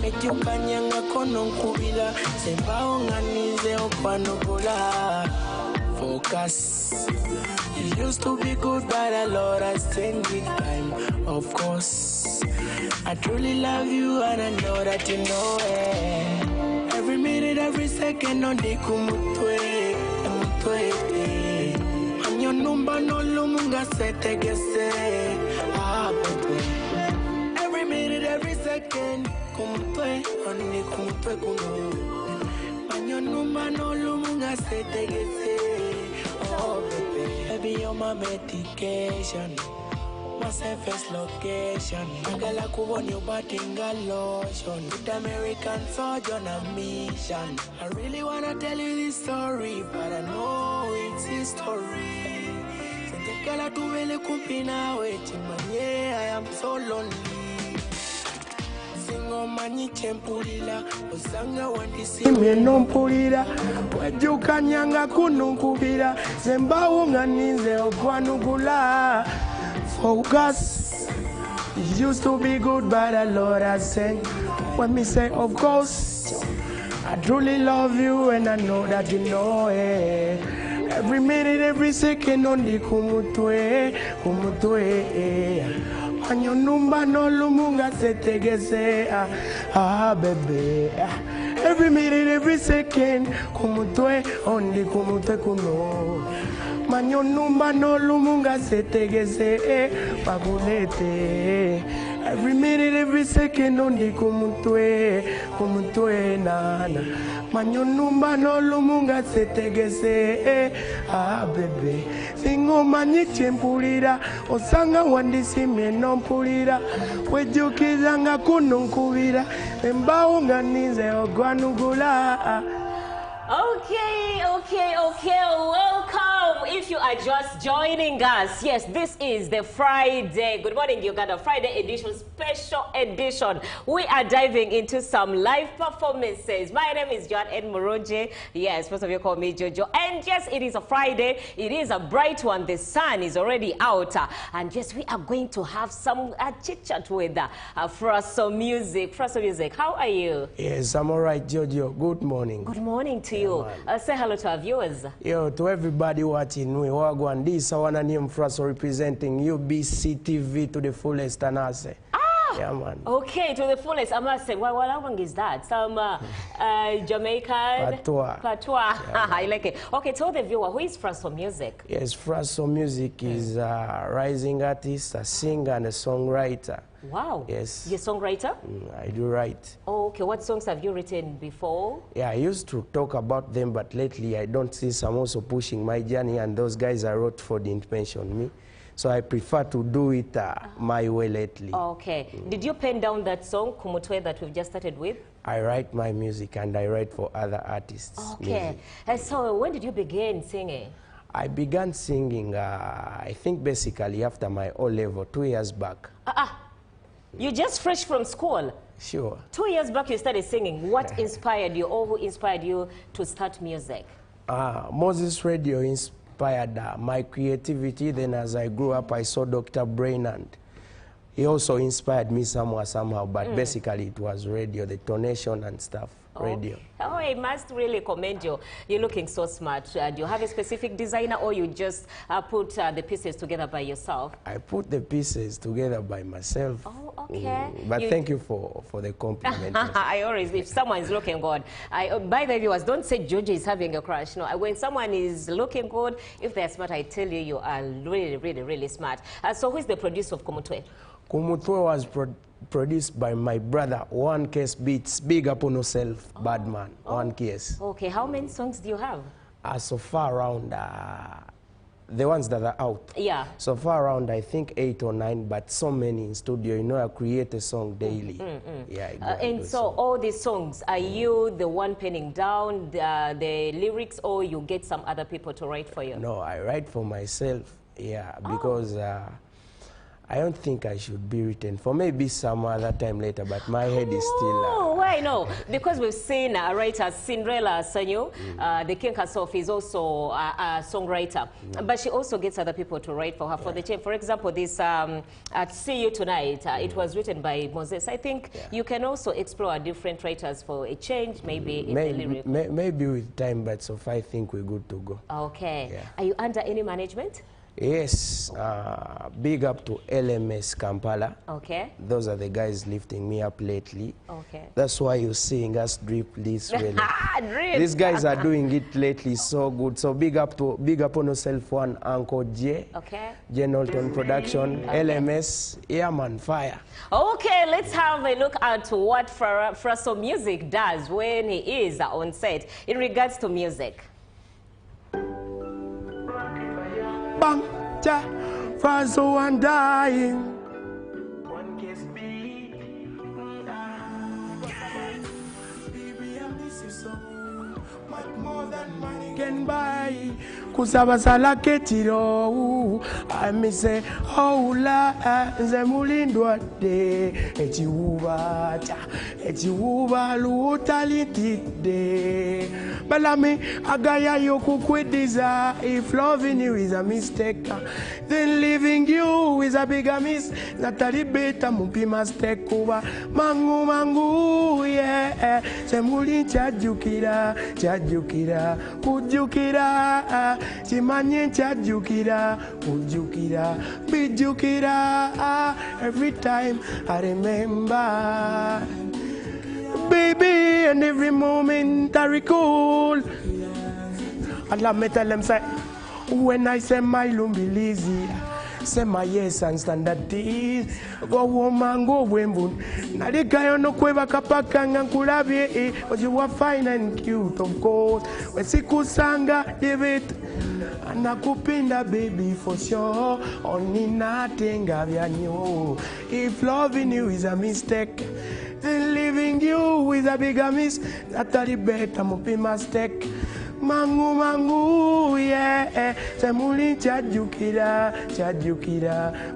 ejukanyanga kono nkubila sembao nganize okwanogola. Focus. You used to be good but a lot has changed with time. Of course, I truly love you and I know that you know it. Every minute, every second on the kumutwe. Your number no lumunga setegese. Baby. Every minute, every second, kumutwe, only kumutwe kuno. Your number no lumunga setegese. Oh baby, baby you're my medication, my safest location. Magala kubon your batinga lotion. With American surgeon a mission. I really wanna tell you this story, but I know it's history. Girl, tu vele kumpina wechi manye, I am so lonely. Singo mani chempulila, osanga wandisi meno mpulila. Wajuka nyanga kununkubila, zemba unganize okwanugula. Focus. It used to be good, but a lot has changed. When me say, of course, I truly love you and I know that you know it. Every minute, every second on the kumutwe. Anyo numba no lumunga setegese. Baby. Every minute, every second, kumutwe on the kumutwe kuno. Manyo numba no lumunga setegese. Pagulete. Every minute, every second on the kumutwe nana. Manyo numba no lumunga setegese. Baby. Singo mani chempulira. Osanga wandisi meno mpulira. Wejukizanga kununkubira. Mbao nganize ogwanugula. Okay. Welcome. If you are just joining us, yes, this is the Friday. Good morning, Uganda. Friday edition, special edition. We are diving into some live performances. My name is John N. Moronje. Yes, most of you call me Jojo. And yes, it is a Friday. It is a bright one. The sun is already out. And yes, we are going to have some chit-chat with Frasso Music. Frasso Music, how are you? Yes, I'm all right, Jojo. Good morning. Good morning to you. Say hello to our viewers. Yo, to everybody watching, we Wagwan. This is our name Frasso representing UBC TV to the fullest, and I say. Yeah, man. Okay, to the fullest. I must say, what language is that? Some Jamaican? Patois. Patois. Yeah, I like it. Okay, tell the viewer, who is Frasso Music? Yes, Frasso Music is a rising artist, a singer, and a songwriter. Wow. Yes. You're a songwriter? I do write. Oh, okay. What songs have you written before? Yeah, I used to talk about them, but lately I don't, since I'm also pushing my journey, and those guys I wrote for didn't mention me. So I prefer to do it my way lately. Okay. Did you pen down that song, Kumutwe, that we've just started with? I write my music and I write for other artists. Okay. And so when did you begin singing? I began singing, I think basically after my O-level, 2 years back. You just fresh from school? Sure. 2 years back you started singing. What inspired you, or who inspired you to start music? Moses Radio inspired my creativity. Then as I grew up, I saw Dr. Brainerd. He also inspired me somehow, but basically it was radio, the tonation and stuff, radio. Oh, I must really commend you. You're looking so smart. Do you have a specific designer, or you just put the pieces together by yourself? I put the pieces together by myself. Oh, okay. But thank you for the compliment. I always, if someone is looking good, by the way, viewers, don't say Georgia is having a crush. No, when someone is looking good, if they're smart, I tell you, you are really, really, really smart. So who is the producer of Kumutwe? Kumutwe was produced by my brother, One Case Beats. Big up on yourself, bad man. One Case. Okay, how many songs do you have? So far around, the ones that are out. Yeah. So far around, I think 8 or 9, but so many in studio. You know, I create a song daily. Yeah. And so all these songs, are you the one penning down the lyrics, or you get some other people to write for you? No, I write for myself. Yeah, because I don't think I should be written for, maybe some other time later, but my head is still... Why no? Because we've seen writers, Cinderella Sanyo, the King herself is also a songwriter, but she also gets other people to write for her for the change. For example, this See You Tonight, it was written by Moses. I think you can also explore different writers for a change, maybe in the lyric. Maybe with time, but so far I think we're good to go. Okay. Yeah. Are you under any management? Yes, big up to LMS Kampala. Okay. Those are the guys lifting me up lately. Okay. That's why you're seeing us drip this really. Drip. These guys are doing it lately so good. So big up on yourself, one Uncle J. Okay. J Norton Production, LMS, yeah man, fire. Okay, let's have a look at what Fraso Music does when he is on set in regards to music. Bang, ja, Fraso and dying. One case beat. Baby, I miss you so much more than money Can buy. Kusabasala ketiro, I miss a hola, Zemulindwa de, Etiuva, Lu talented de. Balame, Agaya Yoku Kwediza, if loving you is a mistake, then leaving you is a bigger miss. Natali beta mupi mistake over. Mangu, yeah, Zemulin Chadjukira, Kujukira. Chimanye chajukira, ujukira, bijukira. Every time I remember, baby, and every moment I recall. And let me tell them, say, when I say my lumbilizi, say my yes and standard teeth. Go woman, go women. Now the guy no kweva kapakanga nkulabi, but you were fine and cute, of course. When sikusanga, David. Nakupenda baby for sure, only nothing of you. If loving you is a mistake, then leaving you is a bigger miss. That's the better mupi mistake. Mangu, yeah. Semuli chajukira,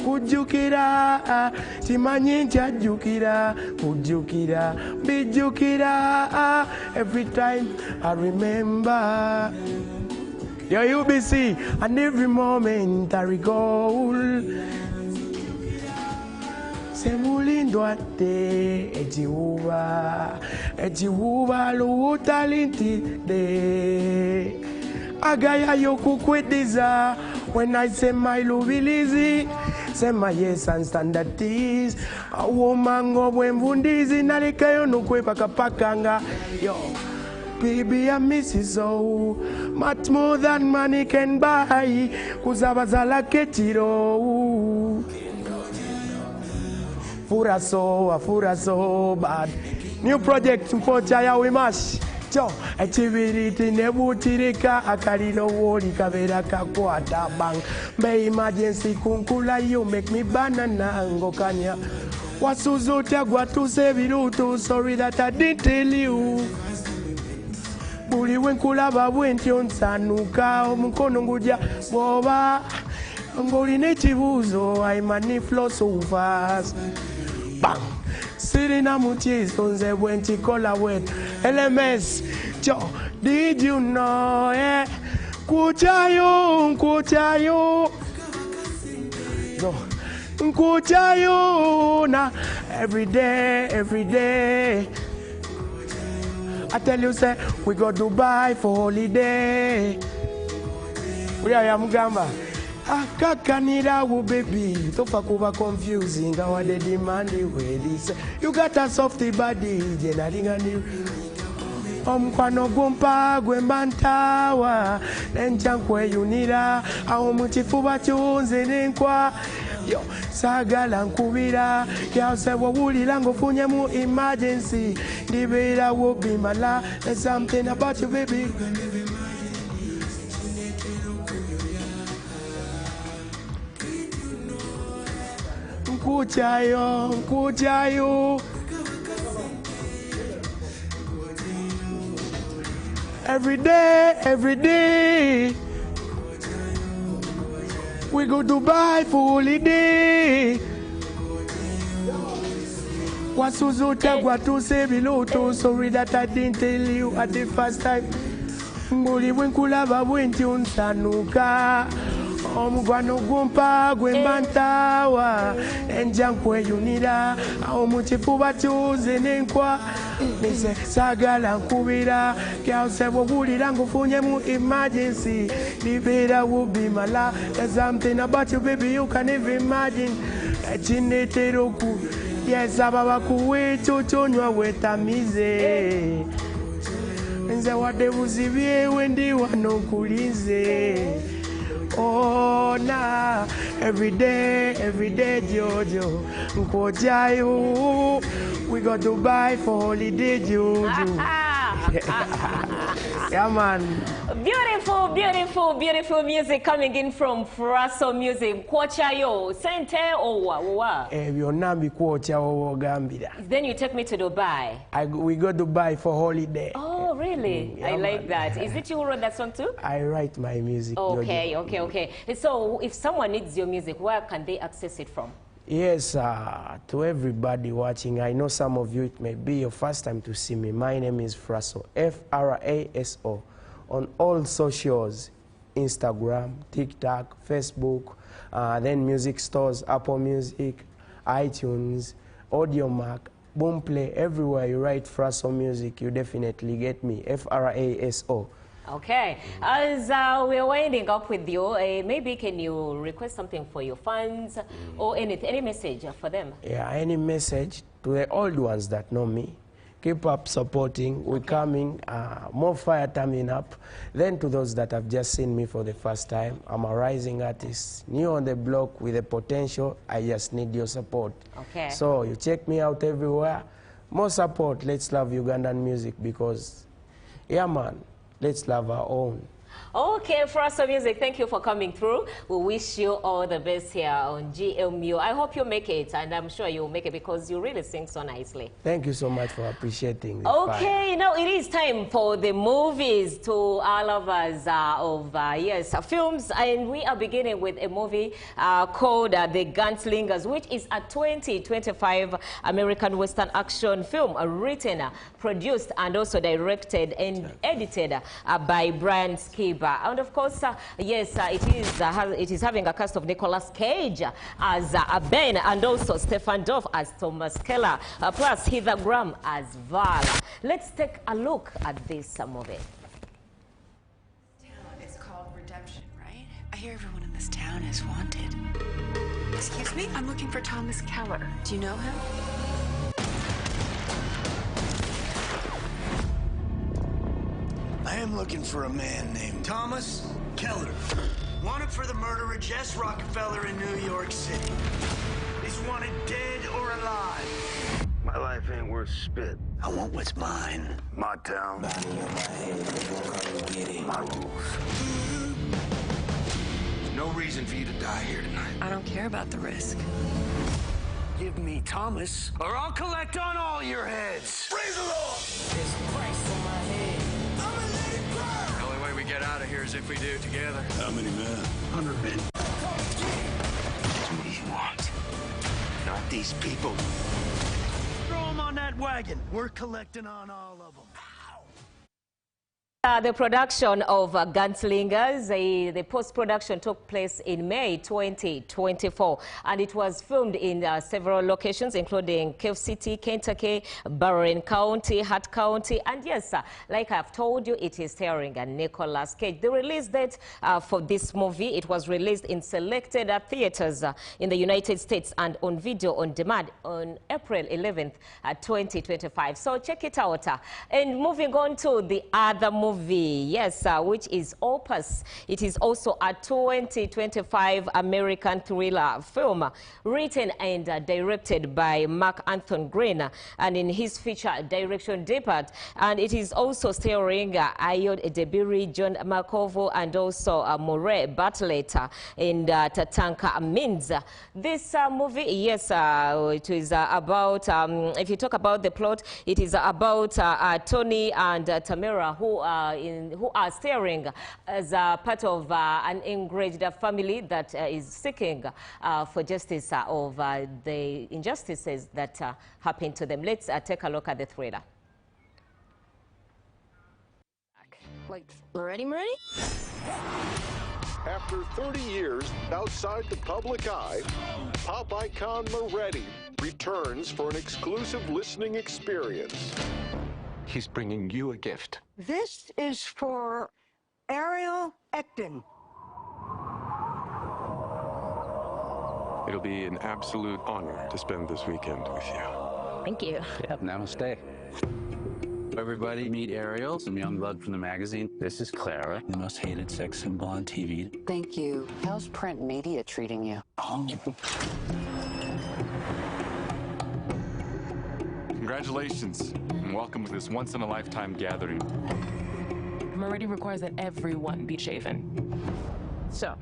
kujukira. Timanye chajukira, kujukira, bijukira. Every time I remember. Your UBC, and every moment I recall. Semulindo ate, Ejiuva, Lu talented de. Agaya yoku kwediza, when I say my love easy, say my yes and standard teas. A woman go when wundizi, nalikayo no kwe pakapakanga, yo. Baby, I miss you so much more than money can buy. Kuzabazala ketiro. Fura so bad. New project for Chaya we mash. Cho ekibiriti ne butirika akaliro woli kabera kakwata bang. Be emergency kunkula you make me banana ngokanya. Wasuzuta gwatuse birutu, sorry that I didn't tell you. Buli wenkulaba bwentyo nsanuka omukono ngujja bwoba ng'olina ekibuuzo I money flow so fast. Bang! Sirina mutyezo nze bwe nkikola bwetu LMS cho did you know Nkuchayo no. Nkuchayo na every day I tell you say we go Dubai for holiday. We are Mugamba. Akakanira wo baby, tofa kuba confusing. Our the demand way. You got a softy body, jenaringani. Omkwano gumpa gwembantawa, nenchankwe yunira. Aho muchifuba chunze nenkwa. Yo, sagala nkubira kyase wawulira ngofunye mu emergency ndibera wo bimala. There's something about you baby. Nkuchayo every day we go Dubai for holiday. Wasuzuta gwatuse biluto, sorry that I didn't tell you at the first time. Mbuli wenkulaba bwenti unsanuka. Omugwano gumpa gwembantawa enjankwe yunira aho muchifuba chuze nenkwa nise sagala nkubira kyase bwulira ngufunye mu emergency libera will be mala. There's something about you baby you can even imagine echineteroku yes ababa kuwecho chonywa wetamize nze wadde buzibye wendi wano kulinze. Oh, nah, every day, Jojo. Nkojayo, we got to buy for holiday, Jojo. Yeah, man. Beautiful music coming in from Fraso Music. Kwachayo, Sente Owa. Yonambi Kwacha Owa Gambia. Then you take me to Dubai. We go to Dubai for holiday. Oh, really? Yeah, I like that. Is it you who wrote that song too? I write my music. Okay. So if someone needs your music, where can they access it from? Yes, to everybody watching, I know some of you, it may be your first time to see me. My name is Fraso, Fraso, on all socials, Instagram, TikTok, Facebook, then music stores, Apple Music, iTunes, AudioMac, Boomplay, everywhere you write Fraso Music, you definitely get me, Fraso. Okay, as we're winding up with you, maybe can you request something for your fans or any message for them? Yeah, any message to the old ones that know me. Keep up supporting. We're coming, more fire coming up. Then to those that have just seen me for the first time, I'm a rising artist, new on the block with the potential. I just need your support. Okay. So you check me out everywhere. More support. Let's love Ugandan music because, yeah, man. Let's love our own. Okay, Fraso Music, thank you for coming through. We wish you all the best here on GMU. I hope you make it, and I'm sure you'll make it because you really sing so nicely. Thank you so much for appreciating the Okay, fire. now it is time for the movies to all of us of films, and we are beginning with a movie called The Gunslingers, which is a 2025 American Western action film written, produced, and also directed and edited by Brian Skiba. And of course, it is having a cast of Nicolas Cage as Ben and also Stefan Dorff as Thomas Keller, plus Heather Graham as Val. Let's take a look at this movie. It's called Redemption, right? I hear everyone in this town is wanted. Excuse me? I'm looking for Thomas Keller. Do you know him? I am looking for a man named Thomas Keller. Wanted for the murder of Jess Rockefeller in New York City. He's wanted dead or alive. My life ain't worth spit. I want what's mine. My town. My rules. There's no reason for you to die here tonight. I don't care about the risk. Give me Thomas, or I'll collect on all your heads. Praise the Lord! There's a price on my head. I'ma let it burn. The only way we get out of here is if we do it together. How many men? 100 men. That's what you want. Not these people. Throw them on that wagon. We're collecting on all of them. The production of Gunslingers, the post-production took place in May 2024, and it was filmed in several locations, including Cave City, Kentucky, Barren County, Hart County, and yes, like I've told you, it is starring Nicolas Cage. The release date for this movie, it was released in selected theaters in the United States and on video on demand on April 11th, 2025. So check it out. And moving on to the other movie, yes, which is Opus. It is also a 2025 American thriller film written and directed by Mark Anthony Green, and in his feature direction debut. And it is also starring Ayod Edebiri, John Markovo, and also Moray Bartlett and Tatanka Mins. This movie, yes, it is about, if you talk about the plot, it is about Tony and Tamara, who are starring as part of an enraged family that is seeking for justice over the injustices that happened to them. Let's take a look at the thriller. Like, Moretti? After 30 years outside the public eye, pop icon Moretti returns for an exclusive listening experience. He's bringing you a gift. This is for Ariel Ecton. It'll be an absolute honor to spend this weekend with you. Thank you. Yep, namaste. Everybody meet Ariel, some young blood from the magazine. This is Clara, the most hated sex symbol on TV. Thank you. How's print media treating you? Congratulations, and welcome to this once-in-a-lifetime gathering. Moretti requires that everyone be shaven. So,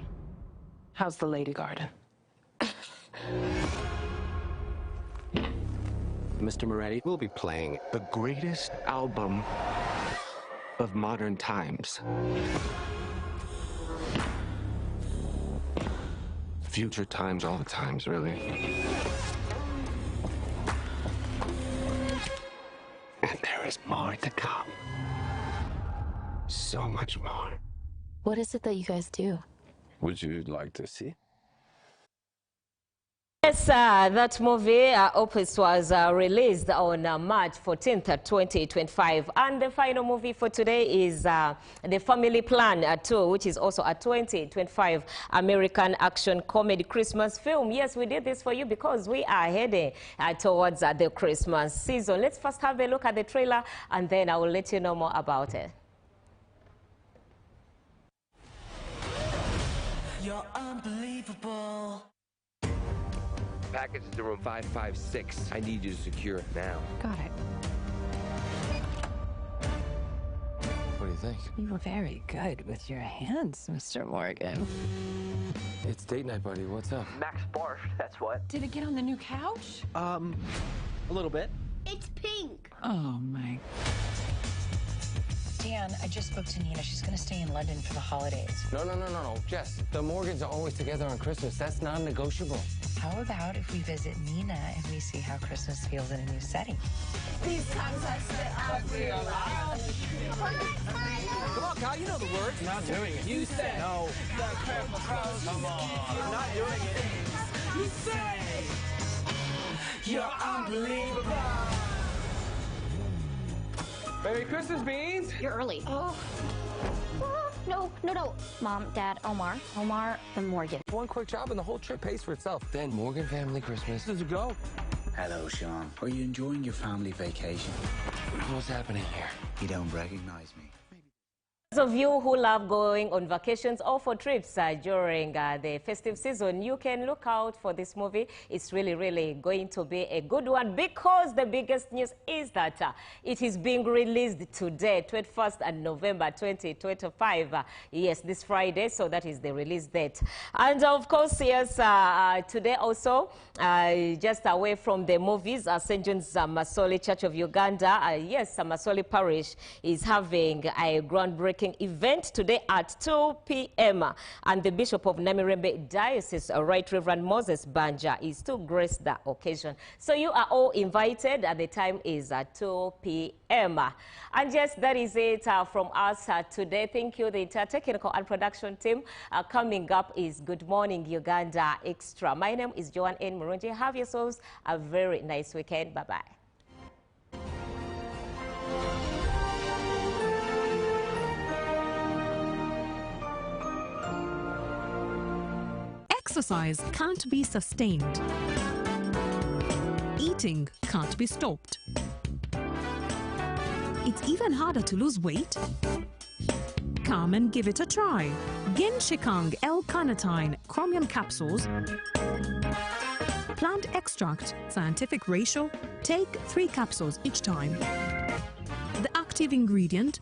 how's the lady garden? Mr. Moretti, we'll be playing the greatest album of modern times. Future times, all the times, really. And there is more to come. So much more. What is it that you guys do? Would you like to see? Yes, that movie, Opus, was released on March 14th, 2025. And the final movie for today is The Family Plan 2, which is also a 2025 American action comedy Christmas film. Yes, we did this for you because we are heading towards the Christmas season. Let's first have a look at the trailer, and then I will let you know more about it. You're unbelievable. Package is to room 556. I need you to secure it now. Got it. What do you think? You were very good with your hands, Mr. Morgan. It's date night, buddy. What's up? Max barf, that's what. Did it get on the new couch? A little bit. It's pink. Oh, my. Dan, I just spoke to Nina. She's gonna stay in London for the holidays. No. Jess, the Morgans are always together on Christmas. That's non-negotiable. How about if we visit Nina and we see how Christmas feels in a new setting? These times I said I realized. Come on, Kyle, you know the words. I'm not doing it. You said. No. Come on. I'm not doing it. You say you're unbelievable. Merry Christmas, Beans. You're early. Oh. No. Mom, Dad, Omar, and Morgan. One quick job and the whole trip pays for itself. Then Morgan family Christmas. Does it go? Hello, Sean. Are you enjoying your family vacation? What's happening here? You don't recognize me. Those of you who love going on vacations or for trips during the festive season, you can look out for this movie. It's really going to be a good one, because the biggest news is that it is being released today, 21st and November 2025. Yes, this Friday, so that is the release date. And of course, yes, today also, just away from the movies, St. John's Masoli Church of Uganda, yes, Masoli Parish is having a groundbreaking event today at 2 p.m. And the Bishop of Namirembe Diocese, Right Reverend Moses Banja, is to grace the occasion. So you are all invited, and the time is at 2 p.m. And yes, that is it from us today. Thank you, the entire technical and production team. Coming up is Good Morning Uganda Extra. My name is Joanne N. Murunji. Have yourselves a very nice weekend. Bye-bye. Exercise can't be sustained. Eating can't be stopped. It's even harder to lose weight. Come and give it a try. Genshikang L-carnitine chromium capsules. Plant extract, scientific ratio. Take 3 capsules each time. The active ingredient,